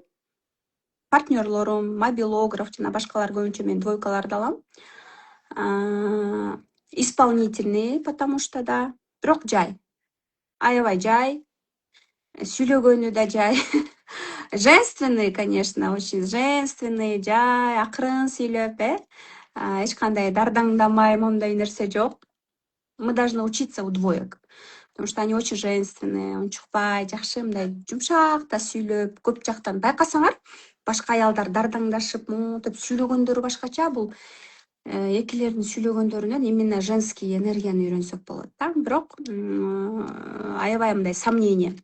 Партнерлорум, мобилограф жана башкалар көбүнчө мен двойкаларды алам. исполнительный, потому что да, бирок жай. Аябай жай, сүйлөгөнү да жай. Женственный, конечно, очень женственный, жай, акырын сүйлөп, эч кандай дардаңдамай, моундай нерсе жок. Мы должны учиться у двоек, потому что они очень женственные, унчукпай, жакшы мындай жумшак да сүйлөп, көп жактан байкасаңар, башка аялдар дардаңдашып, муутуп сүйлөгөндөрү башкача. Бул экилердин сүйлөгөндөрүнөн именно женский энергияны үйрөнсөк болот да. Бирок аябай мындай сомнение,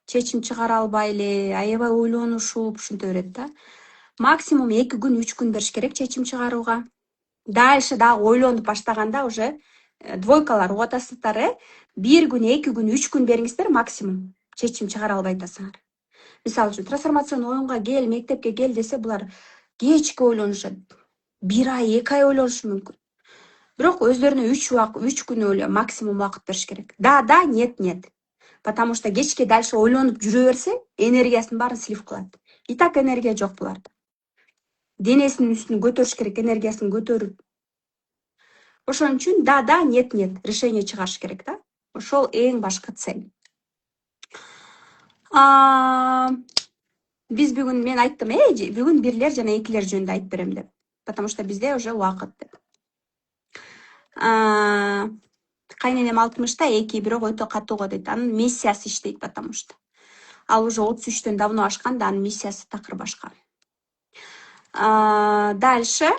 чечим чыгара албай эле, аябай ойлонушуп ушинте берет да. Максимум 2 күн 3 күн бериш керек чечим чыгарууга. Дальше дагы ойлонуп баштаганда уже двойкалар угуп атасыздар, 1 күн 2 күн 3 күн бериңиздер максимум чечим чыгара албай атасыңар. Мисалы үчүн трансформацион оюнга кел, мектепке кел десе булар кечке ойлонушат. 1 ай 2 ай ойлонушу мүмкүн. Бирок өздөрүнө 3 күн максимум убакыт бериш керек. Да, нет. Потому что кечке дальше ойлонуп жүрө берсе, энергиясынын баарын слив кылат. И так энергия жок буларда. Денесинин үстүн көтөрүш керек, энергиясын көтөрүп. Ошон үчүн да, нет, решение чыгарыш керек да. Ошол эң башкы цель. Биз бүгүн мен айттым, бүгүн бирлер жана экилер жөнүндө айтып берем деп. Потому что bizde уже убакыт деп. Кайненем 60-та, эки бирок өтө катуу дейт. Анын миссиясы иштейт, потому что ал уже 33-төн давно ашкан, да, анын миссиясы такыр башка. Дальше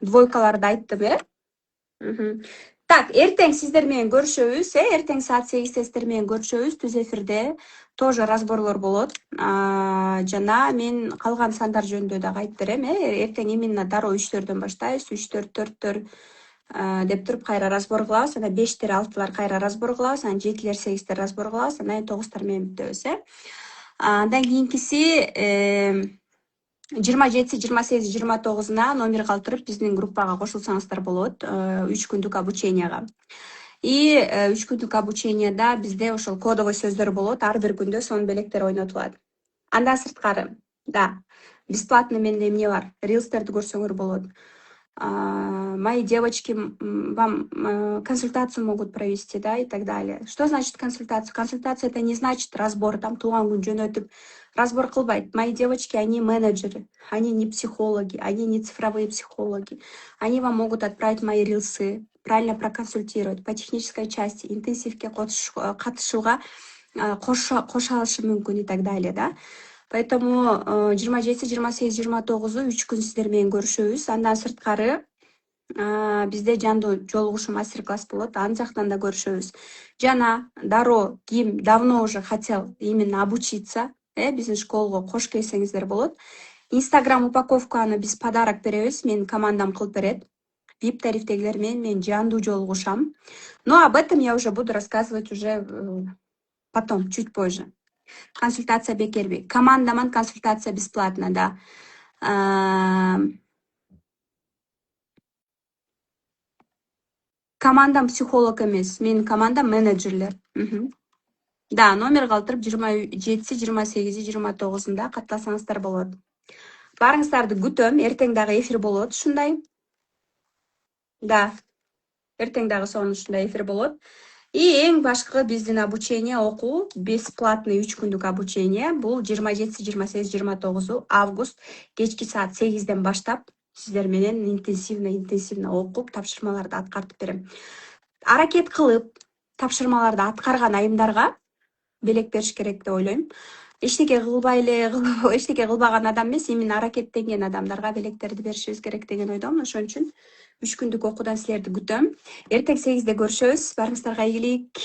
двойкаларды айттым, Так, эртең сиздер менен көрүшөбүз, эртең саат 8-те сиздер менен көрүшөбүз, түз эфирде тоже разборлор болот. Жана мен калган сандар жөнүндө да айтып берем, эртең именно дароо 3-төрдөн баштайбыз, 3-төр, 4-төр деп туруп кайра разбор кылабыз, анан 5-тер, 6-тылар кайра разбор кылабыз, анан 7-лер, 8-тер разбор кылабыз, анан 9-тар менен бүтөбүз, Андан кийинкиси 27, 28, 29-на номер калтырып биздин группага кошулсаңыздар болот, 3 күндүк обученияга. И 3 күндүк обученияда бизде ошол кодовый сөздөр болот, ар бир күндө сонун белектер ойнотулат. Андан сырткары, да, бесплатно менде эмне бар, рилстерди көрсөңөр болот. Мои девочки вам консультацию могут провести, да, и так далее. Что значит консультация? Консультация это не значит разбор, там тууган күн жөнөтүп разбор кылбайт. Мои девочки, они менеджеры, они не психологи, они не цифровые психологи. Они вам могут отправить мои рилсы, правильно проконсультировать по технической части, интенсивке катышууга кошо алышы мүмкүн и так далее, да. Поэтому 27, 28, 29 3 күн сиздер менен көрүшөбүз. Андан сырткары бизде жандуу жолугушуу мастер-класс болот, ан жактан да көрүшөбүз. Жана дароо ким давно уже хотел именно обучиться, биздин школго кош келсеңиздер болот. Инстаграм упаковканы биз подарок беребиз, менин командам кылып берет. VIP тарифтегилер менен мен жандуу жолугушам. Но об этом я уже буду рассказывать уже потом, чуть позже. Консультация бекерби. Командаман консультация бесплатно, да. Командам психолог эмес, менин командам менеджерлер. Да, номер калтырып 27, 28, 29-да катталсаңыздар болот. Барыңыздарды күтөм, эртең дагы эфир болот, ушундай. Да. Эртең дагы ушундай эфир болот. И эң башкы биздин обучение окуу, бесплатный 3 күндүк обучение. Бул 27, 28, 29 август кечки саат 8-ден баштап сиздер менен интенсивно окуп, тапшырмаларды аткартып берем. Аракет кылып, тапшырмаларды аткарган айымдарга белек бериш керек деп ойлойм. Эчтеке кылбаган адам эмес, именно аракеттенген адамдарга белектерди беришибиз керек деген ойдомун. Ошон үчүн 3 күндүк окуудан силерди күтөм. Эртең 8-де көрүшөбүз. Барыңыздарга ийгилик.